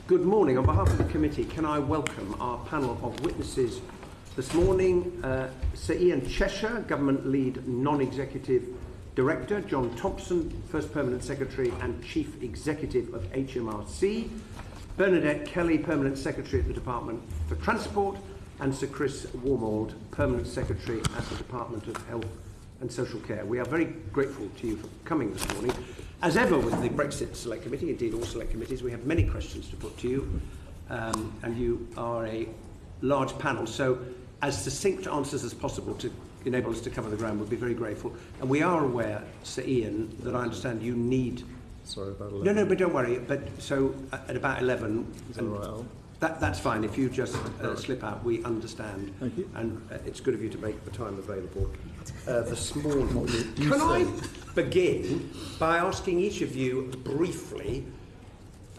Good morning. On behalf of the committee, can I welcome our panel of witnesses this morning? Sir Ian Cheshire, Government Lead Non-Executive Director, John Thompson, First Permanent Secretary and Chief Executive of HMRC, Bernadette Kelly, Permanent Secretary at the Department for Transport, and Sir Chris Wormald, Permanent Secretary at the Department of Health and Social Care. We are very grateful to you for coming this morning. As ever with the BrExit Select Committee, indeed all select committees, we have many questions to put to you, and you are a large panel, so as succinct answers as possible to enable us to cover the ground would be very grateful. And we are aware, Sir Ian, that I understand you need... Sorry, about 11. No, but don't worry. But so at about 11... Is that right, Al? That's fine. If you just slip out, we understand. Thank you. And it's good of you to make the time available this morning. Can I begin by asking each of you briefly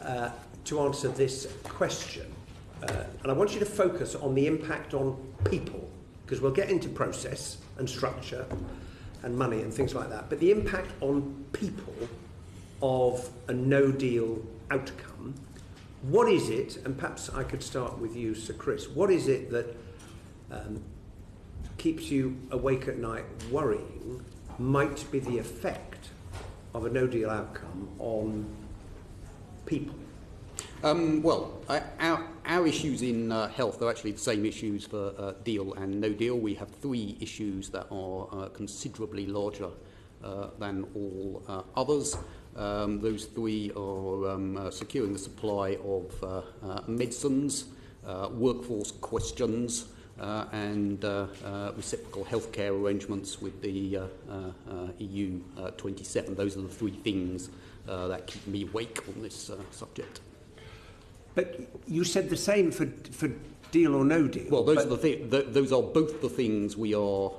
to answer this question? And I want you to focus on the impact on people, because we'll get into process and structure and money and things like that. But the impact on people of a no-deal outcome. What is it, and perhaps I could start with you, Sir Chris, what is it that keeps you awake at night worrying might be the effect of a no-deal outcome on people? Our issues in health are actually the same issues for deal and no deal. We have three issues that are considerably larger than all others. Those three are securing the supply of medicines, workforce questions, and reciprocal healthcare arrangements with the EU 27. Those are the three things that keep me awake on this subject. But you said the same for deal or no deal. Well, those are both the things we are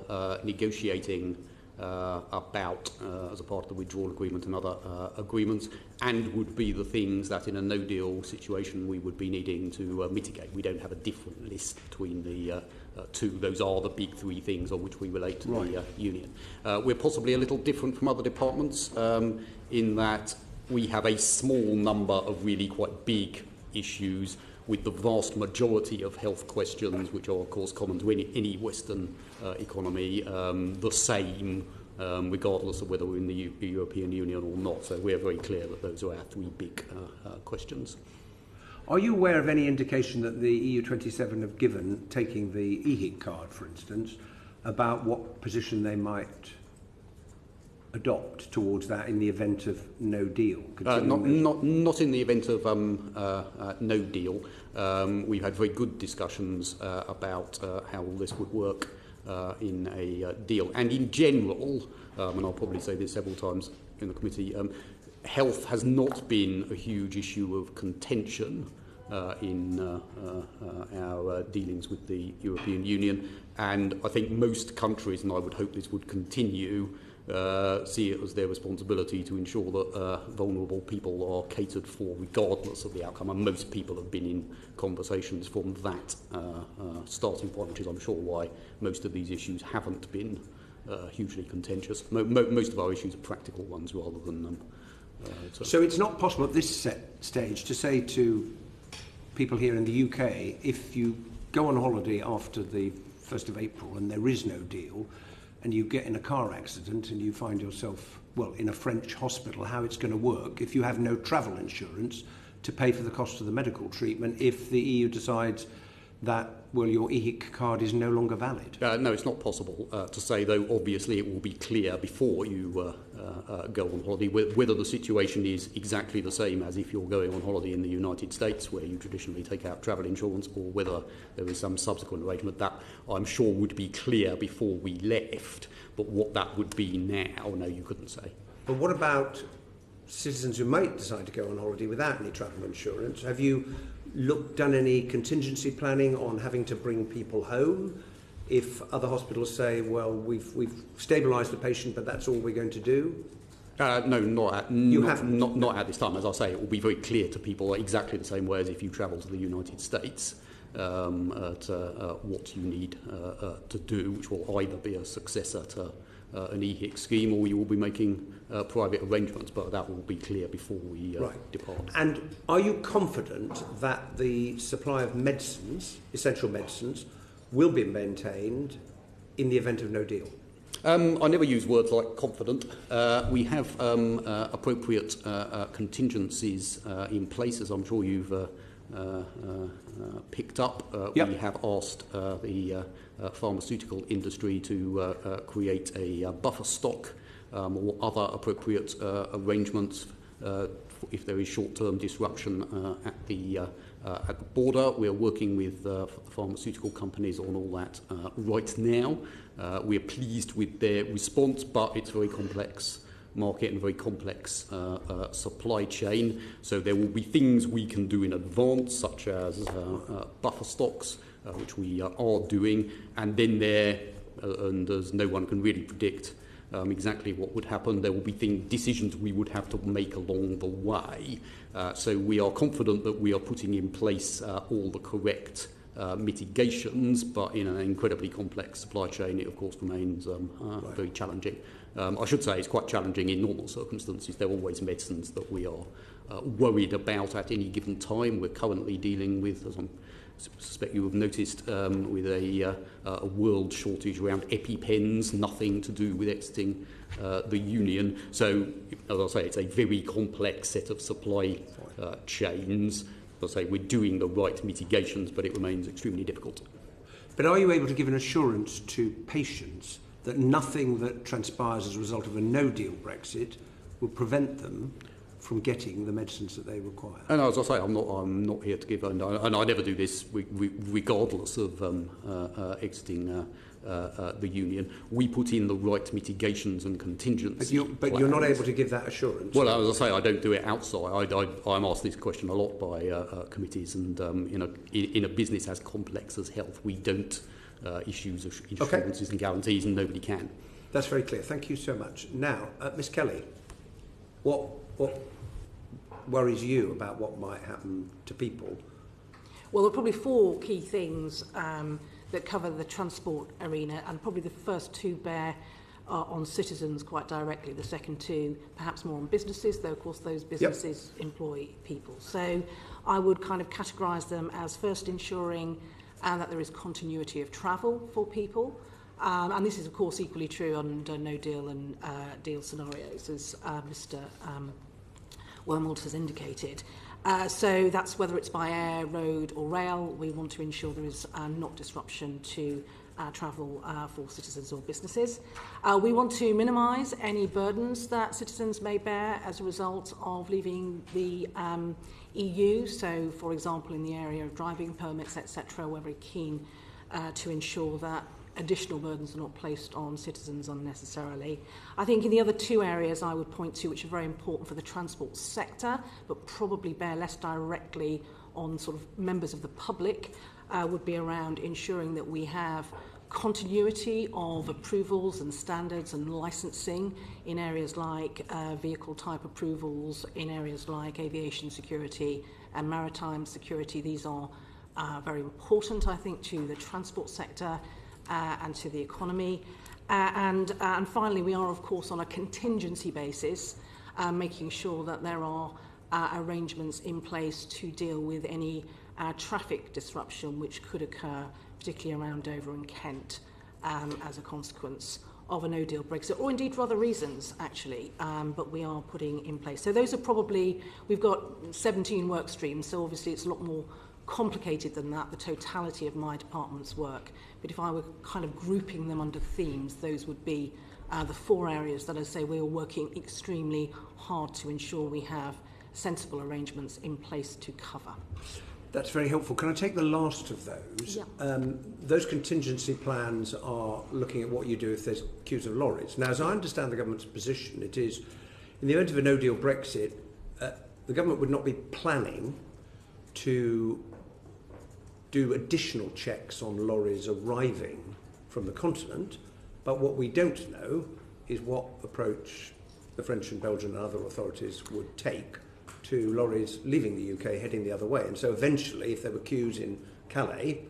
negotiating about as a part of the withdrawal agreement and other agreements, and would be the things that in a no-deal situation we would be needing to mitigate. We don't have a different list between the two. Those are the big three things on which we relate to the union. We're possibly a little different from other departments in that we have a small number of really quite big issues, with the vast majority of health questions, which are of course common to any Western economy, the same regardless of whether we're in the European Union or not. So we're very clear that those are our three big questions. Are you aware of any indication that the EU 27 have given, taking the EHIC card for instance, about what position they might adopt towards that in the event of no deal? Not in the event of no deal. We've had very good discussions about how all this would work in a deal. And in general, and I'll probably say this several times in the committee, health has not been a huge issue of contention in our dealings with the European Union. And I think most countries, and I would hope this would continue, see it as their responsibility to ensure that vulnerable people are catered for regardless of the outcome, and most people have been in conversations from that starting point, which is I'm sure why most of these issues haven't been hugely contentious. Most of our issues are practical ones rather than... So it's not possible at this stage to say to people here in the UK, if you go on holiday after the 1st of April and there is no deal, and you get in a car accident and you find yourself, well, in a French hospital, how it's going to work if you have no travel insurance to pay for the cost of the medical treatment if the EU decides that, well, your EHIC card is no longer valid? No, it's not possible to say, though obviously it will be clear before you go on holiday whether the situation is exactly the same as if you're going on holiday in the United States, where you traditionally take out travel insurance, or whether there is some subsequent arrangement. That, I'm sure, would be clear before we left, but what that would be now, no, you couldn't say. But what about citizens who might decide to go on holiday without any travel insurance? Have you done any contingency planning on having to bring people home if other hospitals say, well, we've stabilised the patient, but that's all we're going to do? No, not at this time. As I say, it will be very clear to people exactly the same way as if you travel to the United States at what you need to do, which will either be a successor to an EHIC scheme, or you will be making private arrangements, but that will be clear before we depart. And are you confident that the supply of medicines, essential medicines, will be maintained in the event of no deal? I never use words like confident. We have appropriate contingencies in place, as I'm sure you've picked up. Yep. We have asked the pharmaceutical industry to create a buffer stock or other appropriate arrangements if there is short-term disruption at the border. We are working with pharmaceutical companies on all that right now. We are pleased with their response, but it's a very complex market and very complex supply chain. So there will be things we can do in advance, such as buffer stocks, which we are doing, and then and as no one can really predict exactly what would happen, there will be decisions we would have to make along the way. So we are confident that we are putting in place all the correct mitigations, but in an incredibly complex supply chain, it of course remains very challenging. I should say it's quite challenging in normal circumstances. There are always medicines that we are worried about at any given time. We're currently dealing with, as I suspect you have noticed, with a world shortage around EpiPens, nothing to do with exiting the Union. So, as I say, it's a very complex set of supply chains. As I say, we're doing the right mitigations, but it remains extremely difficult. But are you able to give an assurance to patients that nothing that transpires as a result of a no-deal Brexit will prevent them from getting the medicines that they require? And as I say, I'm not here to give, and I never do this regardless of exiting the Union. We put in the right mitigations and contingency. But you're not able to give that assurance? Well, as I say, I don't do it outside. I'm asked this question a lot by committees, and in a business as complex as health, we don't issue insurances and guarantees, and nobody can. That's very clear. Thank you so much. Now, Miss Kelly, what worries you about what might happen to people? Well, there are probably four key things that cover the transport arena, and probably the first two bear on citizens quite directly. The second two, perhaps more on businesses, though of course those businesses employ people. So I would kind of categorise them as first ensuring that there is continuity of travel for people. And this is of course equally true under no deal and deal scenarios, as Mr. Wormald has indicated. So that's whether it's by air, road or rail. We want to ensure there is not disruption to travel for citizens or businesses. We want to minimise any burdens that citizens may bear as a result of leaving the EU. So, for example, in the area of driving permits, etc., we're very keen to ensure that additional burdens are not placed on citizens unnecessarily. I think in the other two areas I would point to, which are very important for the transport sector, but probably bear less directly on sort of members of the public, would be around ensuring that we have continuity of approvals and standards and licensing in areas like vehicle type approvals, in areas like aviation security and maritime security. These are very important, I think, to the transport sector and to the economy. And finally, we are, of course, on a contingency basis, making sure that there are arrangements in place to deal with any traffic disruption which could occur, particularly around Dover and Kent, as a consequence of a no-deal Brexit, or indeed for other reasons, actually, but we are putting in place. So those are probably, we've got 17 work streams, so obviously it's a lot more complicated than that, the totality of my department's work. But if I were kind of grouping them under themes, those would be the four areas that I say we are working extremely hard to ensure we have sensible arrangements in place to cover. That's very helpful. Can I take the last of those? Yeah. Those contingency plans are looking at what you do if there's queues of lorries. Now, as I understand the government's position, it is, in the event of a no-deal Brexit, the government would not be planning to do additional checks on lorries arriving from the continent, but what we don't know is what approach the French and Belgian and other authorities would take to lorries leaving the UK heading the other way. And so eventually, if there were queues in Calais,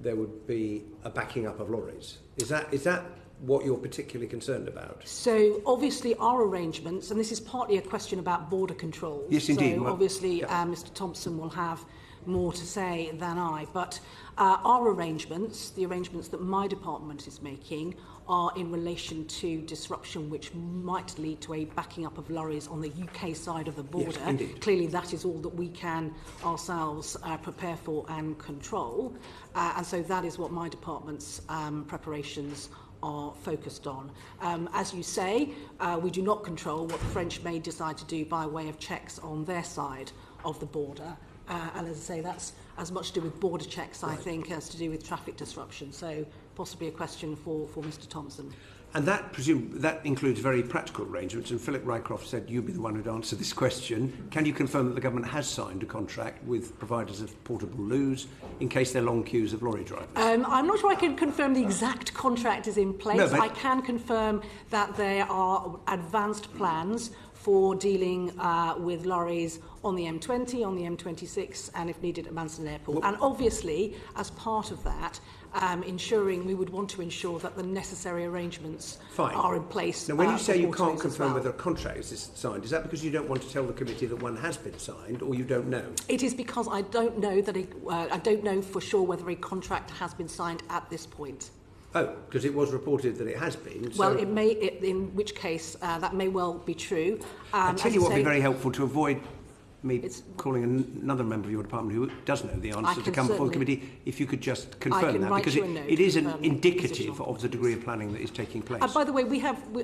there would be a backing up of lorries. Is that what you're particularly concerned about? So obviously our arrangements, and this is partly a question about border controls. Yes, indeed. So obviously Mr Thompson will have more to say than I, but our arrangements, the arrangements that my department is making, are in relation to disruption which might lead to a backing up of lorries on the UK side of the border. Yes, indeed. Clearly that is all that we can ourselves prepare for and control, and so that is what my department's preparations are focused on. As you say, we do not control what the French may decide to do by way of checks on their side of the border. And as I say, that's as much to do with border checks, I think, as to do with traffic disruption. So possibly a question for Mr Thompson. And that includes very practical arrangements. And Philip Rycroft said you'd be the one who'd answer this question. Can you confirm that the government has signed a contract with providers of portable loos in case there are long queues of lorry drivers? I'm not sure I can confirm the exact contract is in place. No, but I can confirm that there are advanced plans for dealing with lorries on the M20, on the M26, and if needed at Manston Airport. And obviously, as part of that, we would want to ensure that the necessary arrangements are in place. Now, when you say you can't confirm well. whether a contract is signed, is that because you don't want to tell the committee that one has been signed, or you don't know? It is because I don't know that I don't know for sure whether a contract has been signed at this point. Oh, because it was reported that it has been. Well, it may, in which case that may well be true. I tell you what would be very helpful to avoid me calling another member of your department who does know the answer to come before the committee, if you could just confirm that, because it is indicative of the degree of planning that is taking place. By the way,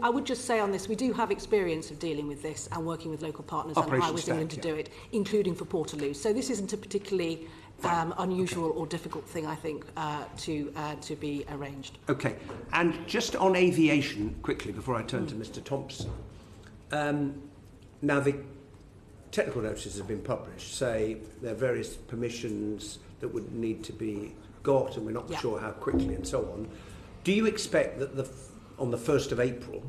I would just say on this, we do have experience of dealing with this and working with local partners and Highways England to do it, including for Portaloo. So this isn't a particularly unusual or difficult thing, I think, to be arranged. Okay, and just on aviation, quickly, before I turn to Mr Thompson. Now, the technical notices have been published, say there are various permissions that would need to be got, and we're not sure how quickly and so on. Do you expect that on the 1st of April,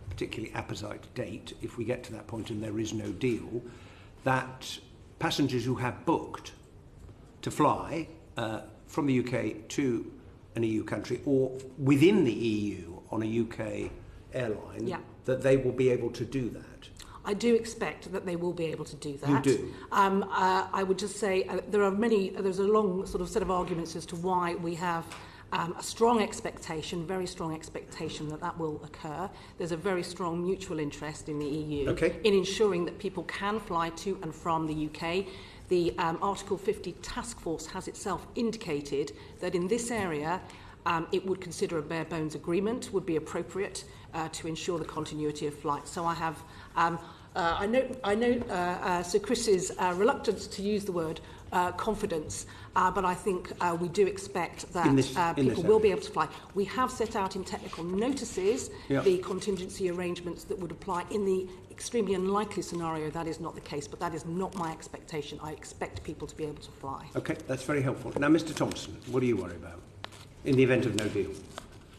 particularly apposite date, if we get to that point and there is no deal, that passengers who have booked to fly from the UK to an EU country or within the EU on a UK airline, that they will be able to do that? I do expect that they will be able to do that. You do? I would just say there's a long sort of set of arguments as to why we have a strong expectation, very strong expectation that will occur. There's a very strong mutual interest in the EU in ensuring that people can fly to and from the UK. The Article 50 task force has itself indicated that in this area it would consider a bare bones agreement would be appropriate to ensure the continuity of flight. So I have I know Sir Chris's reluctance to use the word confidence, but I think we do expect that people will be able to fly. We have set out in technical notices the contingency arrangements that would apply in the extremely unlikely scenario that is not the case, but that is not my expectation. I expect people to be able to fly. Okay, that's very helpful. Now, Mr Thompson, what do you worry about in the event of no deal?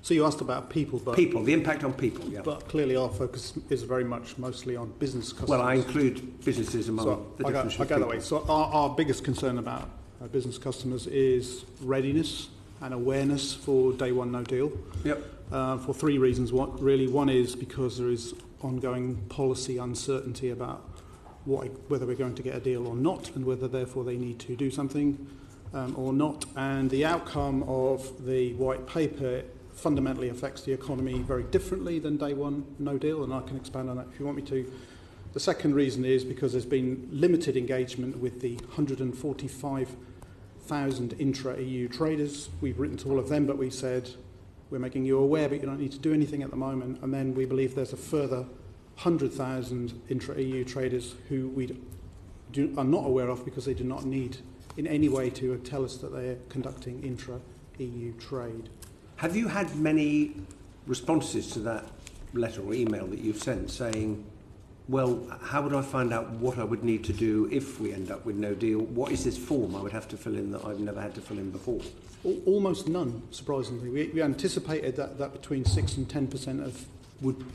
So you asked about people, but... People, the impact on people, But clearly our focus is very much mostly on business customers. Well, I include businesses among the difference of people. That way. So our biggest concern about our business customers is readiness and awareness for day one no deal. For three reasons. One is because there is ongoing policy uncertainty about whether we're going to get a deal or not, and whether therefore they need to do something or not. And the outcome of the white paper fundamentally affects the economy very differently than day one no deal, and I can expand on that if you want me to. The second reason is because there's been limited engagement with the 145,000 intra-EU traders. We've written to all of them, but we said we're making you aware, but you don't need to do anything at the moment. And then we believe there's a further 100,000 intra-EU traders who we are not aware of because they do not need in any way to tell us that they're conducting intra-EU trade. Have you had many responses to that letter or email that you've sent saying, well, how would I find out what I would need to do if we end up with no deal? What is this form I would have to fill in that I've never had to fill in before? Almost none, surprisingly. We anticipated that between 6 and 10% would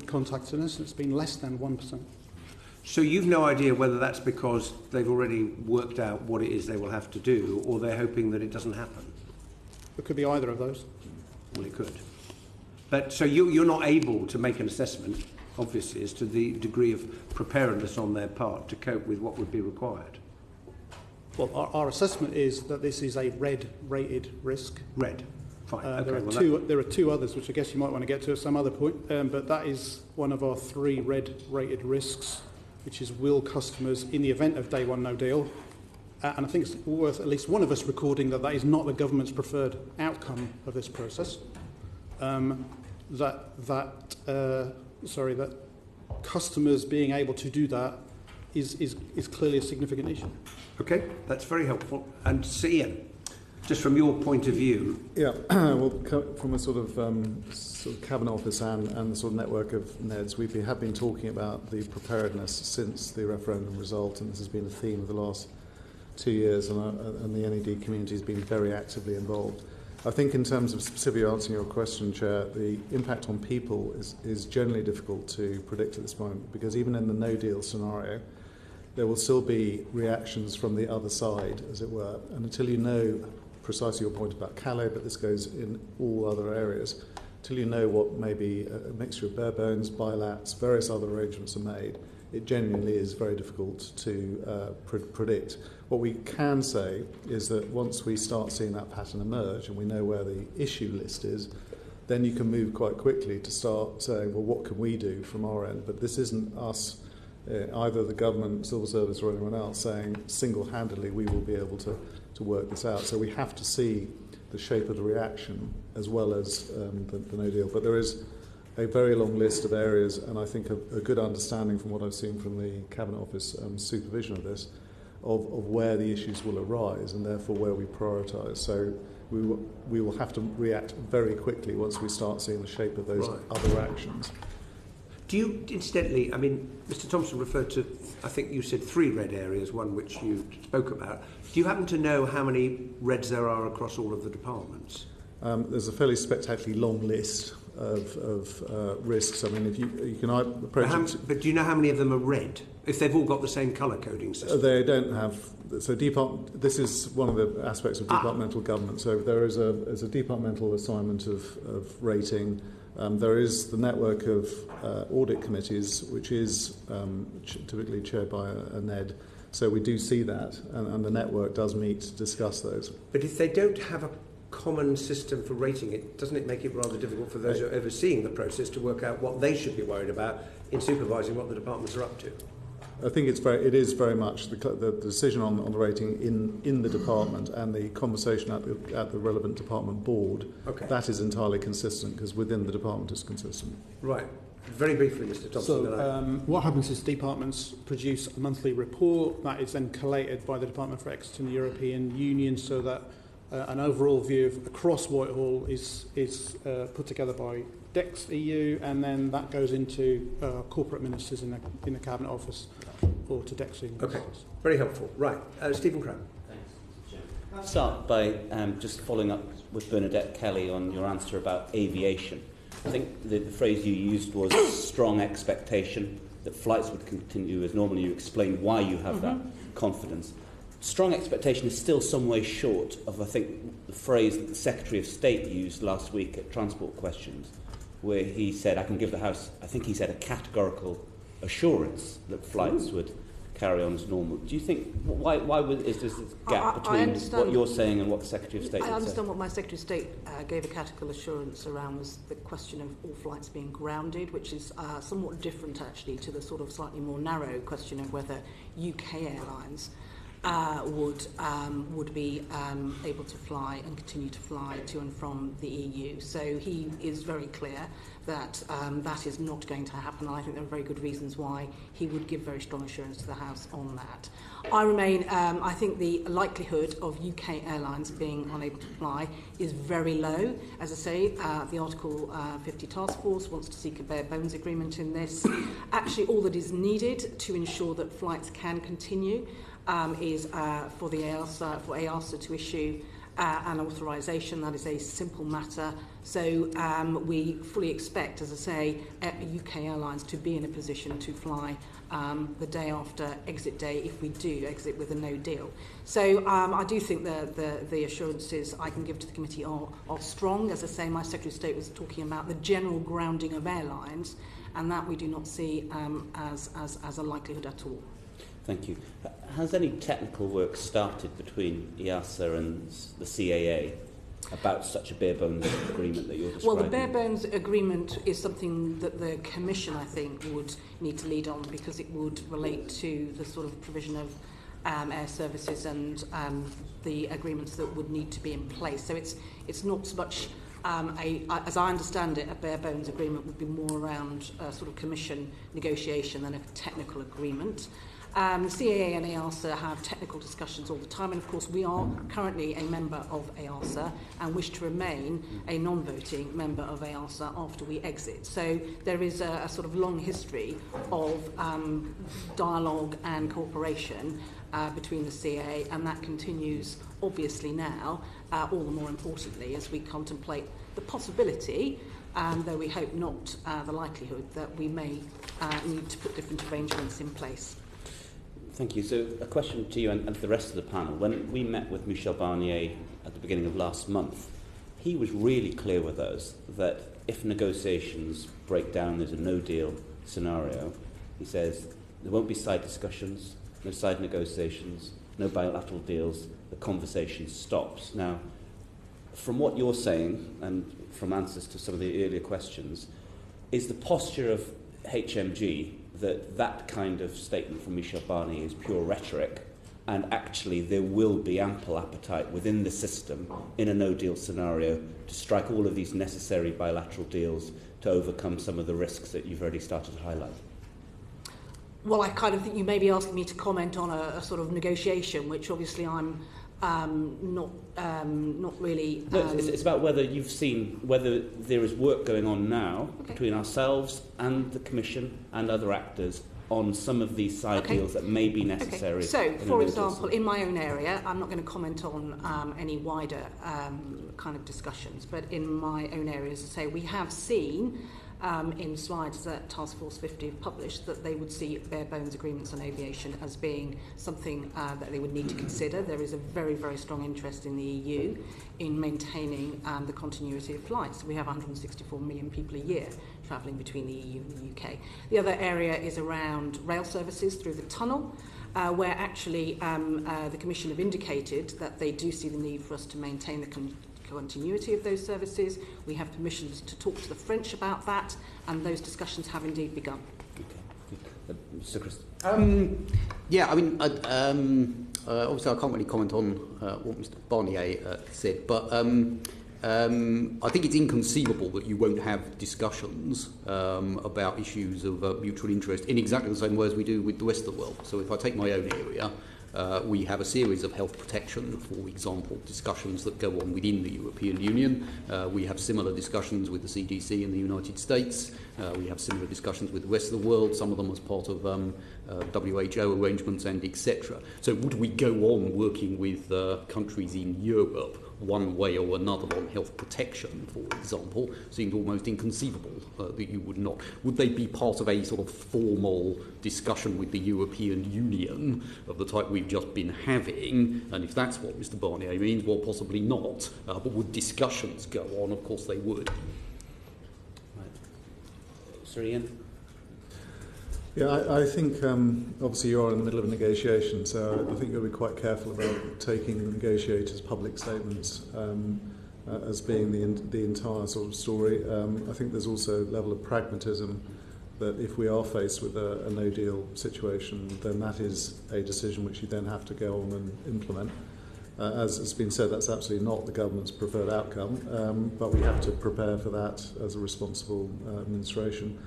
contact us, and it's been less than 1%. So you've no idea whether that's because they've already worked out what it is they will have to do, or they're hoping that it doesn't happen? It could be either of those. Well, it could. But so you're not able to make an assessment, obviously, as to the degree of preparedness on their part to cope with what would be required. Well, our assessment is that this is a red-rated risk. Red. Fine. There are two others, which I guess you might want to get to at some other point, but that is one of our 3 red-rated risks, which is will customers, in the event of day one no deal, and I think it's worth at least one of us recording that is not the government's preferred outcome of this process, that customers being able to do that is clearly a significant issue. Okay, that's very helpful. And Ian, just from your point of view. Yeah, well, from a sort of Cabinet Office and the sort of network of NEDs, we have been talking about the preparedness since the referendum result, and this has been a theme of the last 2 years, and the NED community has been very actively involved. I think in terms of specifically answering your question, Chair, the impact on people is generally difficult to predict at this moment, because even in the no-deal scenario, there will still be reactions from the other side, as it were, and until you know precisely your point about Calais, but this goes in all other areas, till you know what maybe a mixture of bare bones, bilats, various other arrangements are made, it genuinely is very difficult to predict. What we can say is that once we start seeing that pattern emerge and we know where the issue list is, then you can move quite quickly to start saying, well, what can we do from our end? But this isn't us, either the government, civil service or anyone else, saying single-handedly we will be able to work this out. So we have to see the shape of the reaction as well as the no deal. But there is a very long list of areas, and I think a good understanding from what I've seen from the Cabinet Office supervision of this, of where the issues will arise and therefore where we prioritise. So we will have to react very quickly once we start seeing the shape of those other actions. Do you, incidentally, I mean, Mr. Thompson referred to, I think you said 3 red areas, one which you spoke about. Do you happen to know how many reds there are across all of the departments? There's a fairly spectacularly long list of risks. I mean, if you can approach it... But do you know how many of them are red? If they've all got the same colour coding system? They don't have... So this is one of the aspects of departmental government. So there is a departmental assignment of rating. There is the network of audit committees, which is typically chaired by a NED. So we do see that, and the network does meet to discuss those. But if they don't have a common system for rating it, doesn't it make it rather difficult for those who are overseeing the process to work out what they should be worried about in supervising what the departments are up to? I think it is very much the decision on the rating in the department and the conversation at the relevant department board. Okay. That is entirely consistent because within the department it's consistent. Right. Very briefly, Mr. Thompson. So what happens is departments produce a monthly report that is then collated by the Department for Exit in the European Union, so that an overall view of across Whitehall is put together by DEX EU, and then that goes into corporate ministers in the Cabinet Office or to DEX EU. Okay, very helpful. Right, Stephen Crabb. Thanks. I'll start by just following up with Bernadette Kelly on your answer about aviation. I think the phrase you used was strong expectation that flights would continue as normally. You explained why you have that confidence. Strong expectation is still some way short of, I think, the phrase that the Secretary of State used last week at Transport Questions, where he said, I can give the House, I think he said, a categorical assurance that flights would carry on as normal. Do you think, why is there this gap between what you're saying and what the Secretary of State said? I understand what my Secretary of State gave a categorical assurance around was the question of all flights being grounded, which is somewhat different actually to the sort of slightly more narrow question of whether UK airlines would be able to fly and continue to fly to and from the EU. So he is very clear that that is not going to happen. I think there are very good reasons why he would give very strong assurance to the House on that. I remain, I think the likelihood of UK airlines being unable to fly is very low. As I say, the Article 50 Task Force wants to seek a bare bones agreement in this. Actually, all that is needed to ensure that flights can continue is for EASA to issue and authorisation. That is a simple matter. So we fully expect, as I say, UK airlines to be in a position to fly the day after exit day if we do exit with a no deal. So I do think the assurances I can give to the committee are strong. As I say, my Secretary of State was talking about the general grounding of airlines, and that we do not see as a likelihood at all. Thank you. Has any technical work started between EASA and the CAA about such a bare bones agreement that you're describing? Well, the bare bones agreement is something that the Commission, I think, would need to lead on, because it would relate to the sort of provision of air services and the agreements that would need to be in place. So it's not so much, as I understand it, a bare bones agreement would be more around sort of Commission negotiation than a technical agreement. CAA and EASA have technical discussions all the time, and of course we are currently a member of EASA and wish to remain a non-voting member of EASA after we exit. So there is a sort of long history of dialogue and cooperation between the CAA, and that continues obviously now, all the more importantly as we contemplate the possibility, though we hope not the likelihood, that we may need to put different arrangements in place. Thank you. So a question to you and to the rest of the panel. When we met with Michel Barnier at the beginning of last month, he was really clear with us that if negotiations break down, there's a no-deal scenario, he says there won't be side discussions, no side negotiations, no bilateral deals, the conversation stops. Now, from what you're saying, and from answers to some of the earlier questions, is the posture of HMG that kind of statement from Michel Barnier is pure rhetoric, and actually there will be ample appetite within the system in a no-deal scenario to strike all of these necessary bilateral deals to overcome some of the risks that you've already started to highlight? Well, I kind of think you may be asking me to comment on a sort of negotiation, which obviously I'm not really... No, it's about whether you've seen whether there is work going on now between ourselves and the Commission and other actors on some of these side deals that may be necessary. So, for example, in my own area, I'm not going to comment on any wider kind of discussions, but in my own area, as I say, we have seen in slides that Task Force 50 have published that they would see bare bones agreements on aviation as being something that they would need to consider. There is a very, very strong interest in the EU in maintaining the continuity of flights. We have 164 million people a year travelling between the EU and the UK. The other area is around rail services through the tunnel, where actually the Commission have indicated that they do see the need for us to maintain the continuity of those services. We have permissions to talk to the French about that, and those discussions have indeed begun. Okay. Mr. Christ. Yeah, I mean, obviously I can't really comment on what Mr. Barnier said, but I think it's inconceivable that you won't have discussions about issues of mutual interest in exactly the same way as we do with the rest of the world. So if I take my own area, we have a series of health protection, for example, discussions that go on within the European Union. We have similar discussions with the CDC in the United States. We have similar discussions with the rest of the world, some of them as part of WHO arrangements and etc. So would we go on working with countries in Europe one way or another on health protection, for example? Seems almost inconceivable that you would not. Would they be part of a sort of formal discussion with the European Union of the type we've just been having? And if that's what Mr. Barnier means, well, possibly not. But would discussions go on? Of course they would. Right. Sir Ian? Yeah, I think obviously you are in the middle of a negotiation, so I think you'll be quite careful about taking the negotiators' public statements as being the entire sort of story. I think there's also a level of pragmatism that if we are faced with a no-deal situation, then that is a decision which you then have to go on and implement. As has been said, that's absolutely not the government's preferred outcome, but we have to prepare for that as a responsible administration.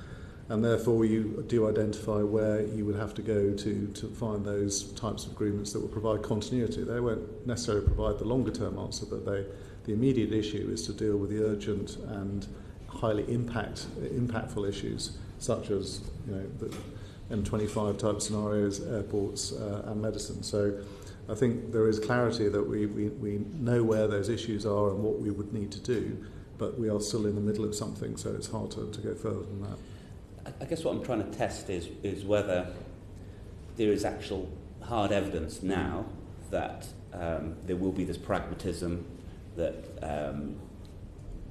And therefore you do identify where you would have to go to find those types of agreements that will provide continuity. They won't necessarily provide the longer term answer, but the immediate issue is to deal with the urgent and highly impactful issues, such as the M25 type scenarios, airports and medicine. So I think there is clarity that we know where those issues are and what we would need to do, but we are still in the middle of something, so it's hard to go further than that. I guess what I'm trying to test is whether there is actual hard evidence now that there will be this pragmatism, that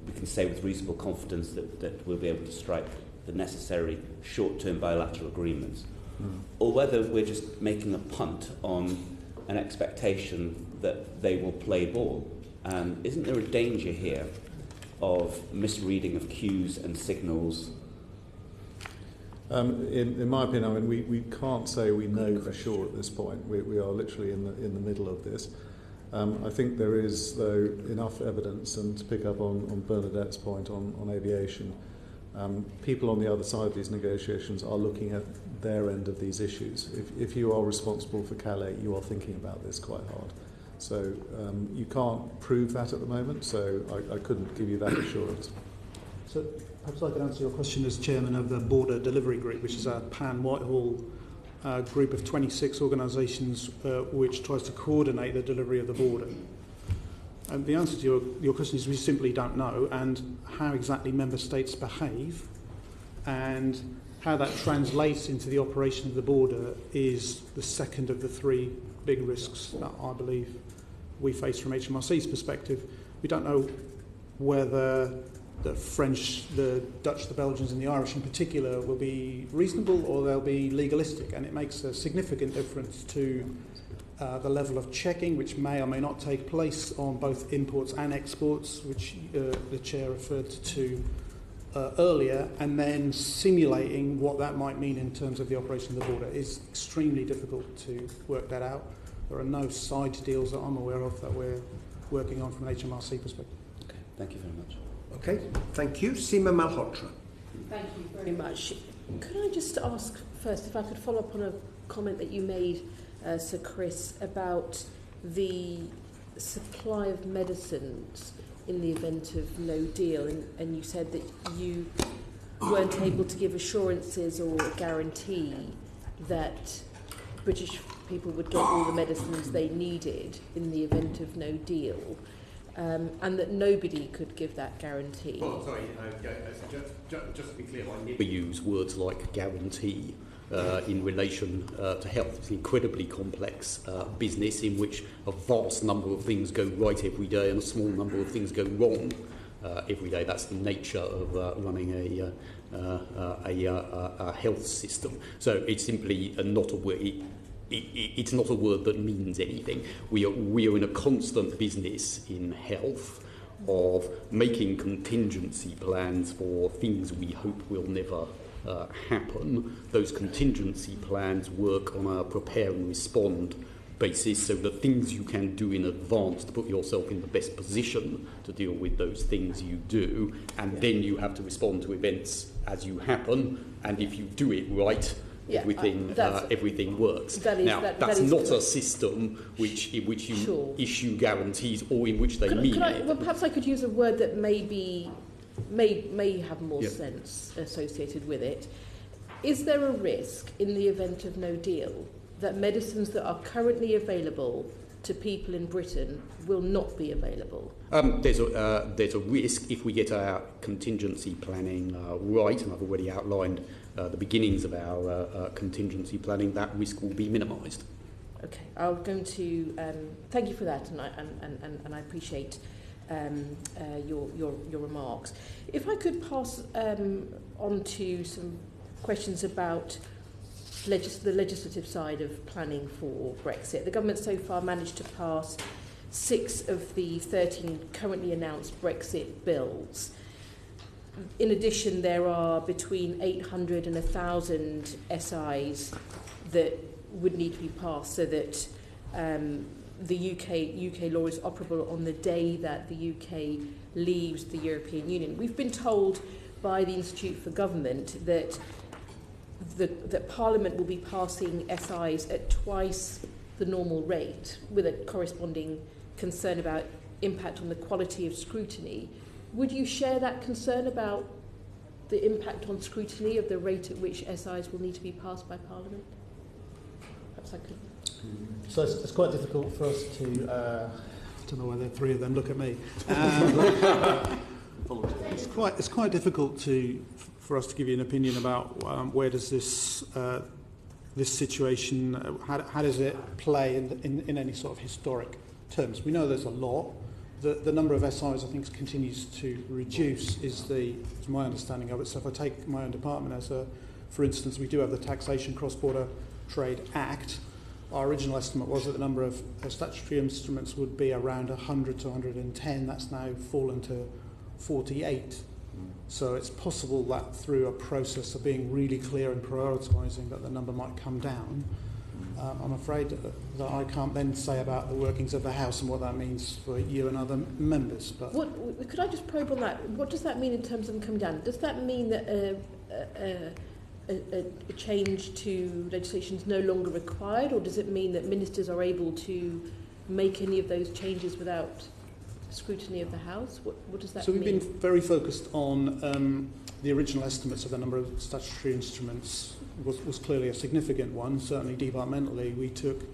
we can say with reasonable confidence that we'll be able to strike the necessary short-term bilateral agreements, or whether we're just making a punt on an expectation that they will play ball. Isn't there a danger here of misreading of cues and signals? In my opinion, I mean, we can't say we know for sure at this point. We are literally in the middle of this. I think there is, though, enough evidence, and to pick up on Bernadette's point on aviation, people on the other side of these negotiations are looking at their end of these issues. If you are responsible for Calais, you are thinking about this quite hard. So you can't prove that at the moment, so I couldn't give you that assurance. So perhaps I could answer your question as chairman of the Border Delivery Group, which is a pan-Whitehall group of 26 organisations which tries to coordinate the delivery of the border. And the answer to your question is we simply don't know, and how exactly member states behave and how that translates into the operation of the border is the second of the three big risks that I believe we face from HMRC's perspective. We don't know whether the French, the Dutch, the Belgians and the Irish in particular will be reasonable or they'll be legalistic, and it makes a significant difference to the level of checking which may or may not take place on both imports and exports, which the Chair referred to earlier, and then simulating what that might mean in terms of the operation of the border is extremely difficult to work that out. There are no side deals that I'm aware of that we're working on from an HMRC perspective. Okay, thank you very much. Okay, thank you. Seema Malhotra. Thank you very much. Could I just ask first if I could follow up on a comment that you made, Sir Chris, about the supply of medicines in the event of no deal, and you said that you weren't able to give assurances or a guarantee that British people would get all the medicines they needed in the event of no deal, and that nobody could give that guarantee. Well, sorry, just to be clear, I never use words like guarantee in relation to health. It's an incredibly complex business in which a vast number of things go right every day and a small number of things go wrong every day. That's the nature of running a health system. So it's simply not a word. It's not a word that means anything. We are in a constant business in health of making contingency plans for things we hope will never happen. Those contingency plans work on a prepare and respond basis, so the things you can do in advance to put yourself in the best position to deal with those things you do, and then you have to respond to events as you happen, and if you do it right, everything works. That's not a system in which you issue guarantees or in which they mean it. Well, perhaps I could use a word that may have more sense associated with it. Is there a risk in the event of no deal that medicines that are currently available to people in Britain will not be available? There's a risk if we get our contingency planning right, and I've already outlined the beginnings of our contingency planning. That risk will be minimised. Okay, I'm going to thank you for that, and I appreciate your remarks. If I could pass on to some questions about the legislative side of planning for Brexit. The government so far managed to pass 6 of the 13 currently announced Brexit bills. In addition, there are between 800 and 1,000 SIs that would need to be passed so that the UK law is operable on the day that the UK leaves the European Union. We've been told by the Institute for Government that Parliament will be passing SIs at twice the normal rate, with a corresponding concern about impact on the quality of scrutiny. Would you share that concern about the impact on scrutiny of the rate at which SIs will need to be passed by Parliament? Perhaps I could. So it's quite difficult for us to, I don't know whether three of them look at me. It's quite difficult for us to give you an opinion about where does this situation, how does it play in any sort of historic terms. We know there's a lot. The number of SIs, I think, continues to reduce is my understanding of it. So if I take my own department for instance, we do have the Taxation Cross-Border Trade Act. Our original estimate was that the number of statutory instruments would be around 100 to 110. That's now fallen to 48. So it's possible that through a process of being really clear and prioritising that the number might come down. I'm afraid that I can't then say about the workings of the House and what that means for you and other members. But could I just probe on that? What does that mean in terms of them coming down? Does that mean that a change to legislation is no longer required, or does it mean that ministers are able to make any of those changes without scrutiny of the House? What does that mean? So we've been very focused on the original estimates of the number of statutory instruments was clearly a significant one. Certainly departmentally, we took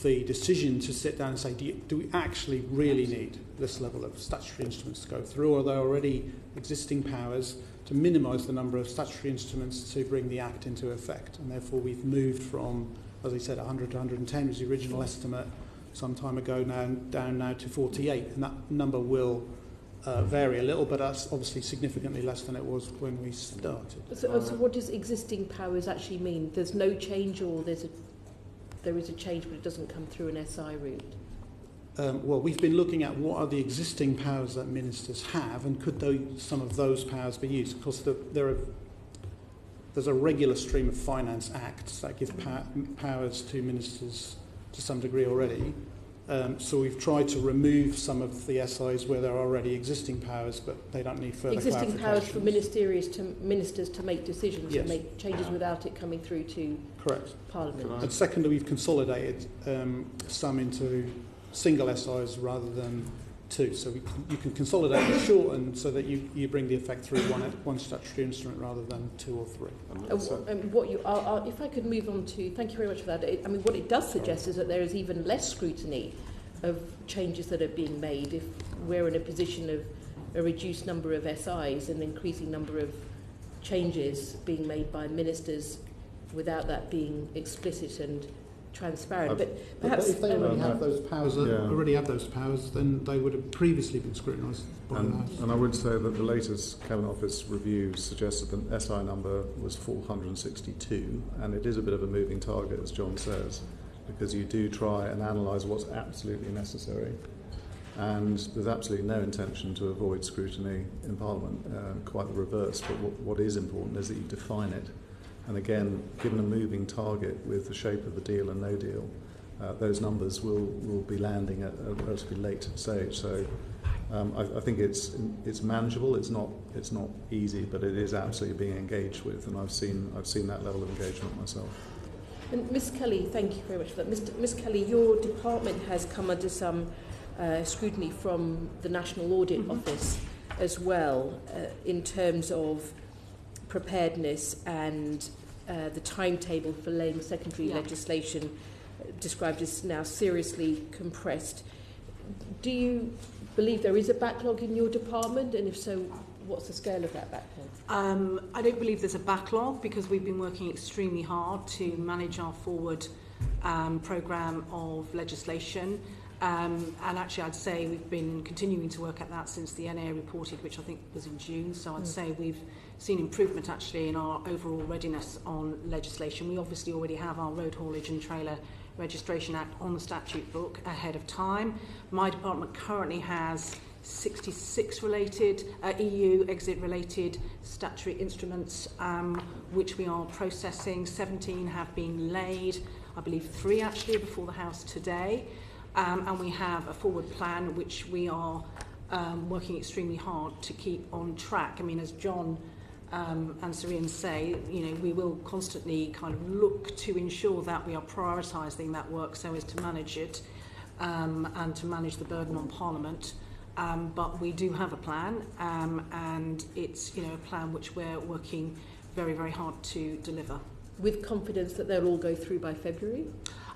the decision to sit down and say, do we actually really need this level of statutory instruments to go through, or are there already existing powers to minimise the number of statutory instruments to bring the Act into effect? And therefore we've moved from, as I said, 100 to 110 was the original estimate some time ago, down now to 48, and that number will vary a little, but that's obviously significantly less than it was when we started. So what does existing powers actually mean? There's no change, or there is a change but it doesn't come through an SI route? Well, we've been looking at what are the existing powers that ministers have, and could some of those powers be used? Of course, there's a regular stream of finance acts that give powers to ministers to some degree already. So we've tried to remove some of the SIs where there are already existing powers, but they don't need further existing powers for ministers to make decisions, yes, and make changes without it coming through to correct Parliament. And secondly, we've consolidated some into single SIs rather than two. So you can consolidate and shorten so that you bring the effect through one statutory instrument rather than two or three. If I could move on to, thank you very much for that. What it does suggest is that there is even less scrutiny of changes that are being made if we're in a position of a reduced number of SIs and increasing number of changes being made by ministers without that being explicit and transparent. But perhaps if they already have those powers, then they would have previously been scrutinised by the House. And I would say that the latest Cabinet Office review suggested that the SI number was 462, and it is a bit of a moving target, as John says, because you do try and analyse what's absolutely necessary, and there's absolutely no intention to avoid scrutiny in Parliament, quite the reverse. But what is important is that you define it. And again, given a moving target with the shape of the deal and no deal, those numbers will be landing at a relatively late stage. So I think it's manageable. It's not easy, but it is absolutely being engaged with, and I've seen that level of engagement myself. And Ms Kelly, thank you very much for that. Ms Kelly, your department has come under some scrutiny from the National Audit Office as well, in terms of preparedness and the timetable for laying secondary legislation, described as now seriously compressed. Do you believe there is a backlog in your department, and if so, what's the scale of that backlog? I don't believe there's a backlog, because we've been working extremely hard to manage our forward programme of legislation. And actually I'd say we've been continuing to work at that since the NA reported, which I think was in June. So I'd say we've seen improvement actually in our overall readiness on legislation. We obviously already have our Road Haulage and Trailer Registration Act on the statute book ahead of time. My department currently has 66 related EU exit related statutory instruments which we are processing. 17 have been laid, I believe 3 actually before the House today. And we have a forward plan which we are working extremely hard to keep on track. I mean, as John and Serene say, we will constantly kind of look to ensure that we are prioritising that work so as to manage it and to manage the burden on Parliament. But we do have a plan, and it's a plan which we're working very, very hard to deliver. With confidence that they'll all go through by February?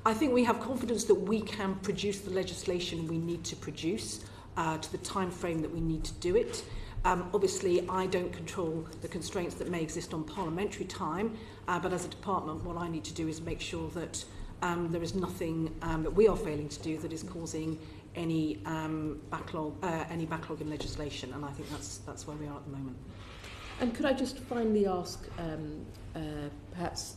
I think we have confidence that we can produce the legislation we need to produce to the time frame that we need to do it. Obviously, I don't control the constraints that may exist on parliamentary time, but as a department, what I need to do is make sure that there is nothing that we are failing to do that is causing any backlog in legislation, and I think that's where we are at the moment. And could I just finally ask, perhaps,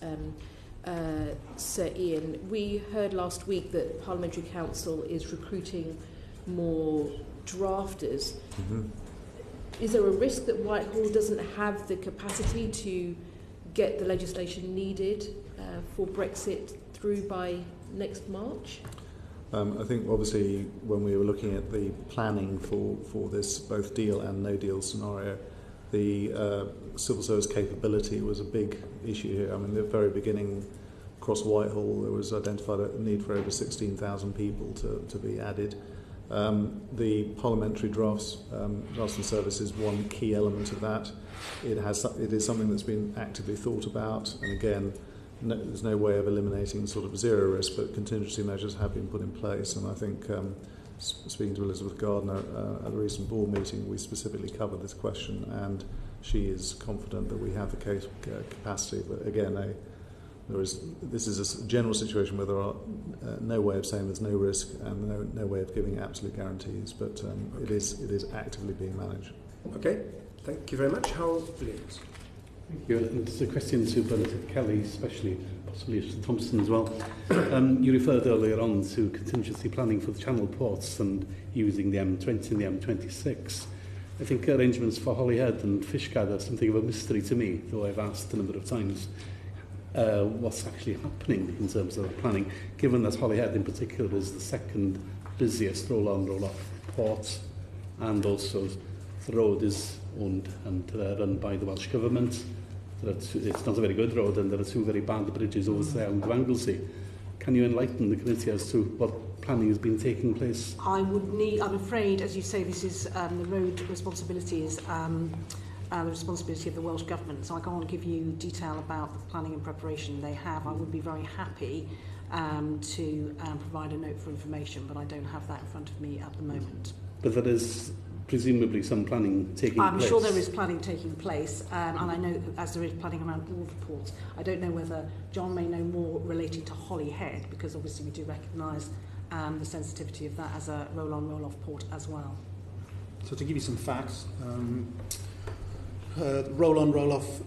Sir Ian, we heard last week that the Parliamentary Council is recruiting more drafters. Mm-hmm. Is there a risk that Whitehall doesn't have the capacity to get the legislation needed for Brexit through by next March? I think obviously when we were looking at the planning for this both deal and no deal scenario, the civil service capability was a big issue here. I mean, at the very beginning, across Whitehall, there was identified a need for over 16,000 people to be added. The parliamentary drafts and service is one key element of that. It is something that's been actively thought about, and again, there's no way of eliminating sort of zero risk, but contingency measures have been put in place. And I think, speaking to Elizabeth Gardner at a recent board meeting, we specifically covered this question, and she is confident that we have the capacity. But again, this is a general situation where there are no way of saying there's no risk and no way of giving absolute guarantees, but it is actively being managed. Okay, thank you very much. Hywel, please. Thank you. And it's a question to Bernadette Kelly, especially, possibly to Thompson as well. You referred earlier on to contingency planning for the Channel ports and using the M20 and the M26. I think arrangements for Holyhead and Fishguard are something of a mystery to me, though I've asked a number of times what's actually happening in terms of planning, given that Holyhead in particular is the second busiest roll-on, roll-off port, and also the road is owned and run by the Welsh Government. It's not a very good road, and there are two very bad bridges over there on Anglesey. Can you enlighten the committee as to what planning has been taking place? I'm afraid, as you say, this is the road responsibility is the responsibility of the Welsh Government, so I can't give you detail about the planning and preparation they have. I would be very happy to provide a note for information, but I don't have that in front of me at the moment. But there is presumably some planning taking place. I'm sure there is planning taking place, and I know as there is planning around all the ports. I don't know whether John may know more relating to Holyhead, because obviously we do recognise the sensitivity of that as a roll-on, roll-off port as well. So to give you some facts, roll-on, roll-off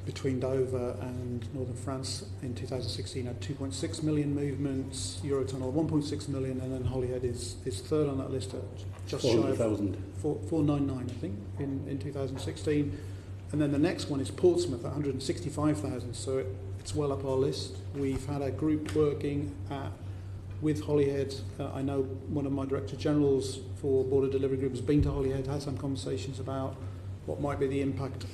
between Dover and northern France in 2016 had 2.6 million movements, Eurotunnel 1.6 million, and then Holyhead is third on that list at just shy of 499, I think, in 2016. And then the next one is Portsmouth at 165,000, so it's well up our list. We've had a group working with Holyhead. I know one of my Director Generals for Border Delivery Group has been to Holyhead, had some conversations about what might be the impact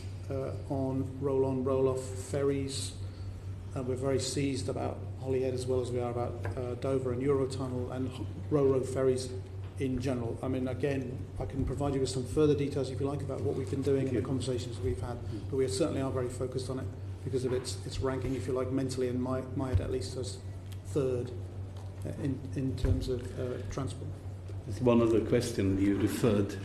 on roll-on, roll-off ferries. We're very seized about Holyhead as well as we are about Dover and Eurotunnel and Ro-Ro ferries in general. I mean, again, I can provide you with some further details if you like about what we've been doing and the conversations we've had, but we certainly are very focused on it because of its ranking, if you like, mentally in my head at least as third in terms of transport. There's one other question. You referred,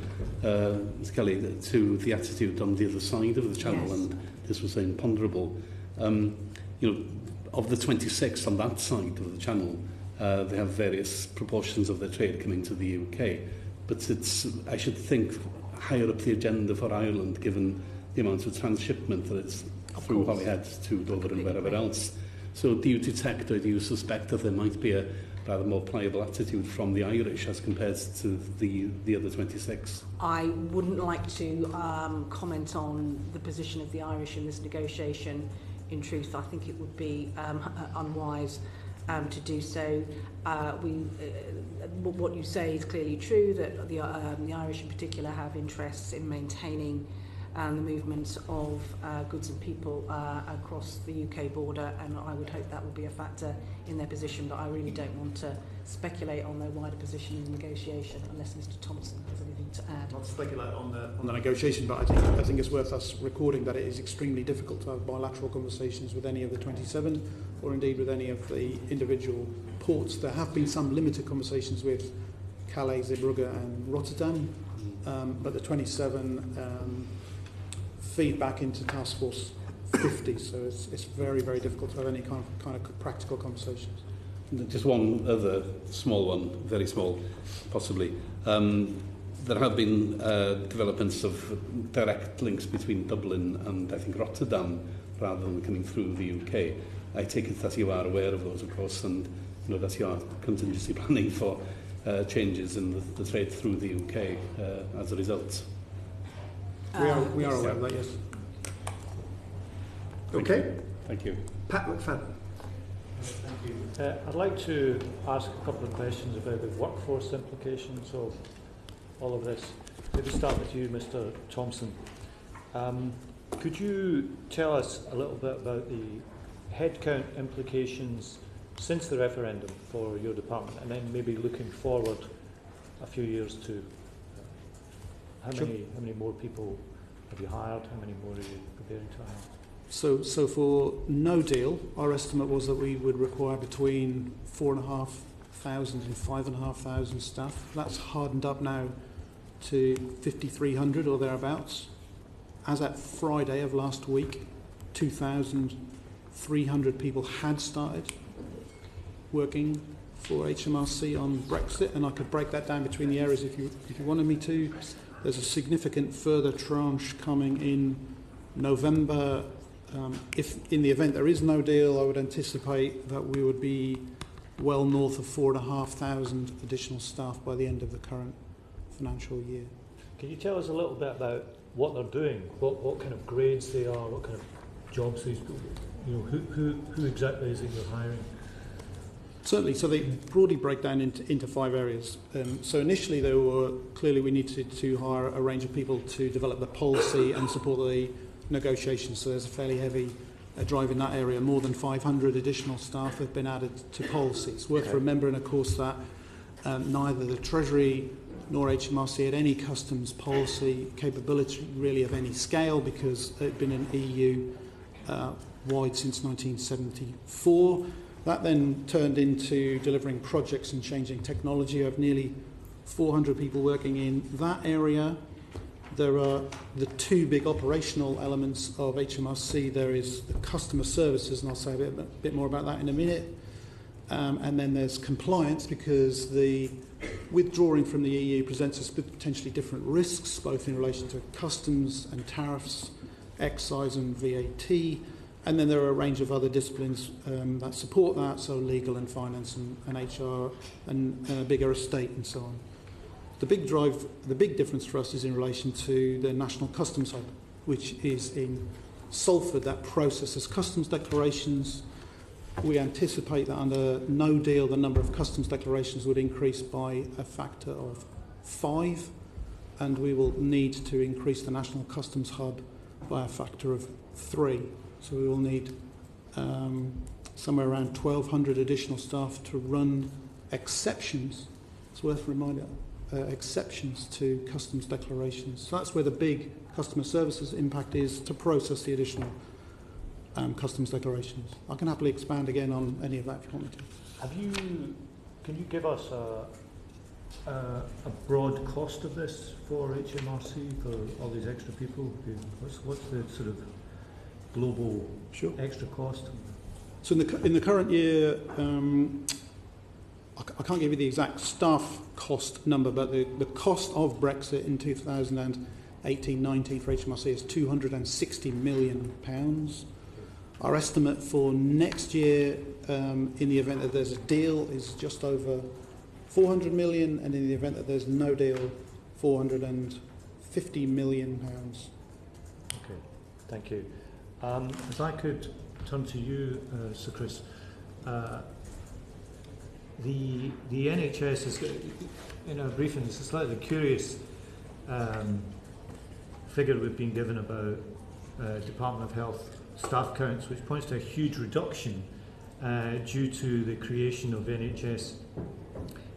Ms. Kelly, to the attitude on the other side of the channel, yes. And this was imponderable. Of the 26 on that side of the channel, they have various proportions of their trade coming to the UK, but it's, I should think, higher up the agenda for Ireland, given the amount of transshipment that is through Holyhead to Dover and wherever else. So do you detect or do you suspect that there might be a rather more pliable attitude from the Irish as compared to the other 26? I wouldn't like to comment on the position of the Irish in this negotiation. In truth, I think it would be unwise to do so. What you say is clearly true, that the Irish in particular have interests in maintaining and the movement of goods and people across the UK border, and I would hope that will be a factor in their position, but I really don't want to speculate on their wider position in the negotiation unless Mr Thompson has anything to add. Not to speculate on the negotiation, but I think it's worth us recording that it is extremely difficult to have bilateral conversations with any of the 27 or indeed with any of the individual ports. There have been some limited conversations with Calais, Zeebrugge and Rotterdam, but the 27 feed back into Task Force 50, so it's very, very difficult to have any kind of practical conversations. Just one other small one, very small, possibly. There have been developments of direct links between Dublin and, I think, Rotterdam, rather than coming through the UK. I take it that you are aware of those, of course, and that you are contingency planning for changes in the trade through the UK as a result. We are aware of that, yes. Okay. Thank you. Pat McFadden. Thank you. I'd like to ask a couple of questions about the workforce implications of all of this. Maybe start with you, Mr Thompson. Could you tell us a little bit about the headcount implications since the referendum for your department, and then maybe looking forward a few years to how many more people have you hired? How many more are you preparing to hire? So for no deal, our estimate was that we would require between 4,500 and 5,500 staff. That's hardened up now to 5,300 or thereabouts. As at Friday of last week, 2,300 people had started working for HMRC on BrExit, and I could break that down between the areas if you wanted me to. There's a significant further tranche coming in November. If in the event there is no deal, I would anticipate that we would be well north of 4,500 additional staff by the end of the current financial year. Can you tell us a little bit about what they're doing, what kind of grades they are, what kind of jobs these people, who exactly is it you're hiring? Certainly, so they broadly break down into 5 areas. So initially clearly we needed to hire a range of people to develop the policy and support the negotiations, so there's a fairly heavy drive in that area. More than 500 additional staff have been added to policy. It's worth remembering, of course, that neither the Treasury nor HMRC had any customs policy capability really of any scale, because it had been an EU wide since 1974. That then turned into delivering projects and changing technology. I have nearly 400 people working in that area. There are the 2 big operational elements of HMRC. There is the customer services, and I'll say a bit more about that in a minute. And then there's compliance, because the withdrawing from the EU presents us with potentially different risks, both in relation to customs and tariffs, excise and VAT. And then there are a range of other disciplines that support that, so legal and finance and HR and a bigger estate and so on. The big difference for us is in relation to the National Customs Hub, which is in Salford, that processes customs declarations. We anticipate that under no deal, the number of customs declarations would increase by a factor of 5, and we will need to increase the National Customs Hub by a factor of 3. So we will need somewhere around 1,200 additional staff to run exceptions. It's worth reminding exceptions to customs declarations. So that's where the big customer services impact is, to process the additional customs declarations. I can happily expand again on any of that if you want me to. Can you give us a broad cost of this for HMRC, for all these extra people? What's the sort of global extra cost? So in the current year, I can't give you the exact staff cost number, but the cost of BrExit in 2018-19 for HMRC is £260 million. Our estimate for next year, in the event that there's a deal, is just over 400 million, and in the event that there's no deal, 450 million pounds. Okay, thank you. If I could turn to you, Sir Chris, the NHS is, in our briefing, it's a slightly curious figure we've been given about Department of Health staff counts, which points to a huge reduction due to the creation of NHS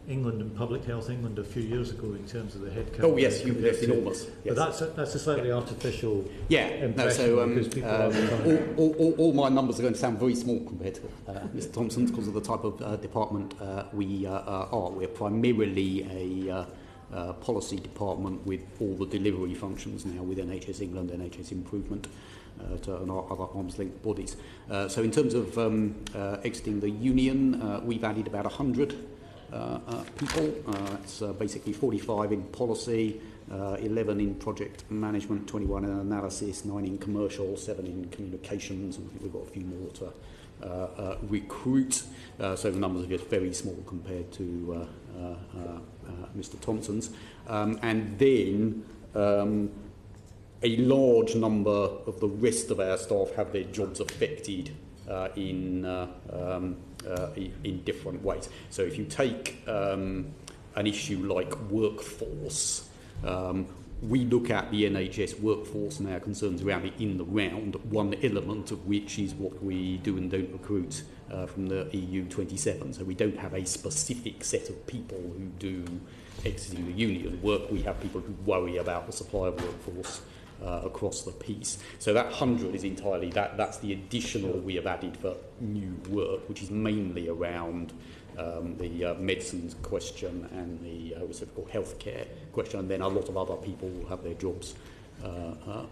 England and Public Health England a few years ago in terms of the headcount. Oh yes, that's enormous. Yes. But that's a slightly artificial impression because people all my numbers are going to sound very small compared to Mr. Thompson's because of the type of department we are. We're primarily a policy department with all the delivery functions now with NHS England, NHS Improvement, and our other arm's length bodies. So in terms of exiting the union, we've added about 100 people. It's basically 45 in policy, 11 in project management, 21 in analysis, 9 in commercial, 7 in communications, and I think we've got a few more to recruit. So the numbers are just very small compared to Mr. Thompson's. And then a large number of the rest of our staff have their jobs affected in different ways. So if you take an issue like workforce, we look at the NHS workforce and our concerns around it in the round, one element of which is what we do and don't recruit from the EU 27. So we don't have a specific set of people who do exiting the union work. We have people who worry about the supply of workforce across the piece. So that 100 is entirely, that's the additional we have added for new work, which is mainly around the medicines question and the reciprocal healthcare question, and then a lot of other people will have their jobs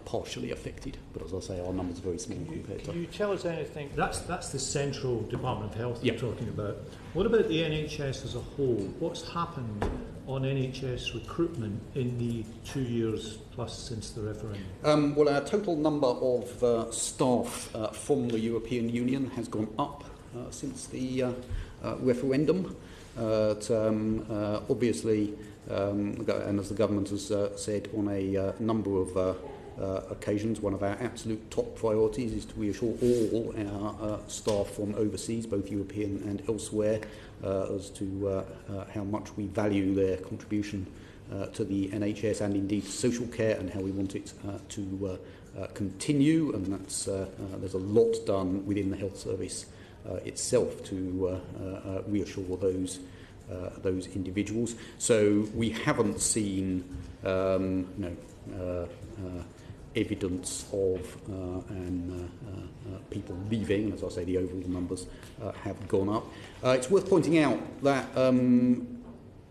partially affected. But as I say, our numbers are very small compared to... Can you tell us anything? That's the central Department of Health you're talking about. What about the NHS as a whole? What's happened on NHS recruitment in the 2 years plus since the referendum? Well, our total number of staff from the European Union has gone up since the referendum. Obviously, and as the government has said on a number of occasions, one of our absolute top priorities is to reassure all our staff from overseas, both European and elsewhere, as to how much we value their contribution to the NHS and indeed social care, and how we want it to continue. And that's there's a lot done within the health service itself to reassure those individuals. So we haven't seen evidence of people leaving. As I say, the overall numbers have gone up. It's worth pointing out that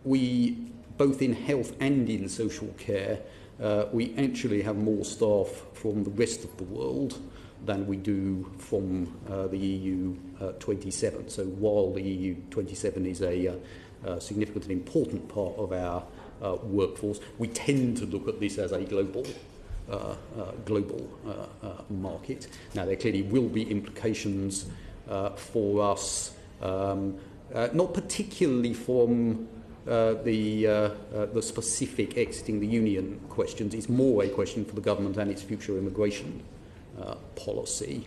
we, both in health and in social care, we actually have more staff from the rest of the world than we do from the EU 27. So while the EU 27 is a significant and important part of our workforce, we tend to look at this as a global market. Now, there clearly will be implications for us, not particularly from the specific exiting the union questions. It's more a question for the government and its future immigration policy.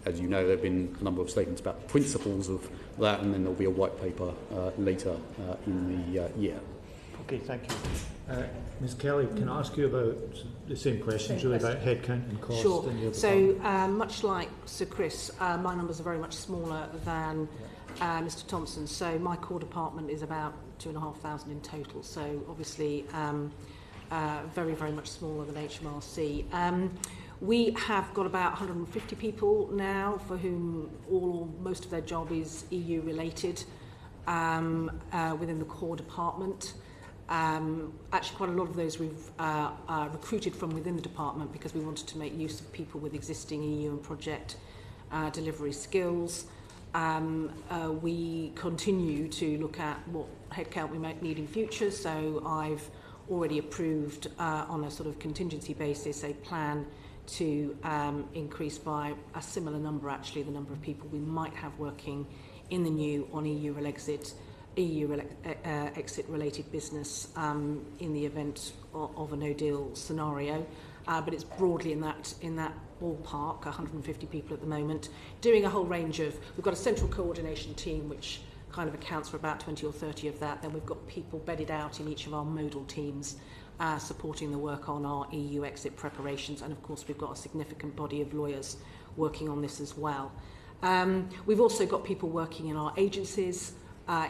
As you know, there have been a number of statements about the principles of that, and then there'll be a white paper later in the year. Okay, thank you. Ms Kelly, can I ask you about the same questions, really, about headcount and cost? Sure. In the other So, much like Sir Chris, my numbers are very much smaller than Mr Thompson. So my core department is about 2,500 in total. So obviously very, very much smaller than HMRC. We have got about 150 people now for whom all or most of their job is EU related within the core department. Actually, quite a lot of those we've recruited from within the department because we wanted to make use of people with existing EU and project delivery skills. We continue to look at what headcount we might need in future, so I've already approved on a sort of contingency basis a plan to increase by a similar number, actually, the number of people we might have working in the new on EU exit related business in the event of a no-deal scenario. But it's broadly in that ballpark, 150 people at the moment, doing a whole range of... We've got a central coordination team which kind of accounts for about 20 or 30 of that. Then we've got people bedded out in each of our modal teams supporting the work on our EU exit preparations, and of course we've got a significant body of lawyers working on this as well. We've also got people working in our agencies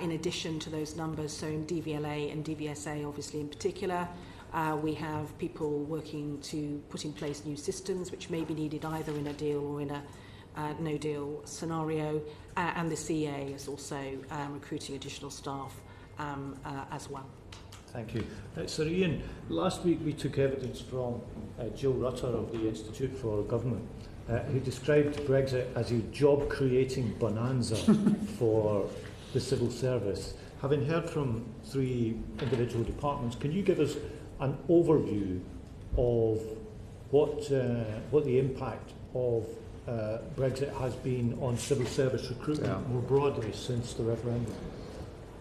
in addition to those numbers, so in DVLA and DVSA obviously in particular. We have people working to put in place new systems which may be needed either in a deal or in a no-deal scenario, and the CA is also recruiting additional staff as well. Thank you. Sir Ian, last week we took evidence from Jill Rutter of the Institute for Government, who described Brexit as a job-creating bonanza for the civil service. Having heard from 3 individual departments, can you give us an overview of what the impact of Brexit has been on civil service recruitment more broadly since the referendum?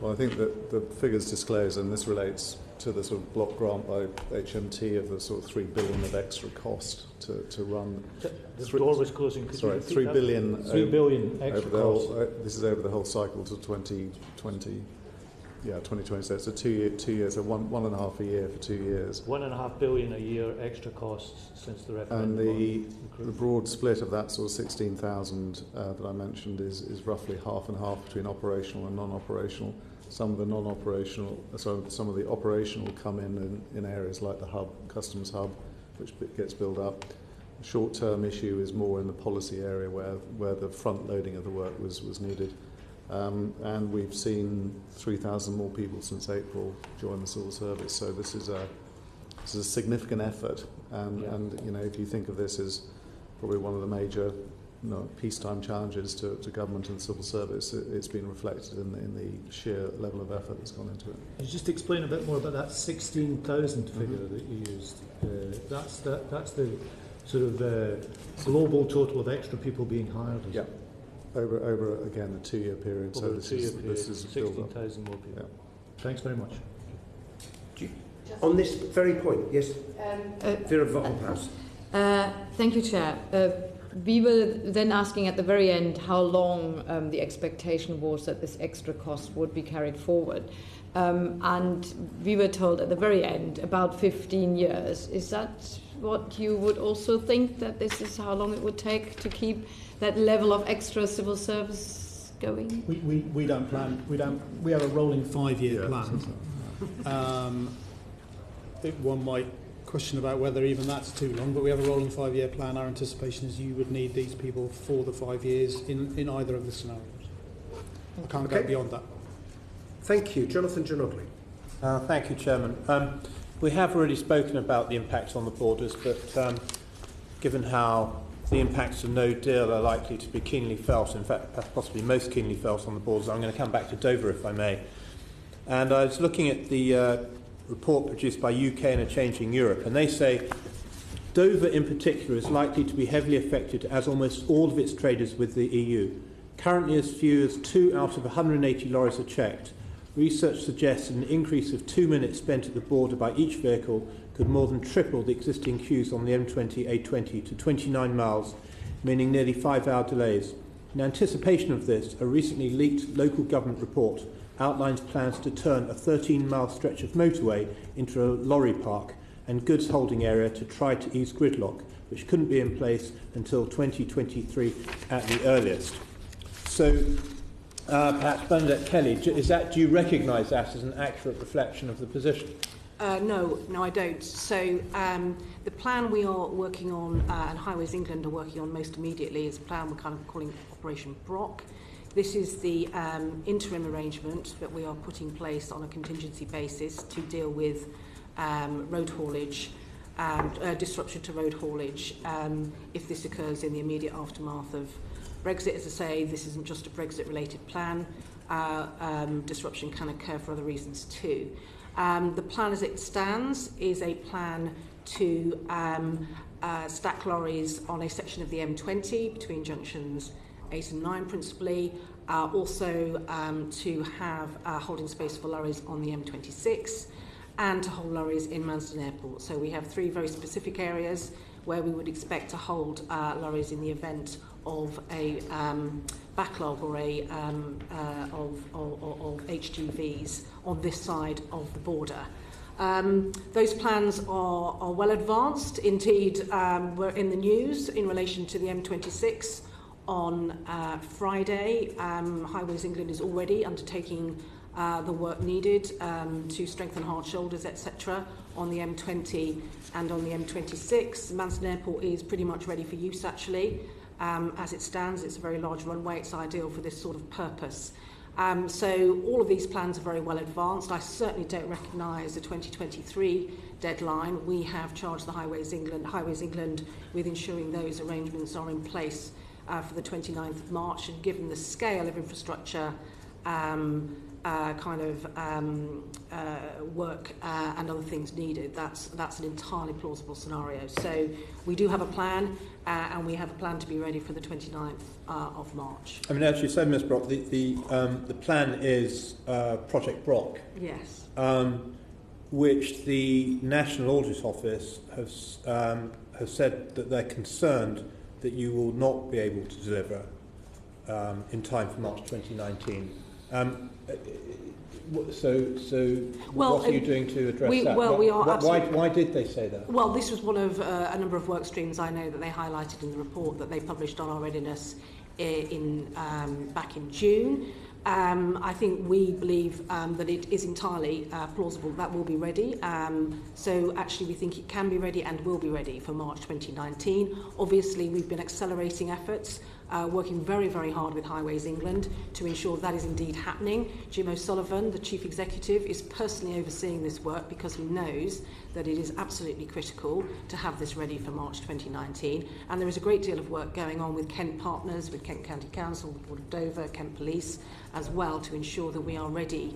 Well, I think that the figures disclosed, and this relates to the sort of block grant by HMT of the sort of 3 billion of extra cost to run. The door was closing. Sorry, 3 billion. 3 billion extra cost. This is over the whole cycle to 2020. Yeah, 2020. So it's a 2 years, so one and a half a year for 2 years. 1.5 billion a year extra costs since the referendum. And the broad split of that sort of 16,000 that I mentioned is roughly half and half between operational and non-operational. Some of the non-operational, some of the operational come in areas like the hub, customs hub, which gets built up. The short-term issue is more in the policy area where the front loading of the work was needed. And we've seen 3,000 more people since April join the civil service. So this is a significant effort. And you know, if you think of this as probably one of the major peacetime challenges to government and civil service, it's been reflected in the sheer level of effort that's gone into it. Can you just explain a bit more about that 16,000 figure that you used? That's the sort of global total of extra people being hired. Yeah. Over again a 2-year period. Over so this is 16,000 more people. Yeah. Thanks very much. On this very point, yes, Vera Vottenhaus. Thank you, Chair. We were then asking at the very end how long the expectation was that this extra cost would be carried forward. And we were told at the very end about 15 years. Is that what you would also think, that this is how long it would take to keep that level of extra civil service going? We don't plan. We have a rolling 5-year plan. One might question about whether even that's too long, but we have a rolling 5-year plan. Our anticipation is you would need these people for the 5 years in either of the scenarios. I can't go beyond that. Thank you. Jonathan Djanogly. Thank you, Chairman. We have already spoken about the impacts on the borders, but given how the impacts of no deal are likely to be keenly felt, in fact possibly most keenly felt on the borders, I'm going to come back to Dover if I may. And I was looking at the report produced by UK and a Changing Europe, and they say Dover in particular is likely to be heavily affected, as almost all of its traders with the EU. Currently as few as 2 out of 180 lorries are checked. Research suggests an increase of 2 minutes spent at the border by each vehicle could more than triple the existing queues on the M20/A20 to 29 miles, meaning nearly 5-hour delays. In anticipation of this, a recently leaked local government report outlines plans to turn a 13-mile stretch of motorway into a lorry park and goods holding area to try to ease gridlock, which couldn't be in place until 2023 at the earliest. So perhaps Bernadette Kelly, do you recognise that as an accurate reflection of the position? No, I don't. So the plan we are working on, and Highways England are working on most immediately, is a plan we're kind of calling Operation Brock. This is the interim arrangement that we are putting in place on a contingency basis to deal with road haulage, disruption to road haulage, if this occurs in the immediate aftermath of Brexit. As I say, this isn't just a Brexit-related plan. Disruption can occur for other reasons too. The plan as it stands is a plan to stack lorries on a section of the M20 between junctions 8 and 9 principally, also to have holding space for lorries on the M26 and to hold lorries in Manston Airport. So we have 3 very specific areas where we would expect to hold lorries in the event of a backlog or of HGVs on this side of the border. Those plans are well advanced. Indeed, we're in the news in relation to the M26 on Friday. Highways England is already undertaking the work needed to strengthen hard shoulders, etc. on the M20 and on the M26. Manston Airport is pretty much ready for use, actually. As it stands, it's a very large runway. It's ideal for this sort of purpose. So all of these plans are very well advanced. I certainly don't recognise the 2023 deadline. We have charged the Highways England with ensuring those arrangements are in place for the 29th of March. And given the scale of infrastructure work and other things needed, that's an entirely plausible scenario. So we do have a plan, and we have a plan to be ready for the 29th of March. I mean, as you said, Ms. Brock, the plan is Project Brock. Yes. Which the National Audit Office has said that they're concerned that you will not be able to deliver in time for March 2019. What are you doing to address that? Why did they say that? Well, this was one of a number of work streams I know that they highlighted in the report that they published on our readiness back in June. I think we believe that it is entirely plausible that will be ready. So actually we think it can be ready and will be ready for March 2019. Obviously we've been accelerating efforts, working very, very hard with Highways England to ensure that is indeed happening. Jim O'Sullivan, the Chief Executive, is personally overseeing this work because he knows that it is absolutely critical to have this ready for March 2019. And there is a great deal of work going on with Kent partners, with Kent County Council, the Port of Dover, Kent Police as well, to ensure that we are ready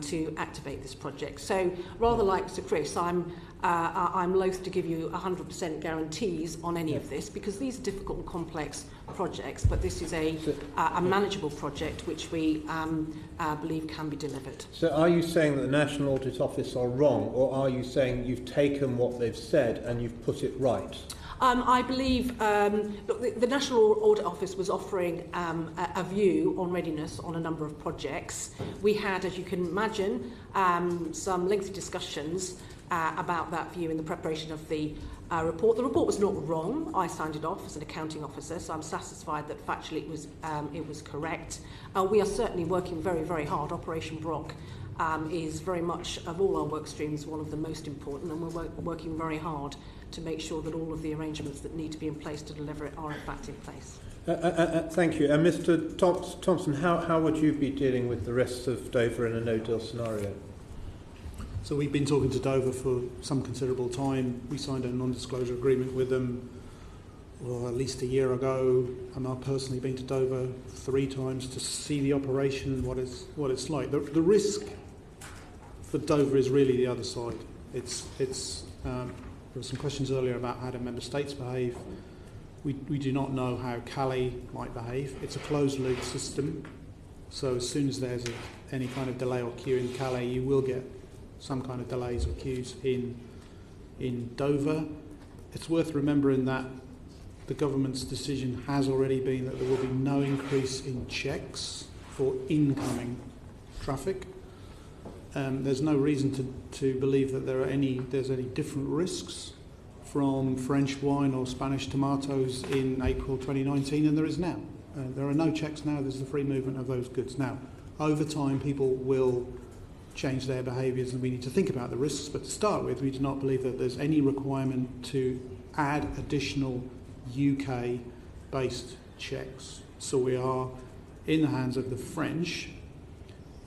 to activate this project. So rather like Sir Chris, I'm loath to give you 100% guarantees on any of this because these are difficult and complex projects, but this is a manageable project which we believe can be delivered. So are you saying that the National Audit Office are wrong, or are you saying you've taken what they've said and you've put it right? I believe look, the National Audit Office was offering a view on readiness on a number of projects. We had, as you can imagine, some lengthy discussions about that view in the preparation of the report. The report was not wrong. I signed it off as an accounting officer, so I'm satisfied that factually it was correct. We are certainly working very, very hard. Operation Brock is very much, of all our work streams, one of the most important, and we're working very hard to make sure that all of the arrangements that need to be in place to deliver it are in fact in place. Thank you. And Mr. Thompson, how would you be dealing with the rest of Dover in a no-deal scenario? So we've been talking to Dover for some considerable time. We signed a non-disclosure agreement with them at least a year ago, and I've personally been to Dover 3 times to see the operation and what it's like. The risk for Dover is really the other side. There were some questions earlier about how do member states behave. We do not know how Calais might behave. It's a closed-loop system, so as soon as there's any kind of delay or queue in Calais, you will get some kind of delays or queues in Dover. It's worth remembering that the government's decision has already been that there will be no increase in checks for incoming traffic. There's no reason to believe that there's any different risks from French wine or Spanish tomatoes in April 2019 than there is now. There are no checks now. There's the free movement of those goods. Now, over time, people will change their behaviours and we need to think about the risks. But to start with, we do not believe that there's any requirement to add additional UK-based checks. So we are in the hands of the French.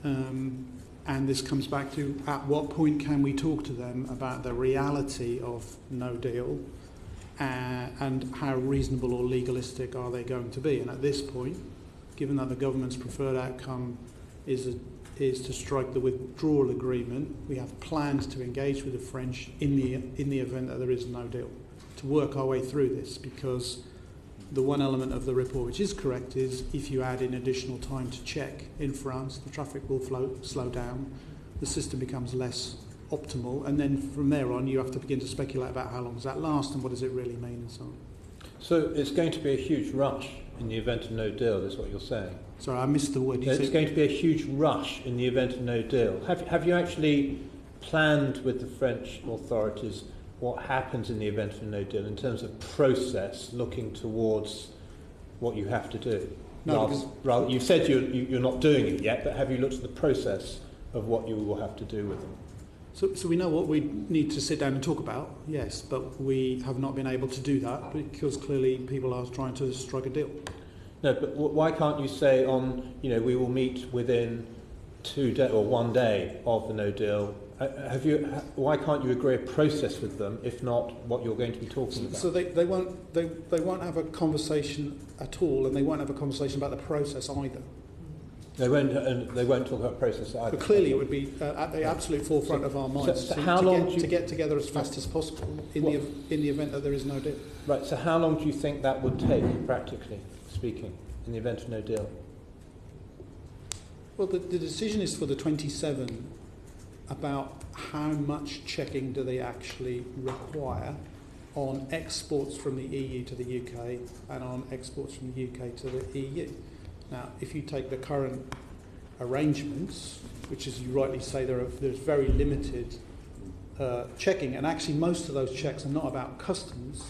And this comes back to at what point can we talk to them about the reality of no deal and how reasonable or legalistic are they going to be. And at this point, given that the government's preferred outcome is to strike the withdrawal agreement, we have plans to engage with the French in the event that there is no deal, to work our way through this, because the one element of the report which is correct is if you add in additional time to check in France, the traffic will slow down, the system becomes less optimal, and then from there on you have to begin to speculate about how long does that last and what does it really mean and so on. So it's going to be a huge rush in the event of no deal, is what you're saying? Sorry, I missed the word. It's going to be a huge rush in the event of no deal. Have you actually planned with the French authorities what happens in the event of a no deal in terms of process, looking towards what you have to do? No, rather, you said you're not doing it yet, but have you looked at the process of what you will have to do with them? So we know what we need to sit down and talk about, yes, but we have not been able to do that because clearly people are trying to strike a deal. No, but why can't you say we will meet within 2 days or 1 day of the no deal? Why can't you agree a process with them, if not what you're going to be talking about? So they won't have a conversation at all, and they won't have a conversation about the process either. They won't talk about process either. But clearly it would be at the absolute forefront of our minds to get together as fast as possible in the event that there is no deal. Right, so how long do you think that would take, practically speaking, in the event of no deal? Well, the decision is for the 27 about how much checking do they actually require on exports from the EU to the UK and on exports from the UK to the EU. Now, if you take the current arrangements, which as you rightly say, there's very limited checking, and actually most of those checks are not about customs,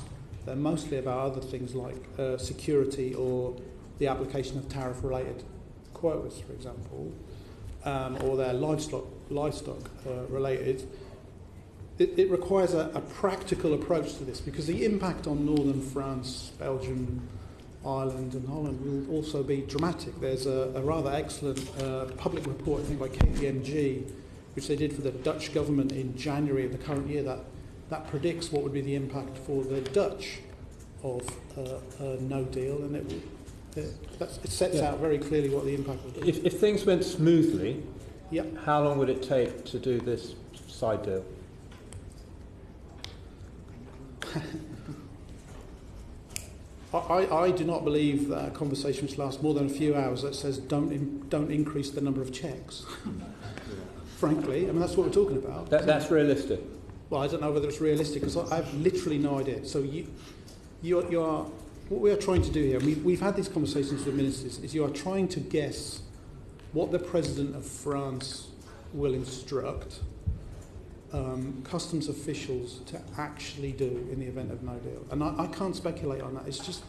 they're mostly about other things like security or the application of tariff-related quotas, for example, or they're livestock related. It requires a practical approach to this, because the impact on northern France, Belgium, Ireland and Holland will also be dramatic. There's a rather excellent public report, I think, by KPMG, which they did for the Dutch government in January of the current year, that predicts what would be the impact for the Dutch of a no deal, and it sets out very clearly what the impact would be. If things went smoothly, yep, how long would it take to do this side deal? I do not believe that a conversation which lasts more than a few hours that says don't increase the number of checks. Frankly, I mean, that's what we're talking about. That's realistic. Well, I don't know whether it's realistic, because I have literally no idea. So you are, what we are trying to do here, we've had these conversations with ministers, is you are trying to guess what the President of France will instruct customs officials to actually do in the event of no deal. And I can't speculate on that. It's just,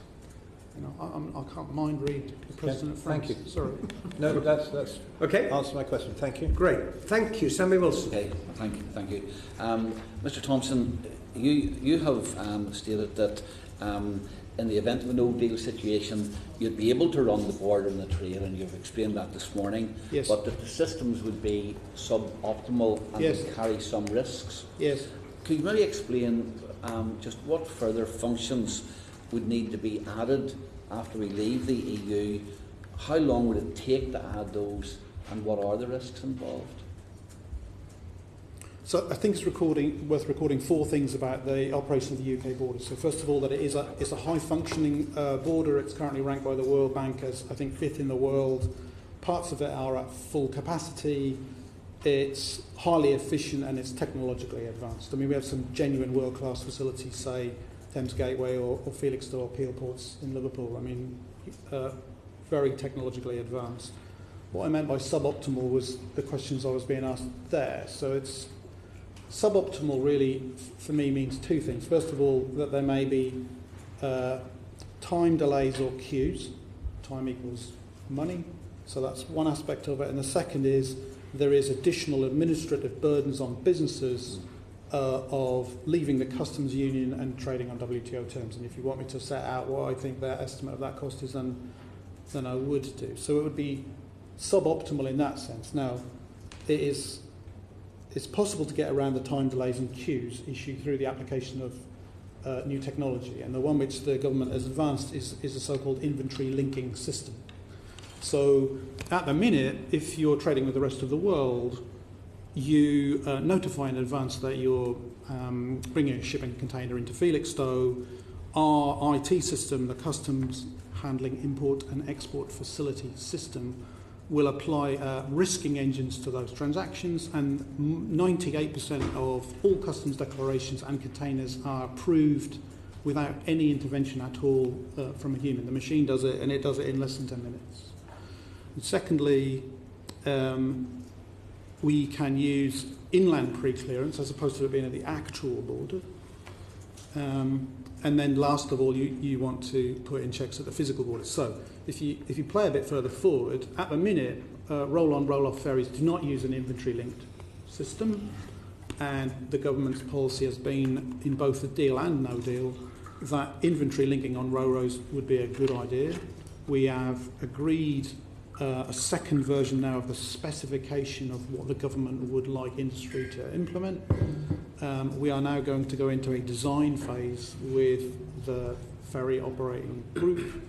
I can't mind read the President of France. Thank you. Sorry. No, that's okay. Answer my question. Thank you. Great. Thank you, Sammy Wilson. Okay. Thank you. Mr. Thompson, you have stated that in the event of a no-deal situation, you'd be able to run the border and the trail, and you've explained that this morning, yes, but that the systems would be suboptimal and yes, would carry some risks. Yes. Could you maybe explain just what further functions would need to be added after we leave the EU? How long would it take to add those, and what are the risks involved? So I think it's worth recording 4 things about the operation of the UK border. So first of all, that it's a high-functioning border. It's currently ranked by the World Bank as, I think, 5th in the world. Parts of it are at full capacity. It's highly efficient and it's technologically advanced. I mean, we have some genuine world-class facilities, say Thames Gateway or Felixstowe or Peel Ports in Liverpool. I mean, very technologically advanced. What I meant by suboptimal was the questions I was being asked there. So it's suboptimal really, for me, means 2 things. First of all, that there may be time delays or queues. Time equals money. So that's one aspect of it. And the second is there is additional administrative burdens on businesses of leaving the customs union and trading on WTO terms. And if you want me to set out what I think their estimate of that cost is, then I would do. So it would be suboptimal in that sense. Now, it's possible to get around the time delays and queues issue through the application of new technology. And the one which the government has advanced is a so-called inventory linking system. So at the minute, if you're trading with the rest of the world, you notify in advance that you're bringing a shipping container into Felixstowe. Our IT system, the Customs Handling Import and Export Facility system, will apply risking engines to those transactions, and 98% of all customs declarations and containers are approved without any intervention at all from a human. The machine does it, and it does it in less than 10 minutes. And secondly, we can use inland pre-clearance as opposed to it being at the actual border. And then last of all, you want to put in checks at the physical border. So if you play a bit further forward, at the minute, roll-on, roll-off ferries do not use an inventory-linked system. And the government's policy has been, in both the deal and no deal, that inventory linking on ro-ros would be a good idea. We have agreed a second version now of the specification of what the government would like industry to implement. We are now going to go into a design phase with the ferry operating group.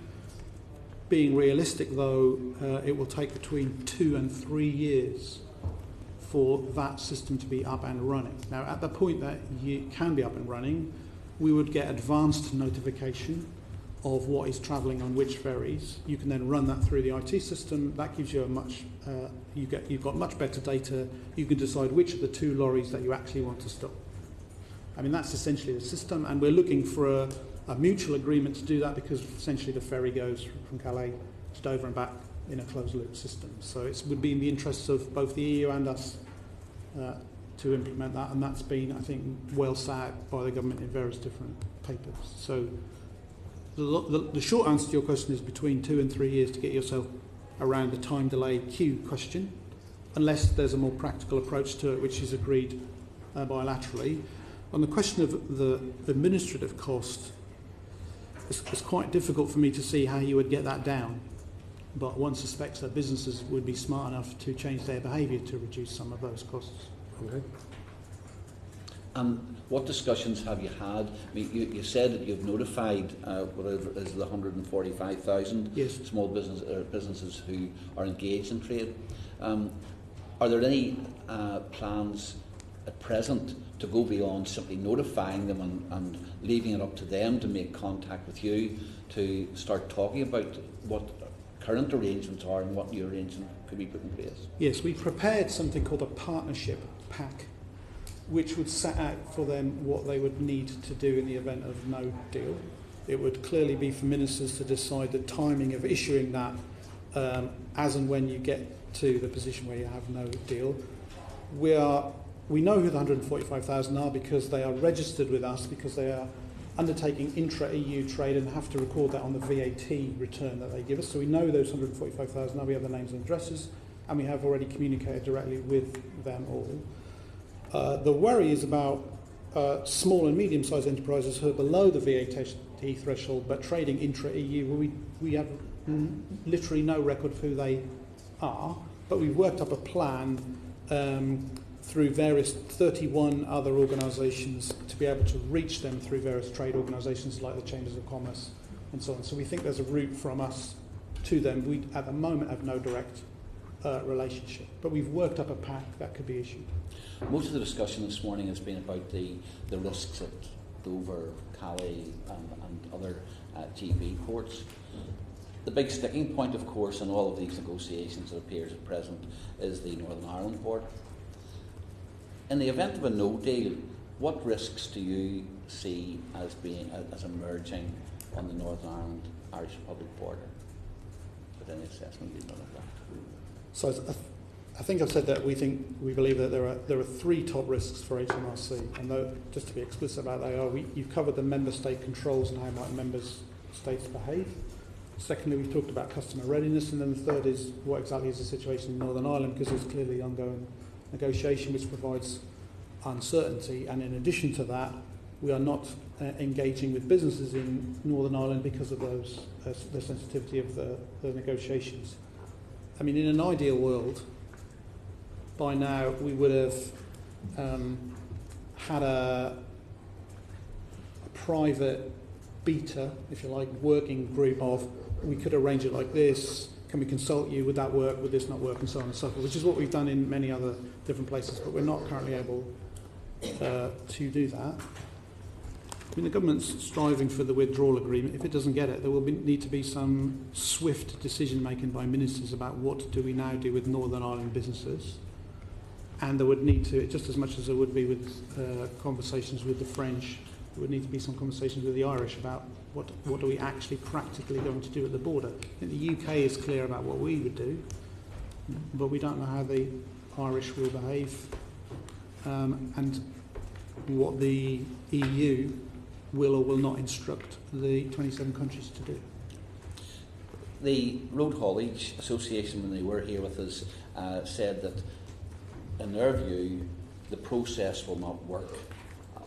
Being realistic, though, it will take between 2 and 3 years for that system to be up and running. Now, at the point that you can be up and running, we would get advanced notification of what is travelling on which ferries. You can then run that through the IT system. That gives you a much, you've got much better data. You can decide which of the 2 lorries that you actually want to stop. I mean, that's essentially the system, and we're looking for a mutual agreement to do that because essentially the ferry goes from Calais to Dover and back in a closed-loop system. So it would be in the interests of both the EU and us to implement that, and that's been, I think, well said by the government in various different papers. So the short answer to your question is between 2 and 3 years to get yourself around the time delay queue question, unless there's a more practical approach to it, which is agreed bilaterally. On the question of the administrative cost, it's quite difficult for me to see how you would get that down, but one suspects that businesses would be smart enough to change their behaviour to reduce some of those costs. Okay. And what discussions have you had? I mean, you said that you've notified whatever is the 145,000 yes. small businesses who are engaged in trade. Are there any plans at present to go beyond simply notifying them and leaving it up to them to make contact with you to start talking about what current arrangements are and what new arrangement could be put in place? Yes, we prepared something called a partnership pack, which would set out for them what they would need to do in the event of no deal. It would clearly be for ministers to decide the timing of issuing that as and when you get to the position where you have no deal. We know who the 145,000 are because they are registered with us, because they are undertaking intra-EU trade and have to record that on the VAT return that they give us. So we know those 145,000 are, we have the names and addresses, and we have already communicated directly with them all. The worry is about small and medium-sized enterprises who are below the VAT threshold but trading intra-EU. Where we have literally no record of who they are, but we've worked up a plan through various 31 other organisations to be able to reach them through various trade organisations like the Chambers of Commerce and so on. So we think there's a route from us to them. We, at the moment, have no direct relationship, but we've worked up a pack that could be issued. Most of the discussion this morning has been about the risks at Dover, Calais and other GB ports. The big sticking point, of course, in all of these negotiations, it appears at present, is the Northern Ireland port. In the event of a no deal, what risks do you see as emerging on the Northern Ireland Irish Republic border? Would any assessment be done of that? So I think I've said that we believe that there are 3 top risks for HMRC, and though, just to be explicit about they are, you've covered the member state controls and how might member states behave. Secondly, we've talked about customer readiness, and then the third is what exactly is the situation in Northern Ireland, because there's clearly ongoing negotiation which provides uncertainty, and in addition to that, we are not engaging with businesses in Northern Ireland because of the sensitivity of the negotiations. I mean, in an ideal world, by now we would have had a private beta, if you like, working group of, we could arrange it like this, can we consult you, would that work, would this not work, and so on and so forth, which is what we've done in many other different places, but we're not currently able to do that. I mean, the government's striving for the withdrawal agreement. If it doesn't get it, there will need to be some swift decision-making by ministers about what do we now do with Northern Ireland businesses. And there would need to, just as much as there would be with conversations with the French, there would need to be some conversations with the Irish about what are we actually practically going to do at the border. I think the UK is clear about what we would do, but we don't know how the Irish will behave, and what the EU will or will not instruct the 27 countries to do. The Road Haulage Association, when they were here with us, said that in their view the process will not work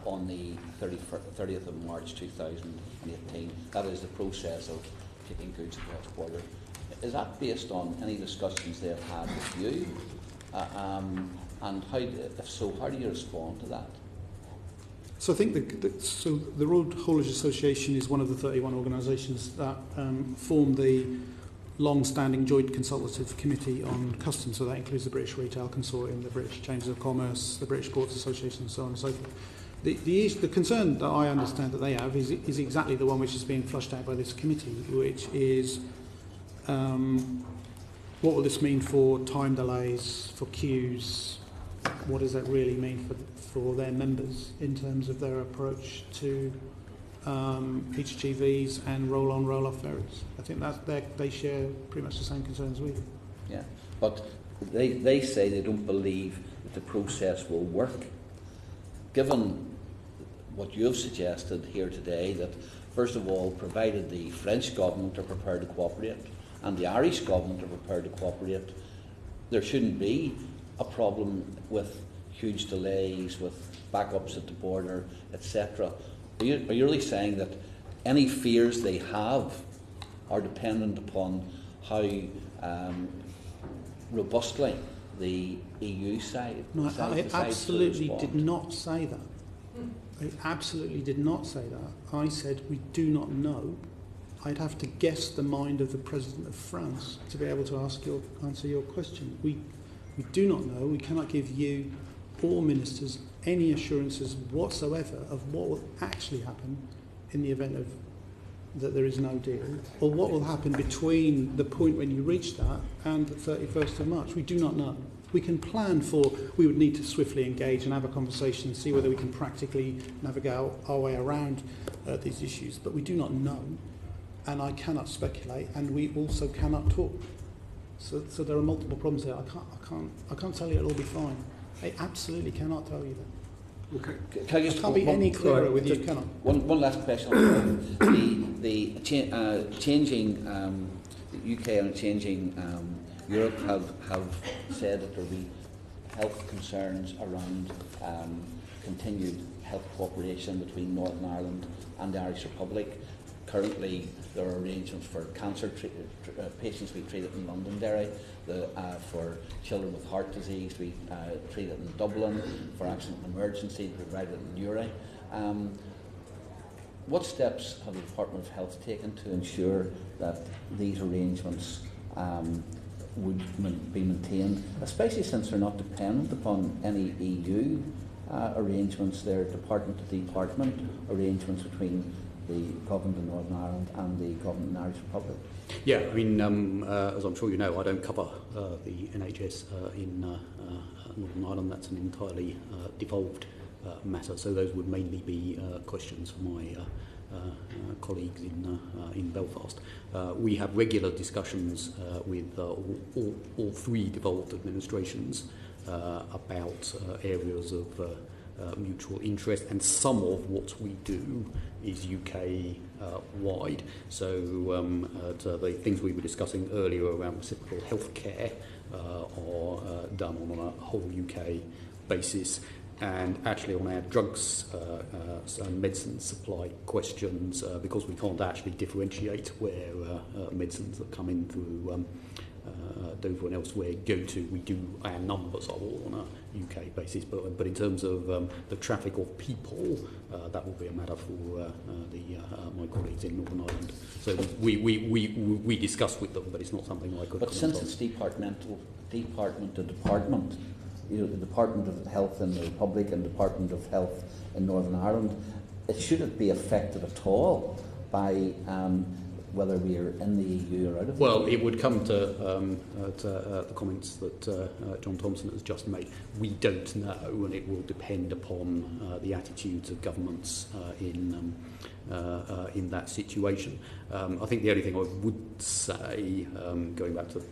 on the 30th of March 2018. That is the process of taking goods across border. Is that based on any discussions they've had with you? And how, if so, how do you respond to that? So I think the Road Haulage Association is one of the 31 organisations that form the long-standing joint consultative committee on customs. So that includes the British Retail Consortium, the British Chambers of Commerce, the British Ports Association, and so on and so forth. The concern that I understand that they have is exactly the one which is being flushed out by this committee, which is what will this mean for time delays, for queues? What does that really mean for their members in terms of their approach to HGVs and roll-on, roll-off ferries? I think they share pretty much the same concerns we do. Yeah, but they say they don't believe that the process will work. Given what you've suggested here today, that first of all, provided the French government are prepared to cooperate and the Irish government are prepared to cooperate, there shouldn't be a problem with huge delays, with backups at the border, etc. Are you really saying that any fears they have are dependent upon how robustly the EU side? No, I absolutely did not say that. I absolutely did not say that. I said we do not know. I'd have to guess the mind of the President of France to be able to answer your question. We do not know. We cannot give you or ministers any assurances whatsoever of what will actually happen in the event of that there is no deal, or what will happen between the point when you reach that and the 31st of March. We do not know. We can plan for, we would need to swiftly engage and have a conversation and see whether we can practically navigate our way around these issues, but we do not know, and I cannot speculate, and we also cannot talk. So there are multiple problems there. I can't tell you it'll all be fine. I absolutely cannot tell you that. Okay. Can I just can't be any clearer with you, can I? One last question. the changing the UK and changing Europe have said that there will be health concerns around continued health cooperation between Northern Ireland and the Irish Republic. Currently, there are arrangements for cancer patients we treat it in Londonderry, for children with heart disease we treat it in Dublin, for accident and emergency we provide it in Newry. What steps have the Department of Health taken to ensure that these arrangements would be maintained, especially since they're not dependent upon any EU arrangements? They're department to department arrangements between the government of Northern Ireland and the government of the Irish Republic. Yeah, I mean, as I'm sure you know, I don't cover the NHS in Northern Ireland. That's an entirely devolved matter, so those would mainly be questions for my colleagues in Belfast. We have regular discussions with all three devolved administrations about areas of mutual interest, and some of what we do is UK wide. So the things we were discussing earlier around reciprocal healthcare are done on a whole UK basis. And actually on our drugs and medicine supply questions, because we can't actually differentiate where medicines that come in through Dover and elsewhere go to, we do, our numbers are all on a UK basis, but in terms of the traffic of people, that will be a matter for my colleagues in Northern Ireland. So we discuss with them, but it's not something I could. But since it's department to department, you know, the Department of Health in the Republic and Department of Health in Northern Ireland, it shouldn't be affected at all by whether we are in the EU or out of the EU. Well, it would come to the comments that John Thompson has just made. We don't know, and it will depend upon the attitudes of governments in that situation. I think the only thing I would say, going back to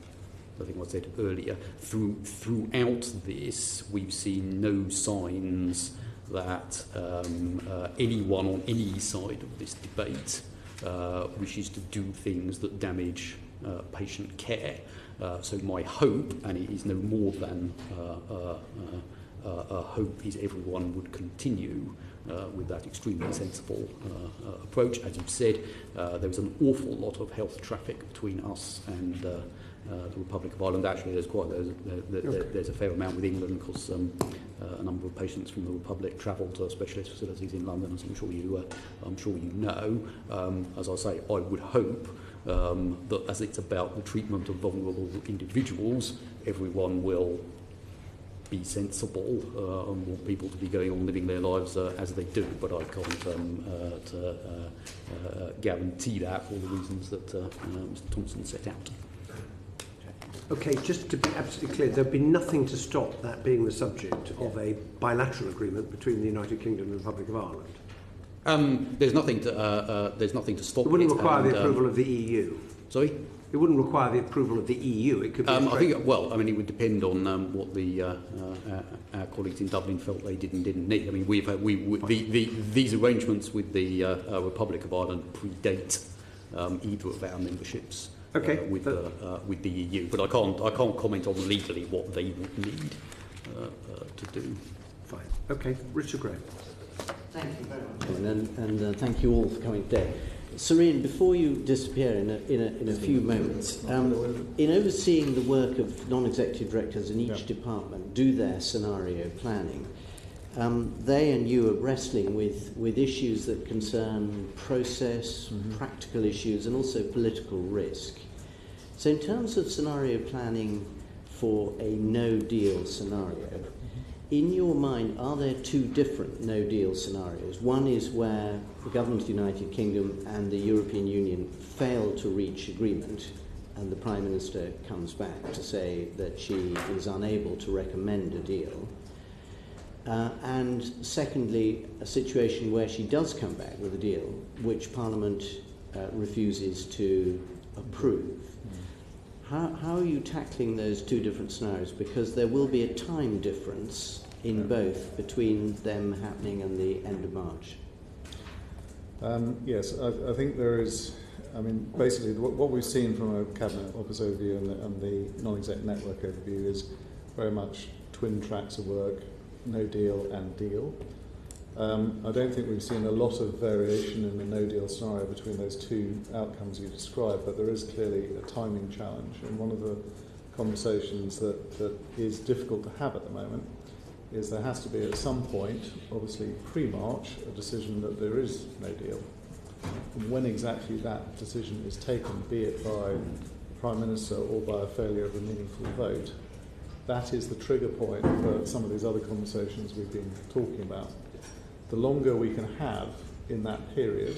I think I said earlier, throughout this, we've seen no signs that anyone on any side of this debate wishes to do things that damage patient care. So my hope, and it is no more than a hope, is everyone would continue with that extremely sensible approach. As you've said, there was an awful lot of health traffic between us and the Republic of Ireland. Actually, there's a fair amount with England, because a number of patients from the Republic travel to specialist facilities in London, as I'm sure you know. As I say, I would hope that, as it's about the treatment of vulnerable individuals, everyone will be sensible and want people to be going on living their lives as they do, but I can't guarantee that for the reasons that Mr Thompson set out. Okay, just to be absolutely clear, there'd be nothing to stop that being the subject of a bilateral agreement between the United Kingdom and the Republic of Ireland. There's nothing to stop. It wouldn't require the approval of the EU. Sorry? It wouldn't require the approval of the EU. It could be. I think. Well, I mean, it would depend on what our colleagues in Dublin felt they didn't need. I mean, these arrangements with the Republic of Ireland predate either of our memberships. Okay. With the EU, but I can't comment on legally what they would need to do. Fine. Okay, Richard Gray. Thank you very much, and thank you all for coming today. Serene, before you disappear in a few moments, in overseeing the work of non-executive directors in each department do their scenario planning, they and you are wrestling with issues that concern process, practical issues, and also political risk. So in terms of scenario planning for a no-deal scenario, in your mind, are there two different no-deal scenarios? One is where the government of the United Kingdom and the European Union fail to reach agreement, and the Prime Minister comes back to say that she is unable to recommend a deal. And secondly, a situation where she does come back with a deal which Parliament refuses to approve. How are you tackling those two different scenarios? Because there will be a time difference in both between them happening and the end of March. Yes, I think there is. I mean, basically, what we've seen from a Cabinet Office overview and the non-exec network overview is very much twin tracks of work, no deal and deal. I don't think we've seen a lot of variation in the no-deal scenario between those two outcomes you described, but there is clearly a timing challenge. And one of the conversations that is difficult to have at the moment is there has to be at some point, obviously pre-March, a decision that there is no deal. And when exactly that decision is taken, be it by the Prime Minister or by a failure of a meaningful vote, that is the trigger point for some of these other conversations we've been talking about. The longer we can have in that period,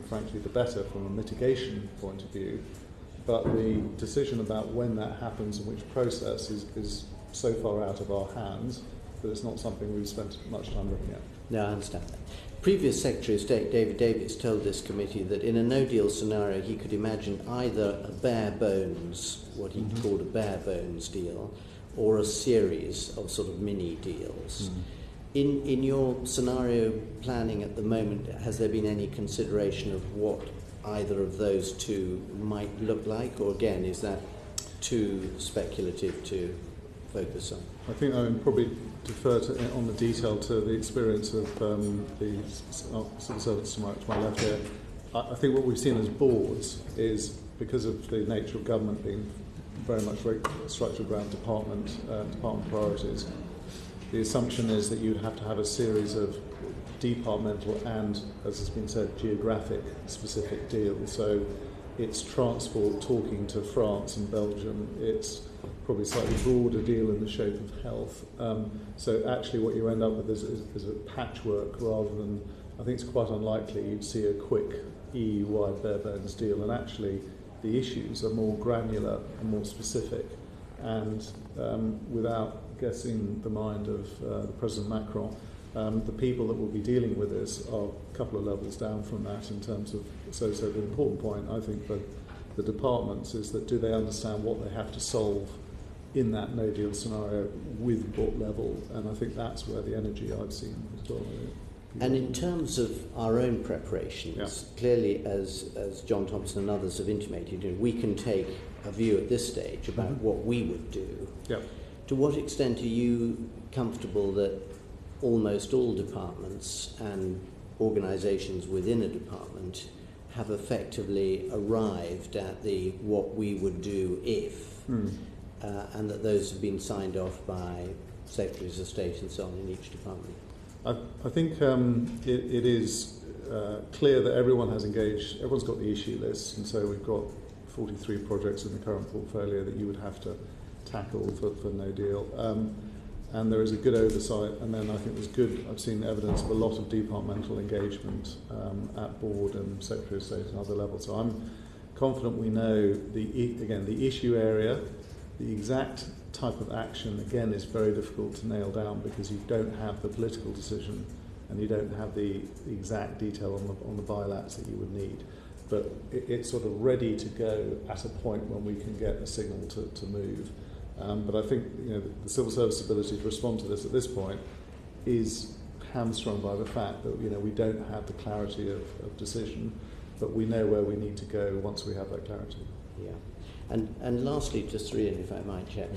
frankly, the better from a mitigation point of view. But the decision about when that happens and which process is so far out of our hands that it's not something we've spent much time looking at. No, I understand that. Previous Secretary of State David Davis told this committee that in a no-deal scenario he could imagine either a bare bones, what he called a bare bones deal, or a series of sort of mini deals. In your scenario planning at the moment, has there been any consideration of what either of those two might look like, or again, is that too speculative to focus on? I think I would probably defer on the detail to the experience of the civil servants to my left here. I think what we've seen as boards is, because of the nature of government being very much structured around department priorities, the assumption is that you'd have to have a series of departmental and, as has been said, geographic specific deals. So it's transport talking to France and Belgium, it's probably a slightly broader deal in the shape of health. So actually what you end up with is a patchwork rather than, I think it's quite unlikely you'd see a quick EU-wide bare bones deal, and actually the issues are more granular and more specific. And without guessing the mind of President Macron, the people that will be dealing with this are a couple of levels down from that in terms of, so the important point, I think, for the departments is that do they understand what they have to solve in that no deal scenario with what level? And I think that's where the energy I've seen as well. And in terms of our own preparations, clearly, as John Thompson and others have intimated, we can take a view at this stage about what we would do. To what extent are you comfortable that almost all departments and organisations within a department have effectively arrived at the what we would do if, and that those have been signed off by Secretaries of State and so on in each department? I think it is clear that everyone has engaged, everyone's got the issue list, and so we've got 43 projects in the current portfolio that you would have to tackle for no deal. And there is a good oversight, and then I think I've seen evidence of a lot of departmental engagement at board and Secretary of State and other levels. So I'm confident we know the issue area, the exact type of action, again, is very difficult to nail down because you don't have the political decision and you don't have the exact detail on the bilats that you would need. But it's sort of ready to go at a point when we can get a signal to move. But I think the civil service ability to respond to this at this point is hamstrung by the fact that we don't have the clarity of decision, but we know where we need to go once we have that clarity. Yeah. And lastly, just Rean, if I might, Chair.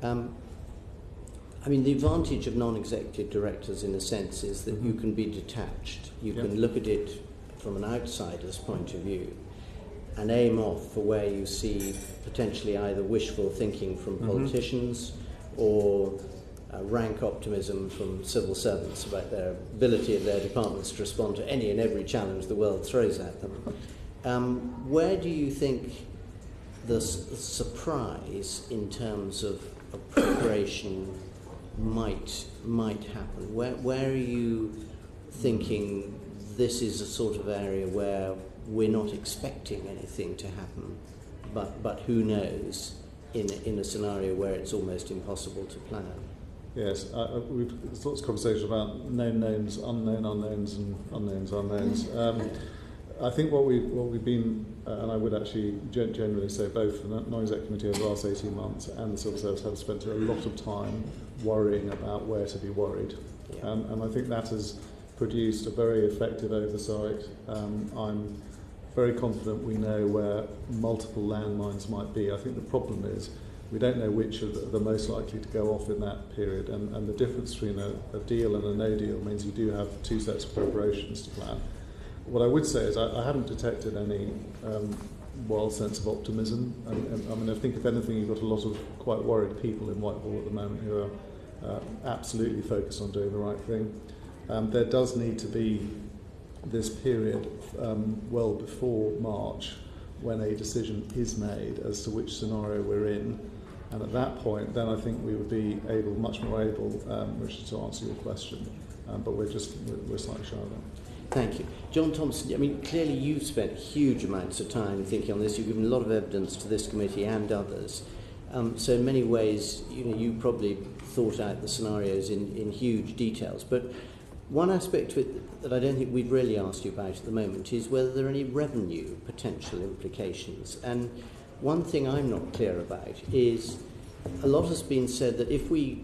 I mean, the advantage of non-executive directors, in a sense, is that you can be detached. You can look at it from an outsider's point of view and aim off for where you see potentially either wishful thinking from politicians or rank optimism from civil servants about their ability of their departments to respond to any and every challenge the world throws at them. Where do you think the surprise in terms of preparation might happen? Where are you thinking this is a sort of area where we're not expecting anything to happen, but who knows in a scenario where it's almost impossible to plan? Yes, there's lots of conversation about known knowns, unknown unknowns, and unknowns unknowns. I think what we've been, and I would actually generally say both the non-exec committee over the last 18 months and the civil service have spent a lot of time worrying about where to be worried. And I think that has produced a very effective oversight. I'm very confident we know where multiple landmines might be. I think the problem is we don't know which are the most likely to go off in that period, and the difference between a deal and a no deal means you do have two sets of preparations to plan. What I would say is I haven't detected any wild sense of optimism. I mean, I think if anything, you've got a lot of quite worried people in Whitehall at the moment who are absolutely focused on doing the right thing. There does need to be this period well before March when a decision is made as to which scenario we're in, and at that point then I think we would be much more able, Richard, to answer your question, but we're slightly shy of that. Thank you. John Thompson, I mean, clearly you've spent huge amounts of time thinking on this. You've given a lot of evidence to this committee and others. So in many ways, you probably thought out the scenarios in huge details. But one aspect to it that I don't think we've really asked you about at the moment is whether there are any revenue potential implications. And one thing I'm not clear about is a lot has been said that if we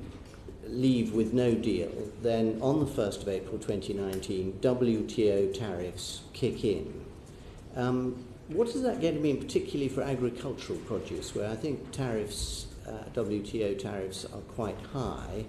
leave with no deal, then on the 1st of April 2019, WTO tariffs kick in. What does that get to mean, particularly for agricultural produce, where I think tariffs, WTO tariffs, are quite high?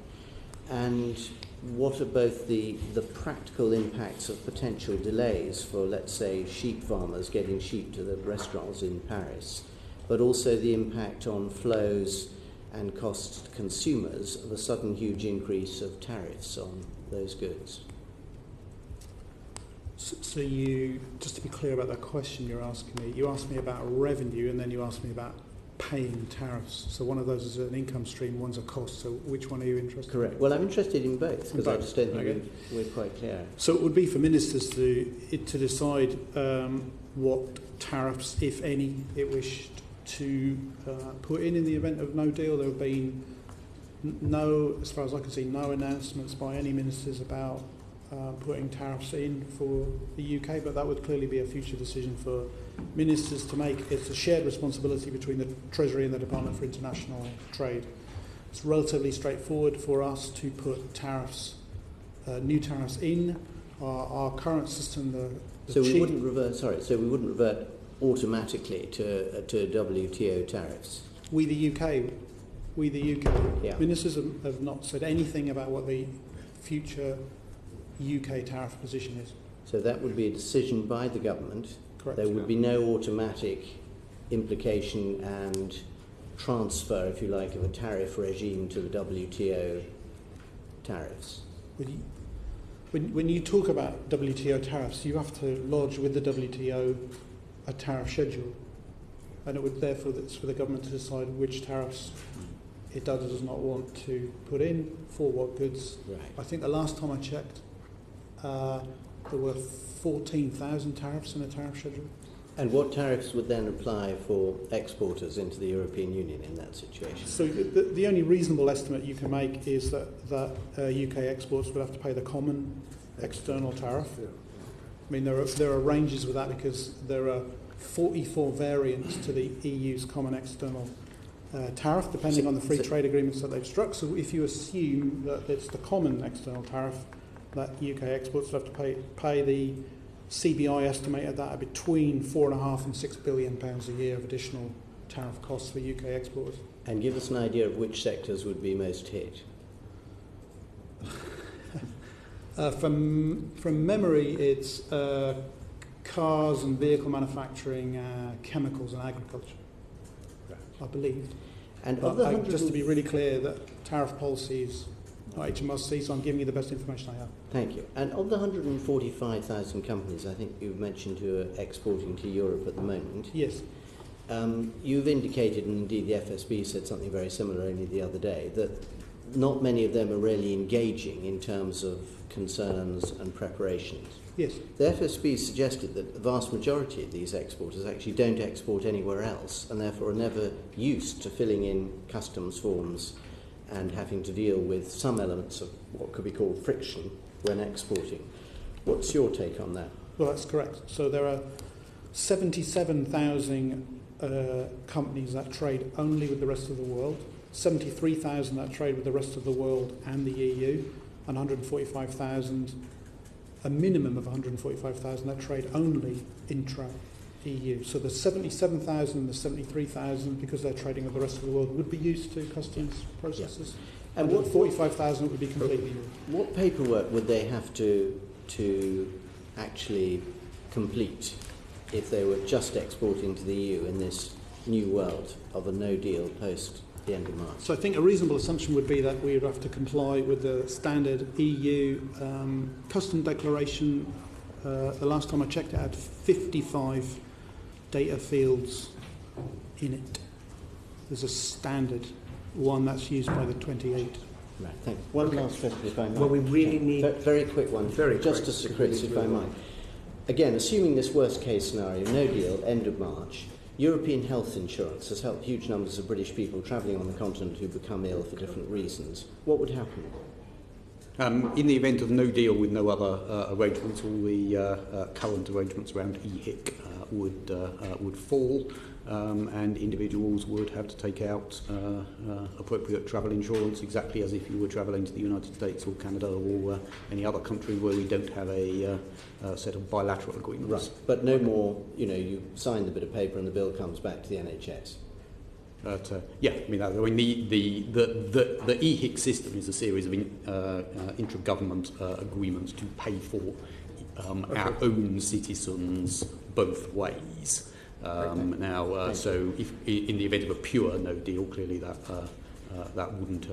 And what are both the practical impacts of potential delays for, let's say, sheep farmers getting sheep to the restaurants in Paris, but also the impact on flows and costs to consumers of a sudden huge increase of tariffs on those goods? So you, just to be clear about that question you're asking me, you asked me about revenue and then you asked me about paying tariffs. So one of those is an income stream, one's a cost. So which one are you interested in? Correct. Well, I'm interested in both because I just don't think we're quite clear. So it would be for ministers to decide what tariffs, if any, it wished to put in the event of no deal. There have been no, as far as I can see, no announcements by any ministers about putting tariffs in for the UK, but that would clearly be a future decision for ministers to make. It's a shared responsibility between the Treasury and the Department for International Trade. It's relatively straightforward for us to put tariffs, new tariffs in. Our current system, we wouldn't revert automatically to WTO tariffs. We the UK. Yeah. Ministers have not said anything about what the future UK tariff position is. So that would be a decision by the government. Correct. There would be no automatic implication and transfer, if you like, of a tariff regime to the WTO tariffs. When you talk about WTO tariffs, you have to lodge with the WTO a tariff schedule, and it would therefore it's for the government to decide which tariffs it does or does not want to put in for what goods. Right. I think the last time I checked, there were 14,000 tariffs in a tariff schedule. And what tariffs would then apply for exporters into the European Union in that situation? So the only reasonable estimate you can make is that UK exports would have to pay the common external tariff. I mean, there are ranges with that because there are 44 variants to the EU's common external tariff, depending on the free trade agreements that they've struck. So if you assume that it's the common external tariff, that UK exports would have to pay the CBI estimated that at between £4.5 and £6 billion a year of additional tariff costs for UK exporters. And give us an idea of which sectors would be most hit. From memory, it's cars and vehicle manufacturing, chemicals and agriculture, I believe. And just to be really clear, that tariff policies are HMRC, so I'm giving you the best information I have. Thank you. And of the 145,000 companies I think you've mentioned who are exporting to Europe at the moment, yes, you've indicated, and indeed the FSB said something very similar only the other day, that not many of them are really engaging in terms of concerns and preparations. Yes. The FSB suggested that the vast majority of these exporters actually don't export anywhere else and therefore are never used to filling in customs forms and having to deal with some elements of what could be called friction when exporting. What's your take on that? Well, that's correct. So there are 77,000 companies that trade only with the rest of the world, 73,000 that trade with the rest of the world and the EU, and 145,000, a minimum of 145,000 that trade only intra-EU. So the 77,000 and the 73,000, because they're trading with the rest of the world, would be used to customs processes. Yeah. And what 45,000 would be completely new. What paperwork would they have to actually complete if they were just exporting to the EU in this new world of a no deal post the end of March? So I think a reasonable assumption would be that we would have to comply with the standard EU custom declaration. The last time I checked, it had 55 data fields in it. There's a standard one that's used by the 28. Right, thank you. One last question, if I might. Well, we really need... Very quick one. Justice Sir Chris, if I might. Again, assuming this worst-case scenario, no deal, end of March, European health insurance has helped huge numbers of British people travelling on the continent who become ill for different reasons. What would happen? In the event of no deal with no other arrangements, all the current arrangements around EHIC would fall, and individuals would have to take out appropriate travel insurance, exactly as if you were travelling to the United States or Canada or any other country where we don't have a set of bilateral agreements. Right, but no more, you sign the bit of paper and the bill comes back to the NHS. But the EHIC system is a series of intra-government agreements to pay for our own citizens both ways. So if in the event of a pure no deal, clearly that wouldn't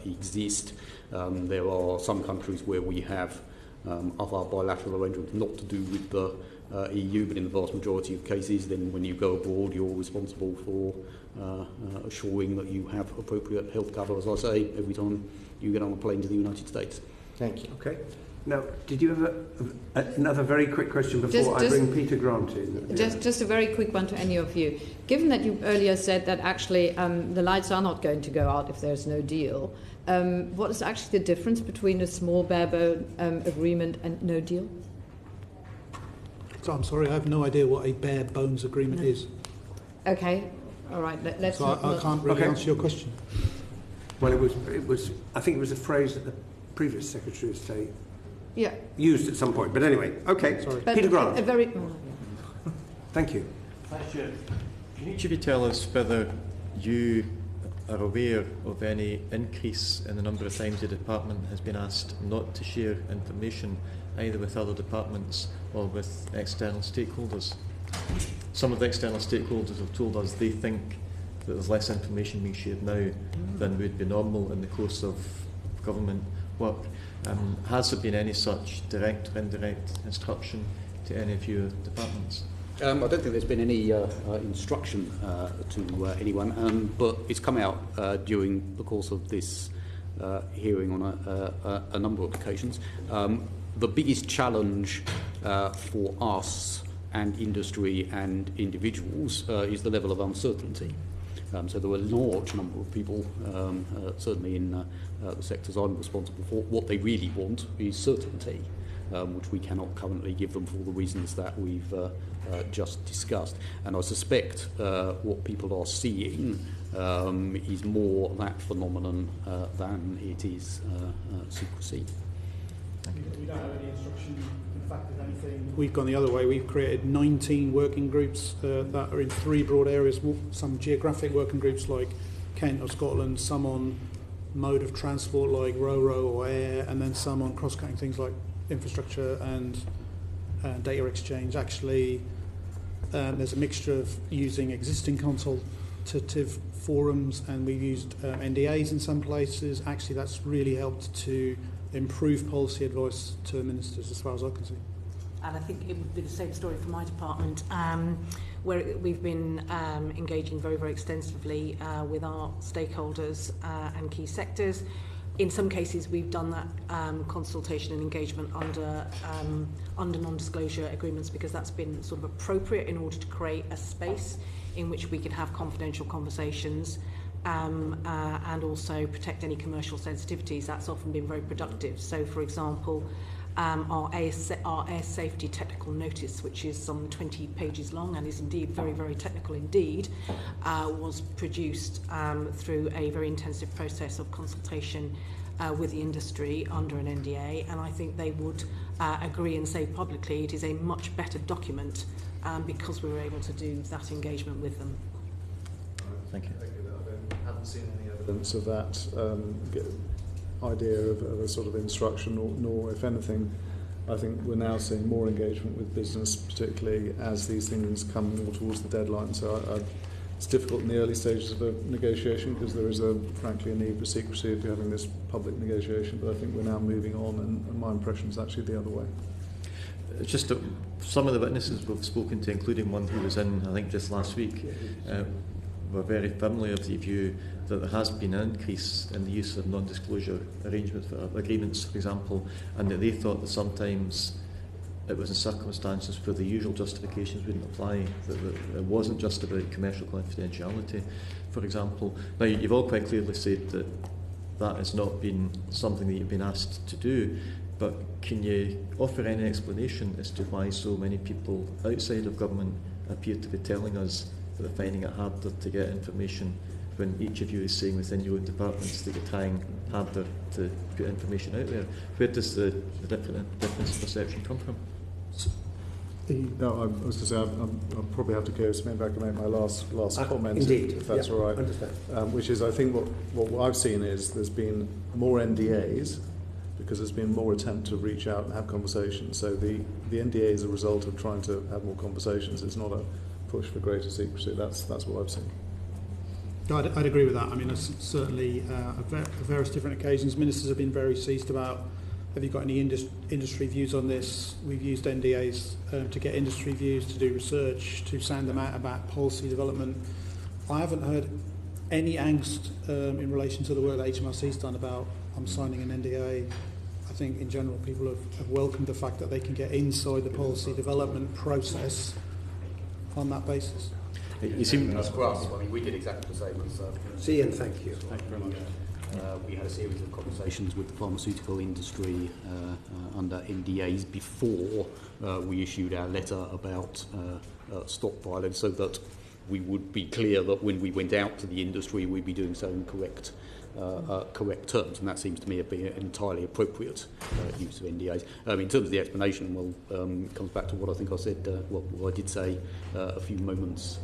exist. There are some countries where we have of our bilateral arrangements not to do with the EU, but in the vast majority of cases, then when you go abroad, you're responsible for assuring that you have appropriate health cover, as I say, every time you get on a plane to the United States. Thank you. Okay. Now, did you have another very quick question before I bring Peter Grant in? Just a very quick one to any of you. Given that you earlier said that actually the lights are not going to go out if there's no deal, what is actually the difference between a small bare-bone agreement and no deal? So I'm sorry, I have no idea what a bare bones agreement is. Okay, all right. Let's. So I can't really answer your question. Well, it was. I think it was a phrase that the previous Secretary of State used at some point. But anyway, okay. Sorry. But Peter Grant. Thank you. Thank you. Can each of you tell us whether you are aware of any increase in the number of times the department has been asked not to share information either with other departments or with external stakeholders? Some of the external stakeholders have told us they think that there's less information being shared now than would be normal in the course of government work. Has there been any such direct or indirect instruction to any of your departments? I don't think there's been any instruction to anyone, but it's come out during the course of this hearing on a number of occasions. The biggest challenge for us and industry and individuals is the level of uncertainty. So there were a large number of people, certainly in the sectors I'm responsible for, what they really want is certainty, which we cannot currently give them for all the reasons that we've just discussed. And I suspect what people are seeing is more that phenomenon than it is secrecy. We don't have any instruction. In fact, if anything, we've gone the other way. We've created 19 working groups that are in 3 broad areas. Some geographic working groups like Kent or Scotland, some on mode of transport like ro-ro or air, and then some on cross-cutting things like infrastructure and data exchange. Actually, there's a mixture of using existing consultative forums, and we've used NDAs in some places. Actually, that's really helped to improve policy advice to ministers, as far as I can see. And I think it would be the same story for my department, where we've been engaging very, very extensively with our stakeholders and key sectors. In some cases, we've done that consultation and engagement under non-disclosure agreements, because that's been sort of appropriate in order to create a space in which we can have confidential conversations and also protect any commercial sensitivities. That's often been very productive. So, for example, our air safety technical notice, which is some 20 pages long and is indeed very, very technical indeed, was produced through a very intensive process of consultation with the industry under an NDA, and I think they would agree and say publicly it is a much better document because we were able to do that engagement with them. Thank you. I haven't seen any evidence of that idea of a sort of instruction, nor if anything, I think we're now seeing more engagement with business, particularly as these things come more towards the deadline. So it's difficult in the early stages of a negotiation because there is, frankly, a need for secrecy if you're having this public negotiation, but I think we're now moving on, and my impression is actually the other way. It's just that some of the witnesses we've spoken to, including one who was in, I think, just last week, were very firmly of the view that there has been an increase in the use of non-disclosure arrangements for agreements, for example, and that they thought that sometimes it was in circumstances where the usual justifications wouldn't apply, that it wasn't just about commercial confidentiality, for example. Now, you've all quite clearly said that that has not been something that you've been asked to do, but can you offer any explanation as to why so many people outside of government appear to be telling us that they're finding it harder to get information when each of you is saying within your own departments that you're trying harder to put information out there? Where does the difference in perception come from? No, I was going to say I'll probably have to go, so maybe I can make my last comment, indeed, if that's all right. Understand. Which is, I think what I've seen is there's been more NDAs because there's been more attempt to reach out and have conversations. So the NDA is a result of trying to have more conversations. It's not a push for greater secrecy. That's what I've seen. I'd agree with that. I mean, certainly at various different occasions, ministers have been very seized about, have you got any industry views on this? We've used NDAs to get industry views, to do research, to sound them out about policy development. I haven't heard any angst in relation to the work that HMRC's done about, I'm signing an NDA I think in general people have welcomed the fact that they can get inside the policy development process on that basis. You seem for us, I mean, we did exactly the same as Ian, thank you. Thank you very much. We had a series of conversations with the pharmaceutical industry under NDAs before we issued our letter about stockpiling, so that we would be clear that when we went out to the industry, we'd be doing so in correct terms, and that seems to me to be an entirely appropriate use of NDAs. In terms of the explanation, it comes back to what I think I said, what I did say a few moments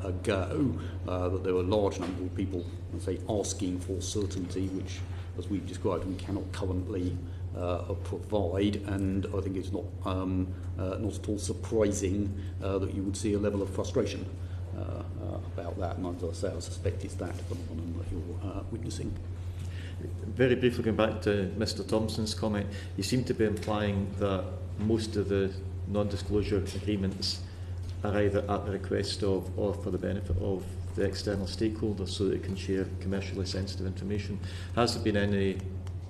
ago, that there were a large number of people, I'd say, asking for certainty, which, as we've described, we cannot currently provide, and I think it's not at all surprising that you would see a level of frustration about that, and as I say, I suspect it's that phenomenon that you're witnessing. Very briefly, going back to Mr Thompson's comment, you seem to be implying that most of the non-disclosure agreements are either at the request of or for the benefit of the external stakeholders so that they can share commercially sensitive information. Has there been any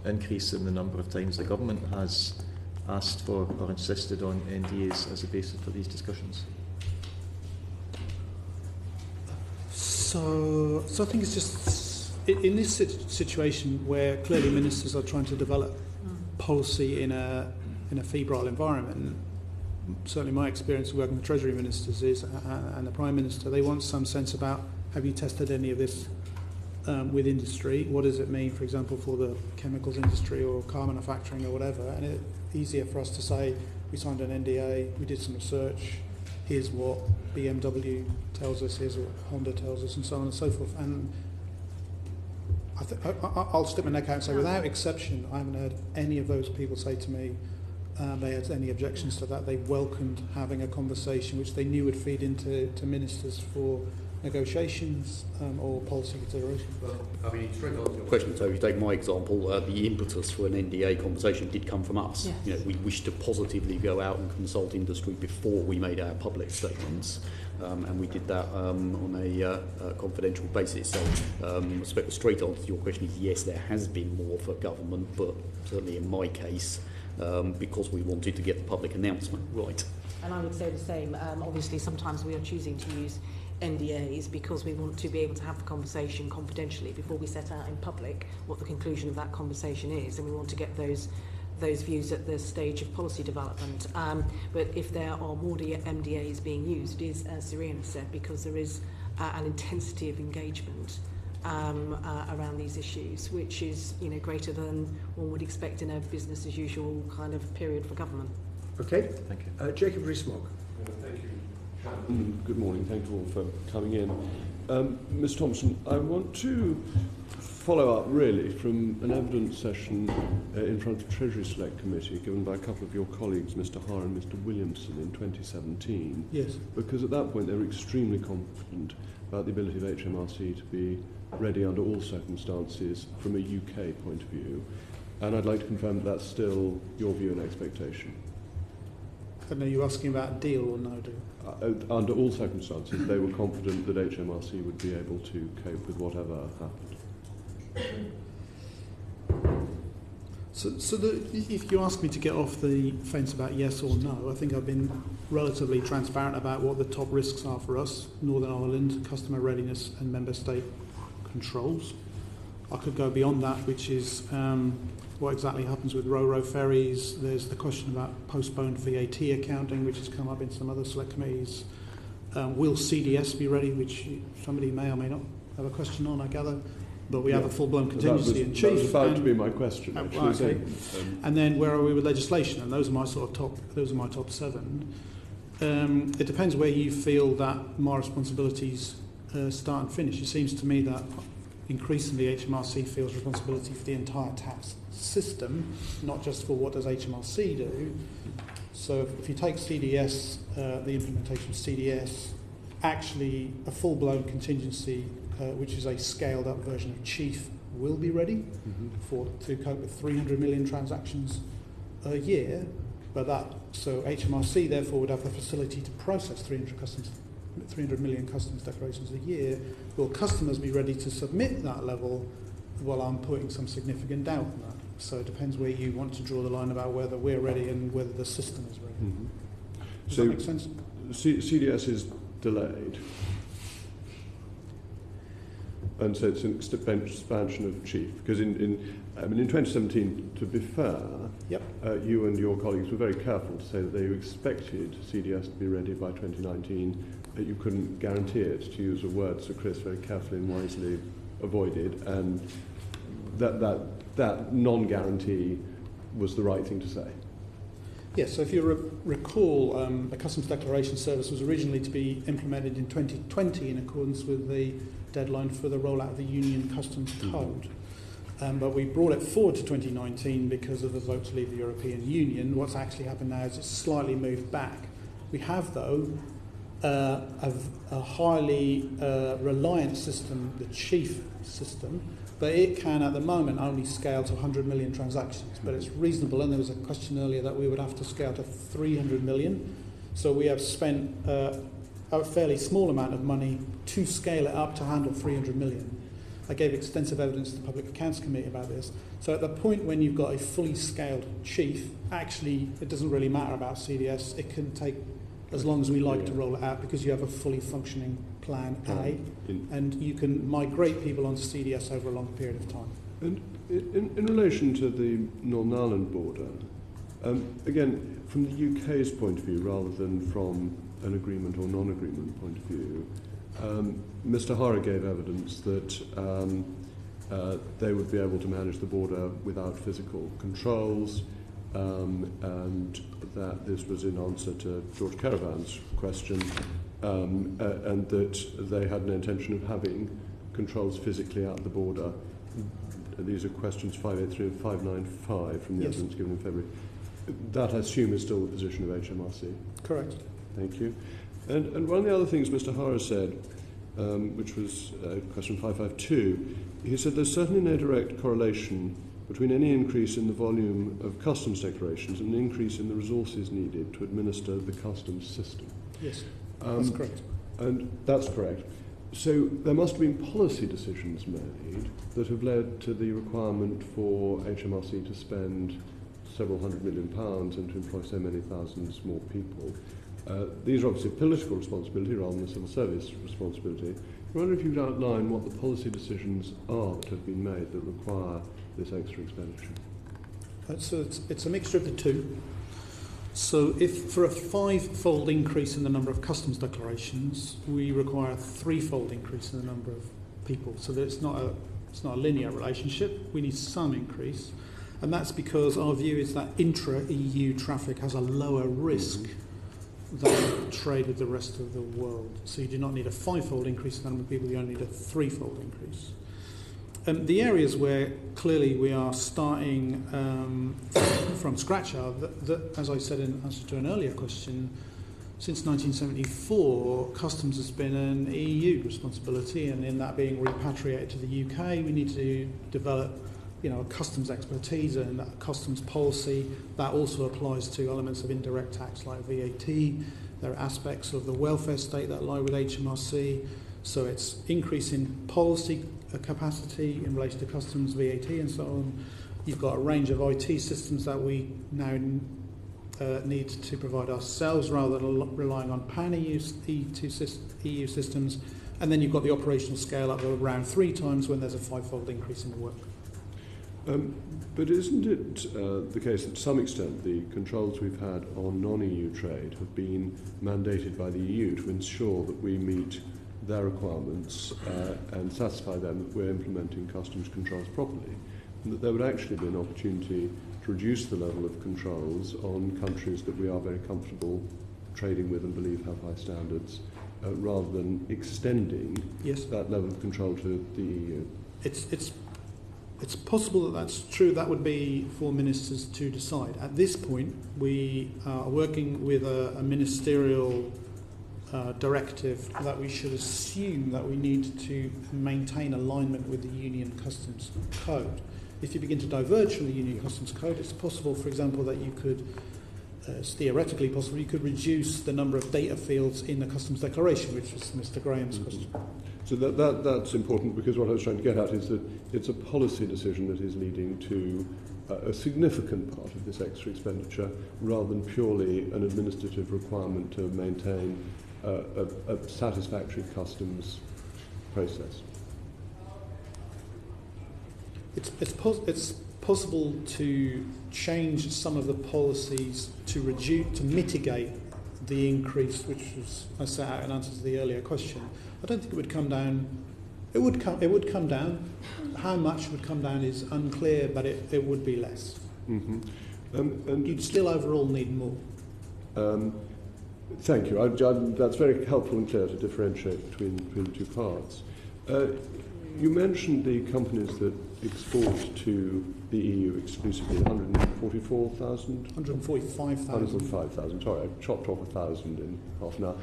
increase in the number of times the government has asked for or insisted on NDAs as a basis for these discussions? So I think it's just in this situation where clearly ministers are trying to develop policy in a febrile environment. Certainly, my experience of working with Treasury ministers is, and the Prime Minister, they want some sense about: have you tested any of this with industry? What does it mean, for example, for the chemicals industry or car manufacturing or whatever? And it's easier for us to say we signed an NDA, we did some research. Here's what BMW tells us, here's what Honda tells us, and so on and so forth. And I'll stick my neck out and say, without exception, I haven't heard any of those people say to me they had any objections to that. They welcomed having a conversation which they knew would feed into ministers for negotiations or policy consideration. Well, I mean, straight to answer your question, so if you take my example, the impetus for an NDA conversation did come from us. Yes. You know, we wished to positively go out and consult industry before we made our public statements, and we did that on a confidential basis. So, I suspect the straight answer to your question is yes, there has been more for government, but certainly in my case, because we wanted to get the public announcement right. And I would say the same. Obviously, sometimes we are choosing to use NDAs because we want to be able to have the conversation confidentially before we set out in public what the conclusion of that conversation is, and we want to get those views at the stage of policy development. But if there are more MDAs being used, it is, as Sir Ian said, because there is an intensity of engagement around these issues, which is greater than one would expect in a business as usual kind of period for government. Okay, thank you. Jacob Rees-Mogg. Thank you. Good morning. Thank you all for coming in. Ms Thompson, I want to follow up really from an evidence session in front of the Treasury Select Committee given by a couple of your colleagues, Mr Har and Mr Williamson, in 2017. Yes. Because at that point they were extremely confident about the ability of HMRC to be ready under all circumstances from a UK point of view. And I'd like to confirm that that's still your view and expectation. And are you asking about a deal or no deal? Under all circumstances, they were confident that HMRC would be able to cope with whatever happened. So if you ask me to get off the fence about yes or no, I think I've been relatively transparent about what the top risks are for us: Northern Ireland, customer readiness, and member state controls. I could go beyond that, which is what exactly happens with Ro-Ro ferries. There's the question about postponed VAT accounting, which has come up in some other select committees. Will CDS be ready, which somebody may or may not have a question on, I gather. But we have a full-blown contingency in chief. That was about to be my question, actually. Okay. And then where are we with legislation? And those are my top 7. It depends where you feel that my responsibilities start and finish. It seems to me that increasingly HMRC feels responsibility for the entire tax system, not just for what does HMRC do. So if you take CDS, the implementation of CDS, actually a full-blown contingency, which is a scaled-up version of Chief, will be ready to cope with 300 million transactions a year. So HMRC therefore would have the facility to process 300 million customs declarations a year. Will customers be ready to submit that level? Well, I'm putting some significant doubt on that. So it depends where you want to draw the line about whether we're ready and whether the system is ready. Mm-hmm. Does that make sense? CDS is delayed. And so it's an expansion of chief. Because in 2017, to be fair, yep. You and your colleagues were very careful to say that they expected CDS to be ready by 2019, that you couldn't guarantee it, to use a word Sir Chris very carefully and wisely avoided, and that non-guarantee was the right thing to say. Yes, so if you recall, the Customs Declaration Service was originally to be implemented in 2020 in accordance with the deadline for the rollout of the Union Customs Code. But we brought it forward to 2019 because of the vote to leave the European Union. What's actually happened now is it's slightly moved back. We have, though, a highly reliant system, the chief system, but it can at the moment only scale to 100 million transactions. But it's reasonable, and there was a question earlier that we would have to scale to 300 million. So we have spent a fairly small amount of money to scale it up to handle 300 million. I gave extensive evidence to the Public Accounts Committee about this. So at the point when you've got a fully scaled chief, actually it doesn't really matter about CDS. It can take as long as we like to roll it out because you have a fully functioning plan A, and you can migrate people onto CDS over a long period of time. And in relation to the Northern Ireland border, again, from the UK's point of view rather than from an agreement or non-agreement point of view, Mr. Hara gave evidence that they would be able to manage the border without physical controls, and that this was in answer to George Caravan's question, and that they had an intention of having controls physically at the border. These are questions 583 and 595 from the evidence given in February. That, I assume, is still the position of HMRC? Correct. Thank you. And one of the other things Mr. Hara said, which was question 552, he said there's certainly no direct correlation between any increase in the volume of customs declarations and an increase in the resources needed to administer the customs system. Yes, that's correct. And that's correct. So there must have been policy decisions made that have led to the requirement for HMRC to spend several £100 million and to employ so many thousands more people. These are obviously political responsibility rather than a civil service responsibility. I wonder if you could outline what the policy decisions are that have been made that require this extra expenditure. So it's a mixture of the two. So if for a 5-fold increase in the number of customs declarations, we require a 3-fold increase in the number of people. So that it's not a linear relationship. We need some increase. And that's because our view is that intra-EU traffic has a lower risk than trade with the rest of the world. So you do not need a 5-fold increase in the number of people, you only need a 3-fold increase. The areas where clearly we are starting from scratch are that, as I said in answer to an earlier question, since 1974, customs has been an EU responsibility, and in that being repatriated to the UK, we need to develop a customs expertise and a customs policy. That also applies to elements of indirect tax like VAT. There are aspects of the welfare state that lie with HMRC. So it's increasing policy capacity in relation to customs, VAT and so on. You've got a range of IT systems that we now need to provide ourselves rather than relying on pan-EU systems. And then you've got the operational scale up of around 3 times when there's a 5-fold increase in the work. But isn't it the case that to some extent the controls we've had on non-EU trade have been mandated by the EU to ensure that we meet their requirements and satisfy them that we're implementing customs controls properly, and that there would actually be an opportunity to reduce the level of controls on countries that we are very comfortable trading with and believe have high standards, rather than extending that level of control to the EU? It's possible that that's true. That would be for ministers to decide. At this point, we are working with a ministerial directive that we should assume that we need to maintain alignment with the Union Customs Code. If you begin to diverge from the Union Customs Code, it's possible, for example, that you could, it's theoretically possible, you could reduce the number of data fields in the Customs Declaration, which was Mr. Graham's question. So that's important, because what I was trying to get at is that it's a policy decision that is leading to a significant part of this extra expenditure rather than purely an administrative requirement to maintain a satisfactory customs process? It's possible to change some of the policies to mitigate the increase, which was I set out in answer to the earlier question. I don't think it would come down. It would come down. How much would come down is unclear, but it would be less. Mm-hmm. And you'd still overall need more. Thank you. That's very helpful and clear to differentiate between the two parts. You mentioned the companies that export to the EU exclusively, 144,000? 145,000. 145,000, sorry, I chopped off 1,000 in half an hour.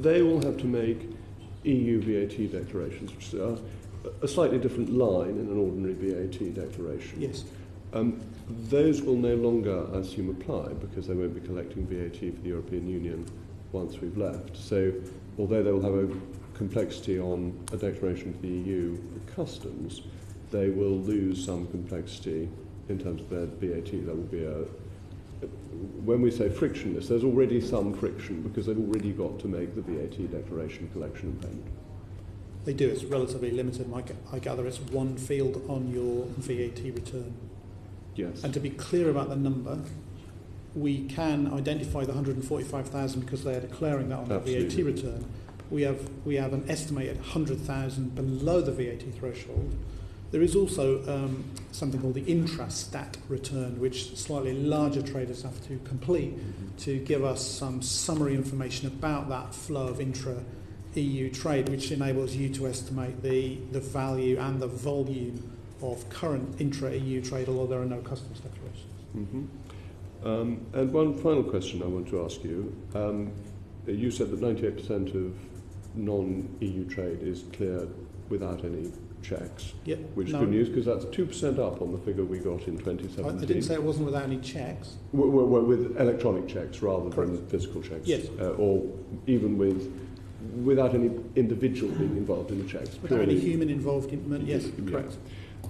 They will have to make EU VAT declarations, which are a slightly different line in an ordinary VAT declaration. Yes. Those will no longer, I assume, apply because they won't be collecting VAT for the European Union once we've left. So, although they will have a complexity on a declaration to the EU for customs, they will lose some complexity in terms of their VAT. There will be when we say frictionless, there's already some friction because they've already got to make the VAT declaration, collection and payment. They do. It's relatively limited. I gather it's one field on your VAT return. Yes. And to be clear about the number, we can identify the 145,000 because they are declaring that on the VAT return. We have an estimated 100,000 below the VAT threshold. There is also something called the intra-stat return, which slightly larger traders have to complete to give us some summary information about that flow of intra-EU trade, which enables you to estimate the value and the volume of current intra-EU trade, although there are no customs declarations. Mm-hmm. And one final question I want to ask you. You said that 98% of non-EU trade is cleared without any checks, which is good news because that's 2% up on the figure we got in 2017. I didn't say it wasn't without any checks. Well, with electronic checks rather than physical checks. Yes. Or even without any individual being involved in the checks. Without any human involvement, yes, correct.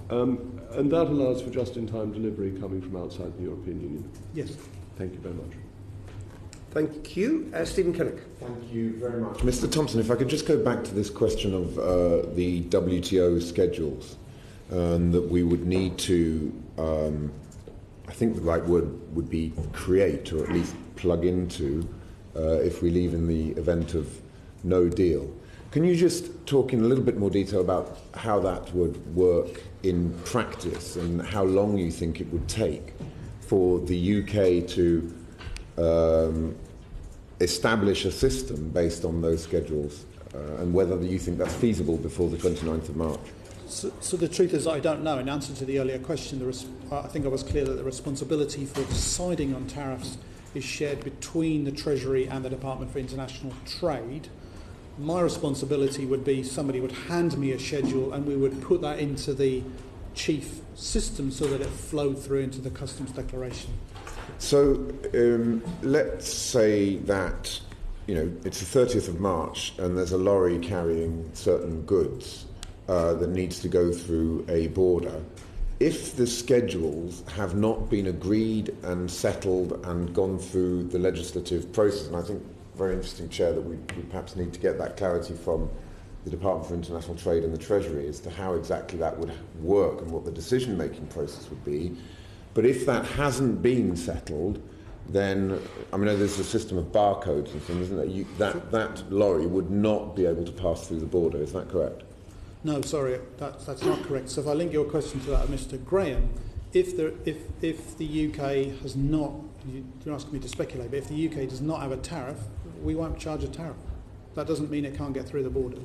And that allows for just-in-time delivery coming from outside the European Union. Yes. Thank you very much. Thank you. Stephen Kinnock. Thank you very much. Mr. Thompson, if I could just go back to this question of the WTO schedules, that we would need to, I think the right word would be create, or at least plug into, if we leave in the event of no deal. Can you just talk in a little bit more detail about how that would work in practice and how long you think it would take for the UK to establish a system based on those schedules and whether you think that's feasible before the 29th of March? So the truth is I don't know. In answer to the earlier question, I think I was clear that the responsibility for deciding on tariffs is shared between the Treasury and the Department for International Trade. My responsibility would be somebody would hand me a schedule and we would put that into the chief system so that it flowed through into the customs declaration. So let's say that it's the 30th of March and there's a lorry carrying certain goods that needs to go through a border. If the schedules have not been agreed and settled and gone through the legislative process, and I think very interesting, Chair, that we perhaps need to get that clarity from the Department for International Trade and the Treasury as to how exactly that would work and what the decision-making process would be. But if that hasn't been settled, then, I mean, there's a system of barcodes and things, isn't there? That lorry would not be able to pass through the border, is that correct? No, sorry, that's not correct. So if I link your question to that of Mr. Graham, if the UK has not, you're asking me to speculate, but if the UK does not have a tariff, we won't charge a tariff. That doesn't mean it can't get through the border.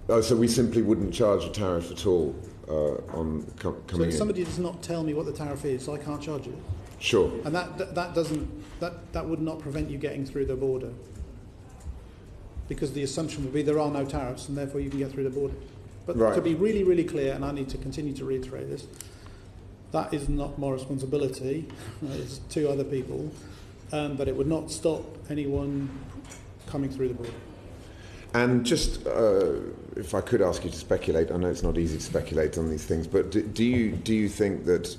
Oh, so we simply wouldn't charge a tariff at all on coming in? So if somebody does not tell me what the tariff is, I can't charge it. Sure. And that would not prevent you getting through the border. Because the assumption would be there are no tariffs and therefore you can get through the border. But to be really, really clear, and I need to continue to reiterate this, that is not my responsibility. It's two other people. But it would not stop anyone coming through the border. And just, if I could ask you to speculate, I know it's not easy to speculate on these things, but do you think that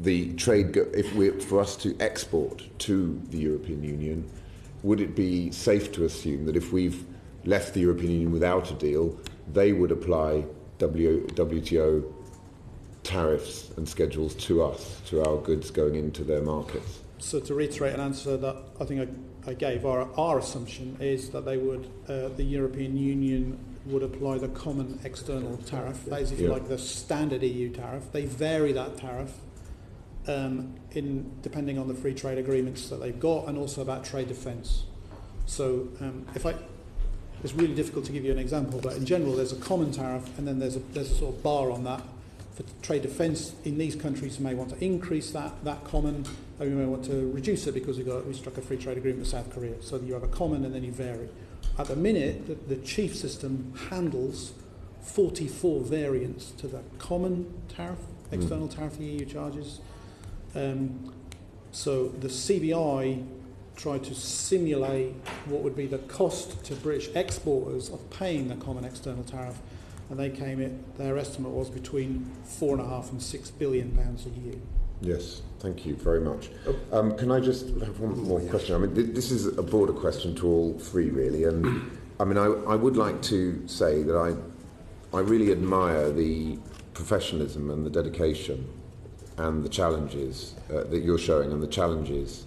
the trade, for us to export to the European Union, would it be safe to assume that if we've left the European Union without a deal, they would apply WTO tariffs and schedules to us, to our goods going into their markets? So to reiterate an answer that I think I gave, our assumption is that they would, the European Union would apply the common external tariff. That is, if you like, the standard EU tariff. They vary that tariff depending on the free trade agreements that they've got, and also about trade defence. So it's really difficult to give you an example, but in general there's a common tariff, and then there's a sort of bar on that. For trade defence in these countries, you may want to increase that common, or you may want to reduce it because we struck a free trade agreement with South Korea. So you have a common and then you vary. At the minute, the chief system handles 44 variants to the common tariff, external tariff the EU charges. So the CBI tried to simulate what would be the cost to British exporters of paying the common external tariff, and their estimate was between £4.5 and £6 billion a year. Yes, thank you very much. Can I just have one more question? I mean, this is a broader question to all three, really, and I mean, I would like to say that I really admire the professionalism and the dedication and the challenges that you're showing and the challenges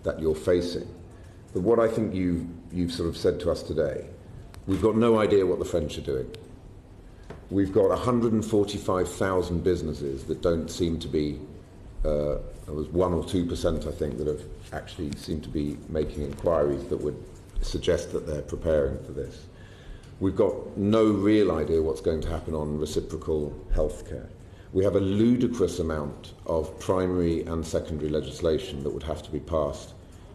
that you're facing. But what I think you've sort of said to us today, we've got no idea what the French are doing. We've got 145,000 businesses that don't seem to be, there was 1 or 2%, I think, that have actually seemed to be making inquiries that would suggest that they're preparing for this. We've got no real idea what's going to happen on reciprocal healthcare. We have a ludicrous amount of primary and secondary legislation that would have to be passed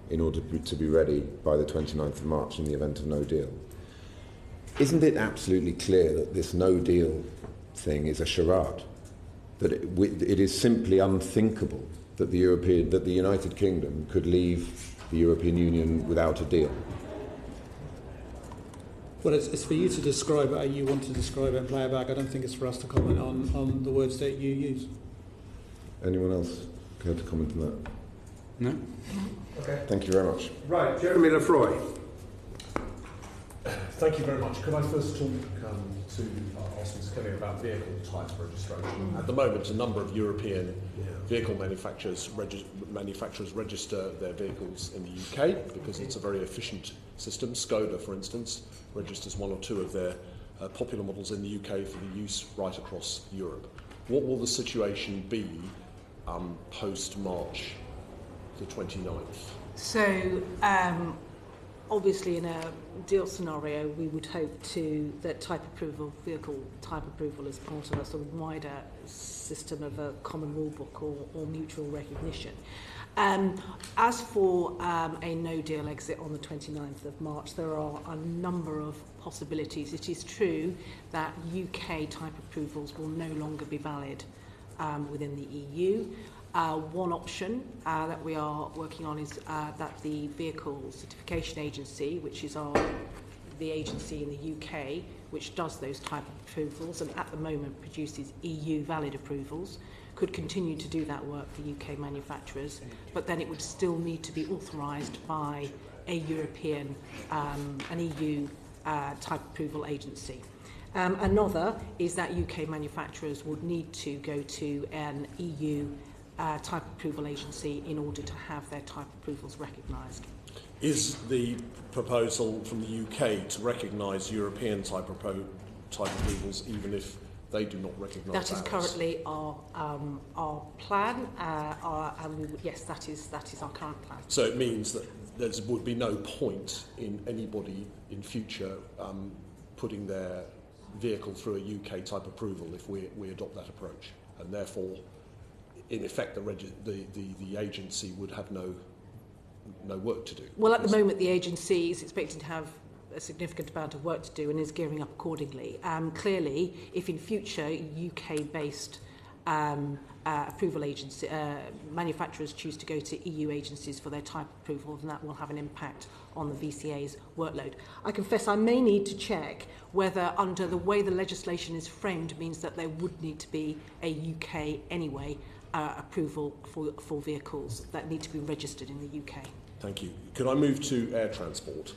in order to be ready by the 29th of March in the event of no deal. Isn't it absolutely clear that this no deal thing is a charade? That it is simply unthinkable that the United Kingdom could leave the European Union without a deal? Well, it's for you to describe it how you want to describe it and play it back. I don't think it's for us to comment on the words that you use. Anyone else care to comment on that? No? Okay. Thank you very much. Right, Jeremy Lefroy. Thank you very much. Could I first talk to Ms. Kelly about vehicle type registration? At the moment, a number of European vehicle manufacturers register their vehicles in the UK because it's a very efficient system. Skoda, for instance, registers 1 or 2 of their popular models in the UK for the use right across Europe. What will the situation be post-March the 29th? So, obviously, in a deal scenario, we would hope that vehicle type approval is part of a sort of wider system of a common rule book or mutual recognition. As for a no-deal exit on the 29th of March, there are a number of possibilities. It is true that UK type approvals will no longer be valid within the EU. One option that we are working on is that the Vehicle Certification Agency, which is the agency in the UK which does those type of approvals and at the moment produces EU valid approvals, could continue to do that work for UK manufacturers, but then it would still need to be authorised by a European, an EU type approval agency. Another is that UK manufacturers would need to go to an EU type approval agency in order to have their type approvals recognised. Is the proposal from the UK to recognise European type approvals even if they do not recognise that? That is currently our plan, and yes, that is our current plan. So it means that there would be no point in anybody in future putting their vehicle through a UK type approval if we adopt that approach, and therefore, in effect, the agency would have no work to do. Well, at the moment, the agency is expected to have a significant amount of work to do and is gearing up accordingly. Clearly, if in future UK-based approval agency, manufacturers choose to go to EU agencies for their type approval, then that will have an impact on the VCA's workload. I confess I may need to check whether under the way the legislation is framed means that there would need to be a UK anyway approval for vehicles that need to be registered in the UK. Thank you. Could I move to air transport?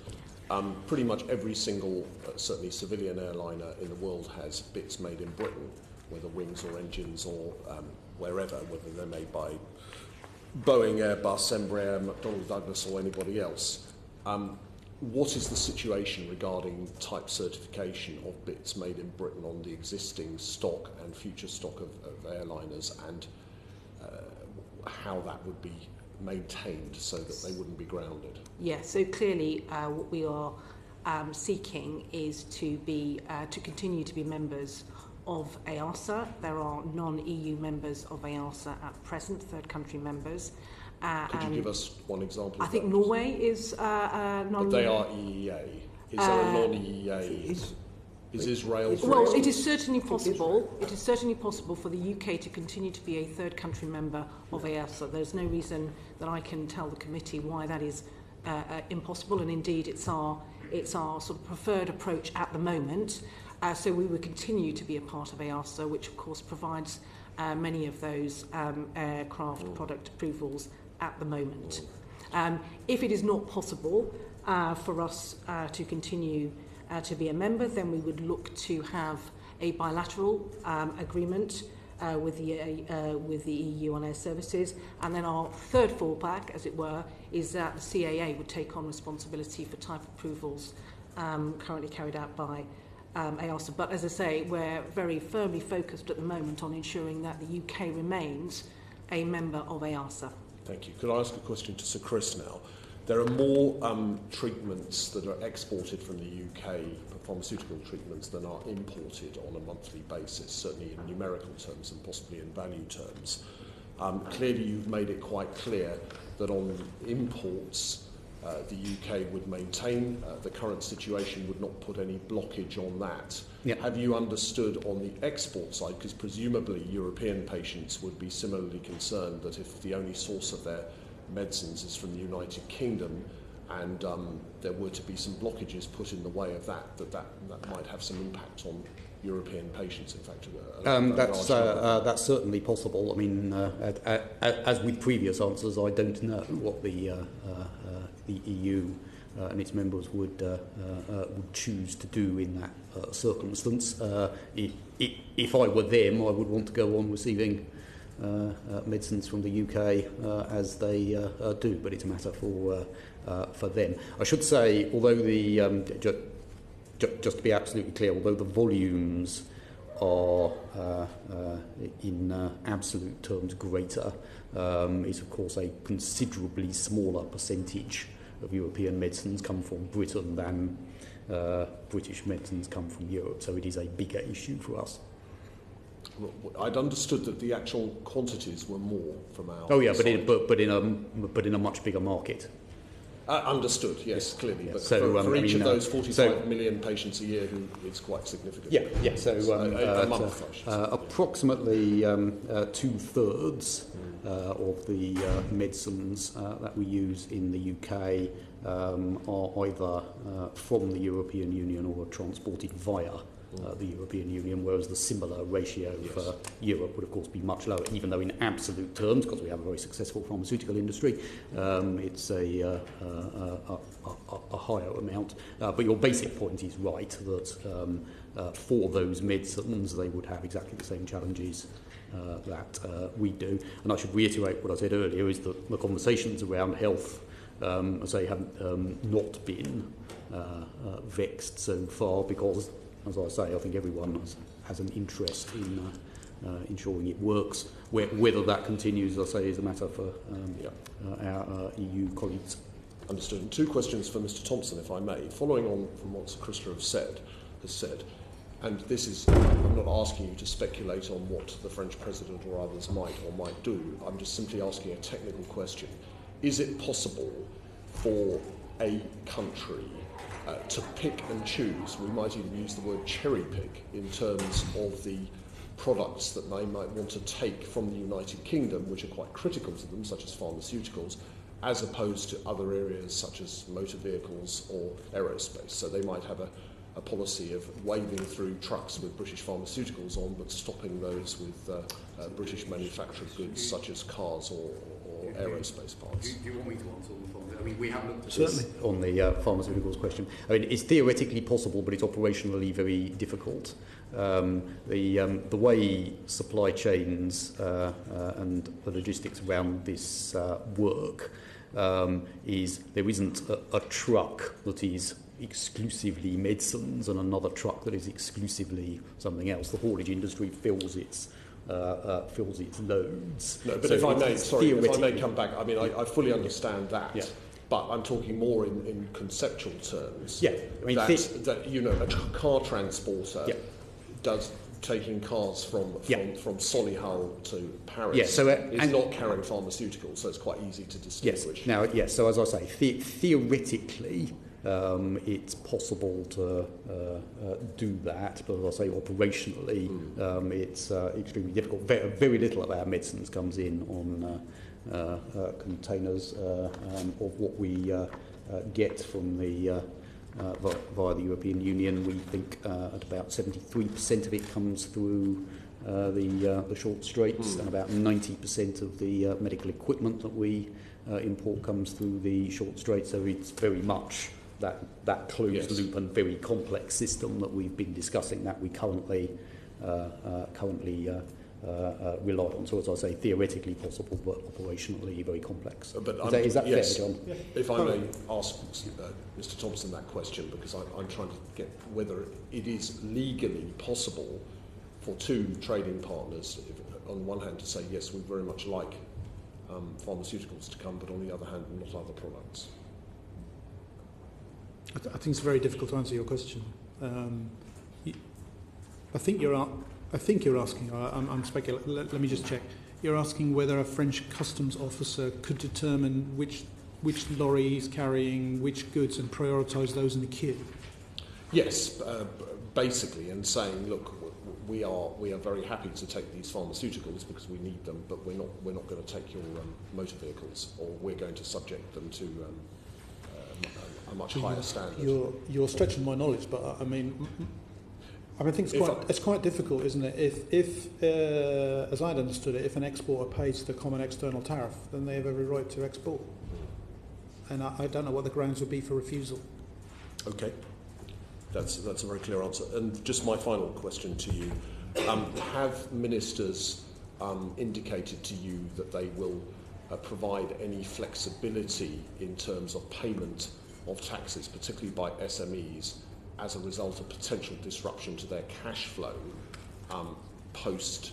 Pretty much every single, certainly civilian airliner in the world has bits made in Britain, whether wings or engines or wherever, whether they're made by Boeing, Airbus, Embraer, McDonnell Douglas or anybody else. What is the situation regarding type certification of bits made in Britain on the existing stock and future stock of airliners, and how that would be maintained so that they wouldn't be grounded? Yeah, so clearly what we are seeking is to continue to be members of EASA. There are non-EU members of EASA at present, third country members. Could you give us one example? I think Norway is non-EU. But they are EEA. Is there a non-EEA? Is Israel? Well, it is certainly possible. It is certainly possible for the UK to continue to be a third country member of EASA. There's no reason that I can tell the committee why that is impossible, and indeed it's our sort of preferred approach at the moment. So we will continue to be a part of EASA, which of course provides many of those aircraft product approvals at the moment. If it is not possible for us to continue to be a member, then we would look to have a bilateral agreement with the EU on air services, and then our third fallback, as it were, is that the CAA would take on responsibility for type approvals currently carried out by EASA. But as I say, we're very firmly focused at the moment on ensuring that the UK remains a member of EASA. Thank you. Could I ask a question to Sir Chris now? There are more treatments that are exported from the UK, pharmaceutical treatments, than are imported on a monthly basis, certainly in numerical terms and possibly in value terms. Clearly you've made it quite clear that on imports the UK would maintain the current situation, would not put any blockage on that. Yep. Have you understood on the export side, because presumably European patients would be similarly concerned that if the only source of their medicines is from the United Kingdom and there were to be some blockages put in the way of that might have some impact on European patients, in fact? That's certainly possible. I mean, as with previous answers, I don't know what the EU and its members would choose to do in that circumstance. If I were them, I would want to go on receiving medicines from the UK as they do, but it's a matter for them. I should say, although just to be absolutely clear, although the volumes are in absolute terms greater, it's of course a considerably smaller percentage of European medicines come from Britain than British medicines come from Europe, so it is a bigger issue for us. I'd understood that the actual quantities were more from our side. but in a much bigger market. Understood, yes, clearly. Yes. But So, for each of those 45 so, million patients a year, it's quite significant. Yeah. So a month, I should say. Approximately 2/3 of the medicines that we use in the UK are either from the European Union or are transported via the European Union, whereas the similar ratio for Europe would of course be much lower, even though in absolute terms, because we have a very successful pharmaceutical industry, it's a higher amount. But your basic point is right, that for those medicines they would have exactly the same challenges that we do. And I should reiterate what I said earlier, is that the conversations around health, as I have not been vexed so far, because, as I say, I think everyone has an interest in ensuring it works. Whether that continues, as I say, is a matter for our EU colleagues. Understood. And two questions for Mr. Thompson, if I may. Following on from what Sir Christopher has said, and this is, I'm not asking you to speculate on what the French President or others might or might do. I'm just simply asking a technical question. Is it possible for a country to pick and choose, we might even use the word cherry pick, in terms of the products that they might want to take from the United Kingdom, which are quite critical to them, such as pharmaceuticals, as opposed to other areas such as motor vehicles or aerospace. So they might have a policy of waving through trucks with British pharmaceuticals on, but stopping those with British manufactured goods such as cars or aerospace parts. Do you want me to answer on the phone? I mean, we have looked at this on the pharmaceuticals question. I mean, it's theoretically possible, but it's operationally very difficult. The way supply chains and the logistics around this work is there isn't a truck that is exclusively medicines and another truck that is exclusively something else. The haulage industry fills its loads. No, but so if I may come back, I mean, I fully understand that. Yeah. But I'm talking more in conceptual terms. Yeah, I mean, that you know, a car transporter does taking cars from Solihull to Paris is not carrying pharmaceuticals, so it's quite easy to distinguish. So as I say, theoretically, it's possible to do that, but as I say, operationally, it's extremely difficult. Very little of our medicines comes in on containers of what we get from the via the European Union. We think at about 73% of it comes through the short straits, and about 90% of the medical equipment that we import comes through the short straits. So it's very much that closed loop and very complex system that we've been discussing that we currently rely on. So as I say, theoretically possible, but operationally very complex. Is that fair, John? Yeah. If I may ask Mr. Thompson that question, because I'm trying to get whether it is legally possible for two trading partners, on one hand, to say yes, we very much like pharmaceuticals to come, but on the other hand, not other products. I think it's very difficult to answer your question. I think you're asking. I'm speculating. Let me just check. You're asking whether a French customs officer could determine which lorry is carrying which goods and prioritise those in the queue. Yes, basically, and saying, look, we are very happy to take these pharmaceuticals because we need them, but we're not going to take your motor vehicles, or we're going to subject them to a much higher standard. You're stretching my knowledge, but I think it's quite difficult, isn't it? If as I'd understood it, if an exporter pays the common external tariff, then they have every right to export. And I don't know what the grounds would be for refusal. Okay, that's a very clear answer. And just my final question to you: have ministers indicated to you that they will provide any flexibility in terms of payment of taxes, particularly by SMEs, as a result of potential disruption to their cash flow post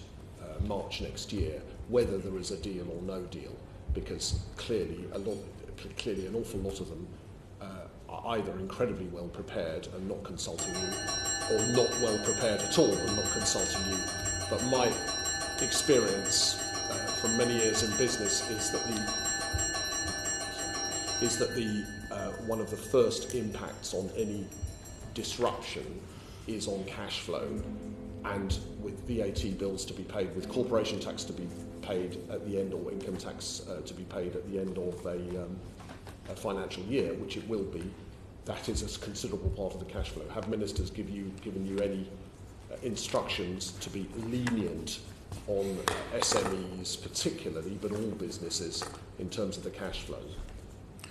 March next year, whether there is a deal or no deal? Because clearly an awful lot of them are either incredibly well prepared and not consulting you, or not well prepared at all and not consulting you. But my experience from many years in business is that the one of the first impacts on any disruption is on cash flow, and with VAT bills to be paid, with corporation tax to be paid at the end, or income tax to be paid at the end of a financial year, which it will be, that is a considerable part of the cash flow. Have ministers given you any instructions to be lenient on SMEs particularly, but all businesses, in terms of the cash flow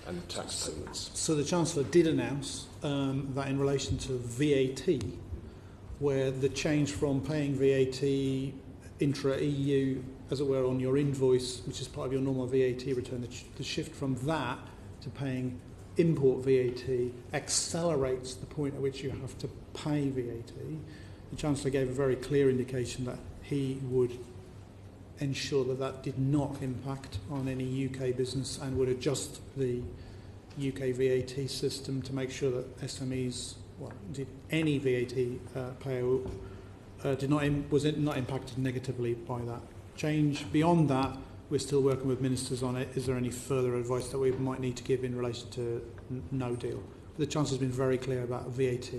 and tax payments? So the Chancellor did announce that in relation to VAT, where the change from paying VAT intra-EU, as it were, on your invoice, which is part of your normal VAT return, the shift from that to paying import VAT accelerates the point at which you have to pay VAT. The Chancellor gave a very clear indication that he would ensure that did not impact on any UK business and would adjust the UK VAT system to make sure that SMEs, indeed any VAT payer, was not impacted negatively by that change. Beyond that, we're still working with ministers on it. Is there any further advice that we might need to give in relation to no deal? The Chancellor's been very clear about VAT,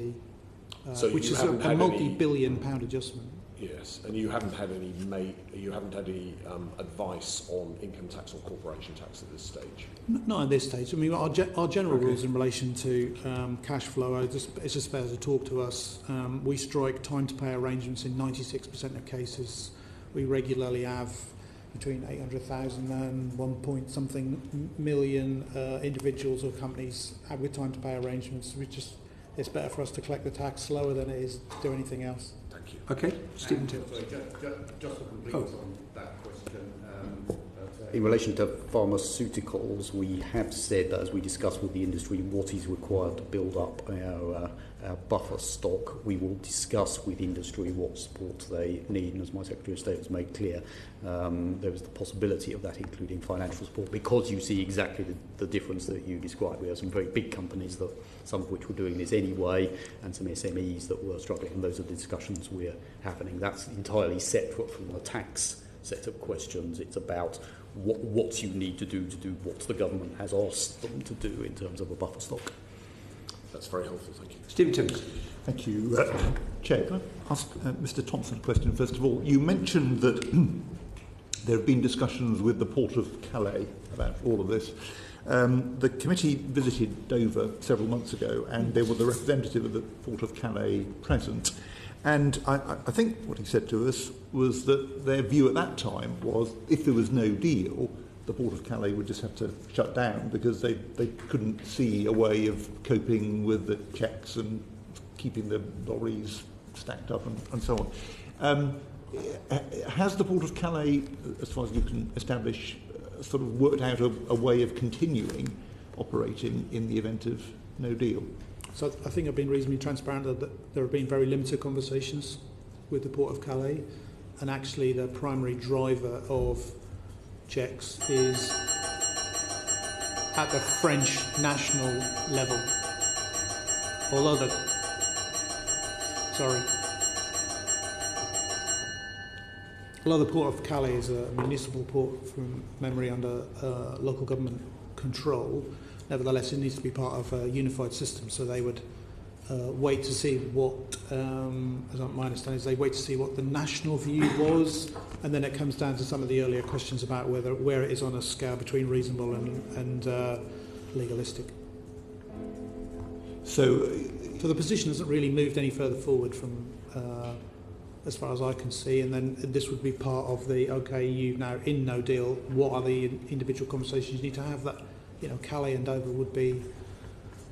which is a multi-billion pound adjustment. Yes, and you haven't had any advice on income tax or corporation tax at this stage. Not at this stage. I mean, our general rules in relation to cash flow, it's just fair to talk to us. We strike time to pay arrangements in 96% of cases. We regularly have between 800,000 and 1 point something million individuals or companies have with time to pay arrangements. It's better for us to collect the tax slower than it is to do anything else. Thank you. Okay, Stephen Tim. Sorry, just to complete on that question. In relation to pharmaceuticals, we have said that, as we discussed with the industry, what is required to build up our buffer stock. We will discuss with industry what support they need, and as my Secretary of State has made clear, there is the possibility of that, including financial support, because you see exactly the difference that you described. We have some very big companies, some of which were doing this anyway, and some SMEs that were struggling, and those are the discussions we're having. That's entirely separate from the tax set of questions. It's about what you need to do what the government has asked them to do in terms of a buffer stock. That's very helpful, thank you. Stephen Timms. Thank you, Chair. Can I ask Mr Thompson a question first of all? You mentioned that there have been discussions with the Port of Calais about all of this. The committee visited Dover several months ago, and there was a representative of the Port of Calais present. And I think what he said to us was that their view at that time was if there was no deal, the Port of Calais would just have to shut down because they couldn't see a way of coping with the checks and keeping the lorries stacked up and so on. Has the Port of Calais, as far as you can establish, sort of worked out a way of continuing operating in the event of no deal? So I think I've been reasonably transparent that there have been very limited conversations with the Port of Calais, and actually the primary driver of checks is at the French national level. Although the Port of Calais is a municipal port from memory under local government control, nevertheless it needs to be part of a unified system, so they would wait to see what, as my understanding is, they wait to see what the national view was, and then it comes down to some of the earlier questions about where it is on a scale between reasonable and legalistic. So the position hasn't really moved any further forward from, as far as I can see, and then this would be part of the, okay, you now in no deal, what are the individual conversations you need to have? That, you know, Calais and Dover would be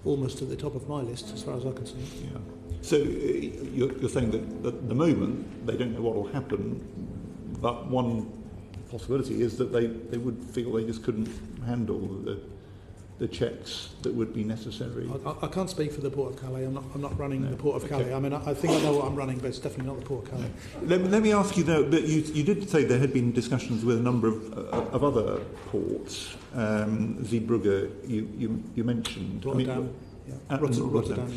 almost at the top of my list as far as I can see. Yeah. So you're saying that at the moment they don't know what will happen, but one possibility is that they would feel they just couldn't handle the checks that would be necessary. I can't speak for the Port of Calais. I'm not running the Port of Calais. I mean, I think I know what I'm running, but it's definitely not the Port of Calais. Let me ask you though, that you did say there had been discussions with a number of other ports. Zeebrugge, you mentioned. Rotterdam. Rotterdam.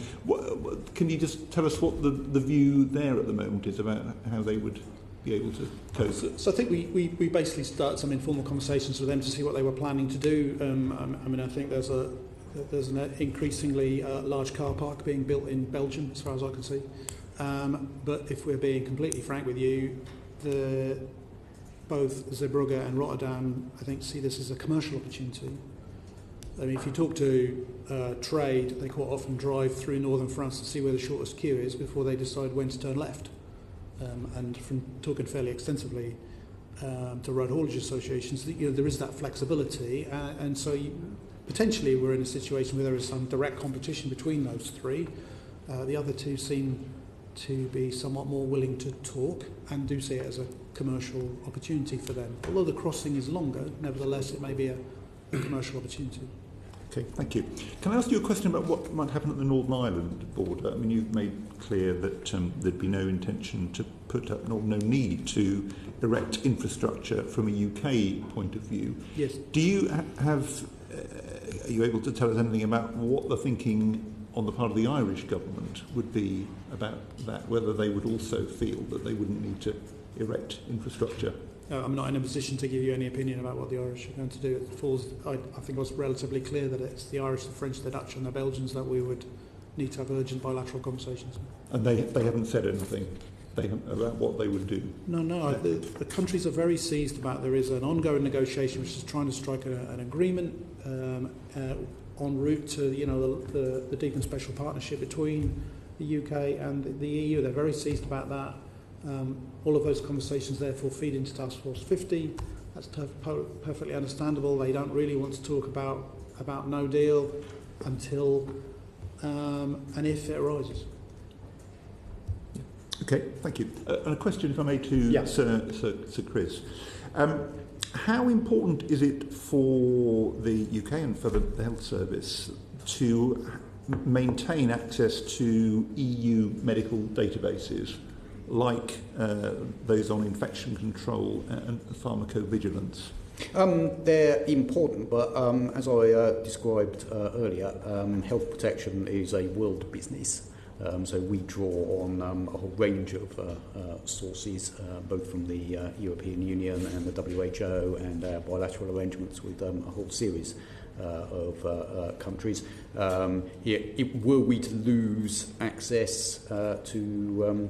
Can you just tell us what the view there at the moment is about how they would be able to cope? So I think we basically start some informal conversations with them to see what they were planning to do. I mean, I think there's an increasingly large car park being built in Belgium, as far as I can see. But if we're being completely frank with you, both Zeebrugge and Rotterdam, I think, see this as a commercial opportunity. I mean, if you talk to trade, they quite often drive through northern France to see where the shortest queue is before they decide when to turn left. And from talking fairly extensively to road haulage associations, there is that flexibility, and so potentially we're in a situation where there is some direct competition between those three. The other two seem to be somewhat more willing to talk and do see it as a commercial opportunity for them. Although the crossing is longer, nevertheless it may be a commercial opportunity. Okay, thank you. Can I ask you a question about what might happen at the Northern Ireland border? I mean, you've made clear that there'd be no intention to put up, nor no need to erect infrastructure from a UK point of view. Yes. Do you are you able to tell us anything about what the thinking on the part of the Irish government would be about that, whether they would also feel that they wouldn't need to erect infrastructure? I'm not in a position to give you any opinion about what the Irish are going to do. I think it was relatively clear that it's the Irish, the French, the Dutch and the Belgians that we would need to have urgent bilateral conversations. And they haven't said anything? about what they would do? No. The countries are very seized about. There is an ongoing negotiation which is trying to strike an agreement en route to the deep and special partnership between the UK and the EU. They're very seized about that. All of those conversations therefore feed into Task Force 50. That's perfectly understandable. They don't really want to talk about no deal until and if it arises. Okay, thank you. And a question, if I may, to Sir Chris. How important is it for the UK and for the Health Service to maintain access to EU medical databases like those on infection control and pharmacovigilance? They're important, but as I described earlier, health protection is a world business. So we draw on a whole range of sources, both from the European Union and the WHO and our bilateral arrangements with a whole series of countries. Were we to lose access to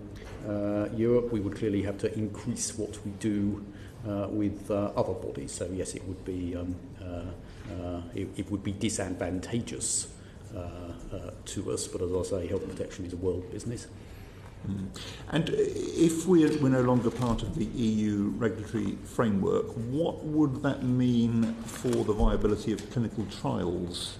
Europe, we would clearly have to increase what we do with other bodies. So yes, it would be disadvantageous to us, but as I say, health protection is a world business. And if we're no longer part of the EU regulatory framework, what would that mean for the viability of clinical trials?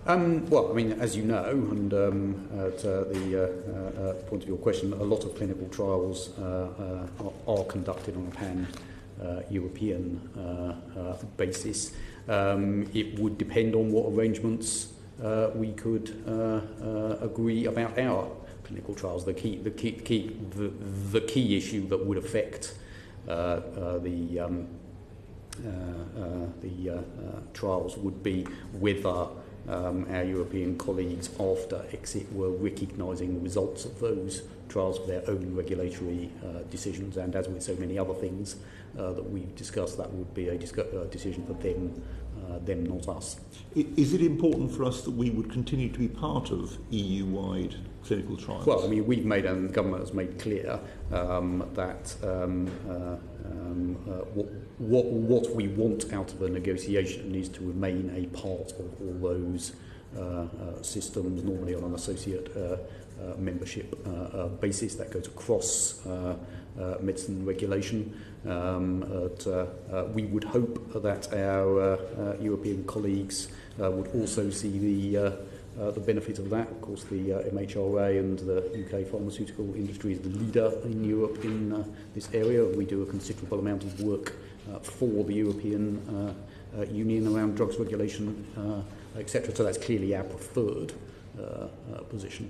Well, I mean, as you know, and at the point of your question, a lot of clinical trials are conducted on a pan-European basis. It would depend on what arrangements we could agree about our clinical trials. The key issue that would affect the trials would be whether our European colleagues after exit were recognising the results of those trials for their own regulatory decisions, and as with so many other things that we've discussed, that would be a decision for them, not us. Is it important for us that we would continue to be part of EU-wide clinical trials? Well, I mean, we've made, and the government has made clear that what we want out of a negotiation is to remain a part of all those systems, normally on an associate membership basis that goes across medicine regulation. We would hope that our European colleagues would also see the benefit of that. Of course, the MHRA and the UK pharmaceutical industry is the leader in Europe in this area. We do a considerable amount of work for the European Union around drugs regulation, etc. So that's clearly our preferred position.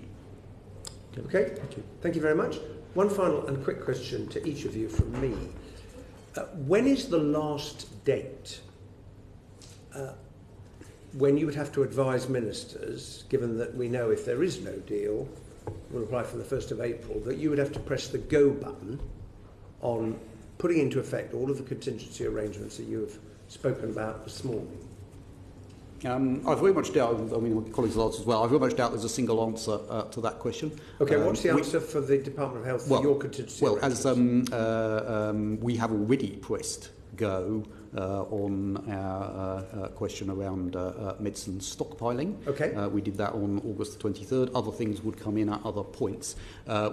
Okay, thank you very much. One final and quick question to each of you from me. When is the last date when you would have to advise ministers, given that we know if there is no deal, will apply from the 1st of April, that you would have to press the go button on putting into effect all of the contingency arrangements that you have spoken about this morning? I very much doubt, I mean, my colleagues will answer as well, I very much doubt there's a single answer to that question. Okay, what's the answer for the Department of Health for your contingency arrangements? As we have already pressed go on our question around medicine stockpiling. Okay. We did that on August the 23rd. Other things would come in at other points.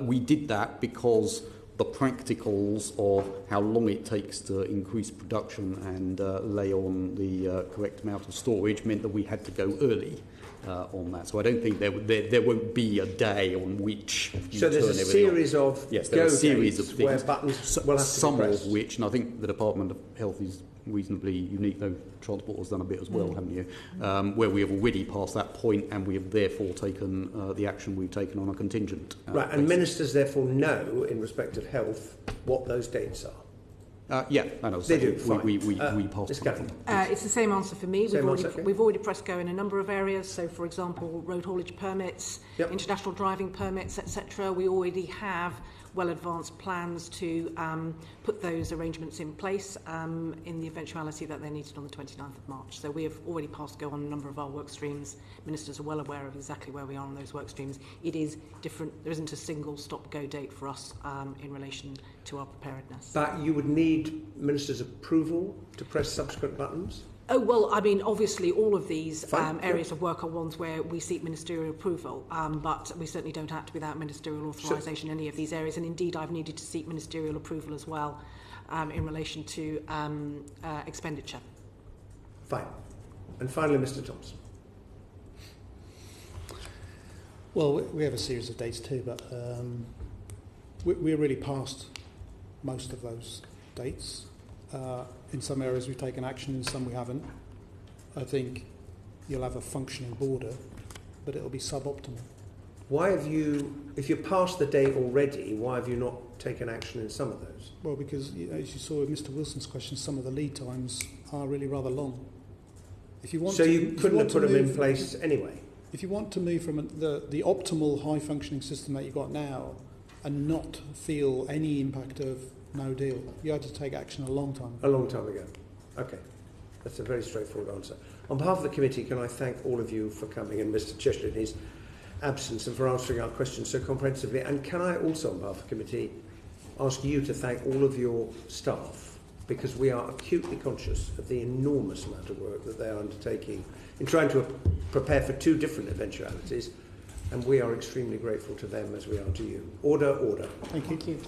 We did that because the practicals of how long it takes to increase production and lay on the correct amount of storage meant that we had to go early on that. So I don't think there won't be a day on which you so there's turn a series on. of yes, there are a series of things things, where buttons will have to some be pressed. of which, and I think the Department of Health is reasonably unique, though Transport has done a bit as well, haven't you? Where we have already passed that point and we have therefore taken the action we've taken on a contingent. Right, and ministers therefore know, in respect of health, what those dates are? Yeah, I know. They do, fine. We passed that. It's the same answer for me. Same We've already pressed go in a number of areas. So, for example, road haulage permits, international driving permits, etc. We already have well-advanced plans to put those arrangements in place in the eventuality that they're needed on the 29th of March. So we have already passed go on a number of our work streams. Ministers are well aware of exactly where we are on those work streams. It is different. There isn't a single stop-go date for us in relation to our preparedness. But you would need Ministers' approval to press subsequent buttons? Oh, well, I mean, obviously all of these areas of work are ones where we seek ministerial approval, but we certainly don't act without ministerial authorisation in any of these areas. And indeed, I've needed to seek ministerial approval as well in relation to expenditure. Fine. And finally, Mr Thompson. Well, we have a series of dates too, but we're really past most of those dates. In some areas we've taken action, in some we haven't. I think you'll have a functioning border, but it'll be suboptimal. Why have you, if you're past the date already, why have you not taken action in some of those? Well, because as you saw with Mr Wilson's question, some of the lead times are really rather long. If you want so to, you couldn't have put them in place anyway? If you want to move from the optimal high-functioning system that you've got now and not feel any impact of no deal, you had to take action a long time ago. A long time ago. Okay. That's a very straightforward answer. On behalf of the committee, can I thank all of you for coming, and Mr Cheshire in his absence, and for answering our questions so comprehensively. And can I also, on behalf of the committee, ask you to thank all of your staff, because we are acutely conscious of the enormous amount of work that they are undertaking in trying to prepare for two different eventualities, and we are extremely grateful to them as we are to you. Order, order. Thank you.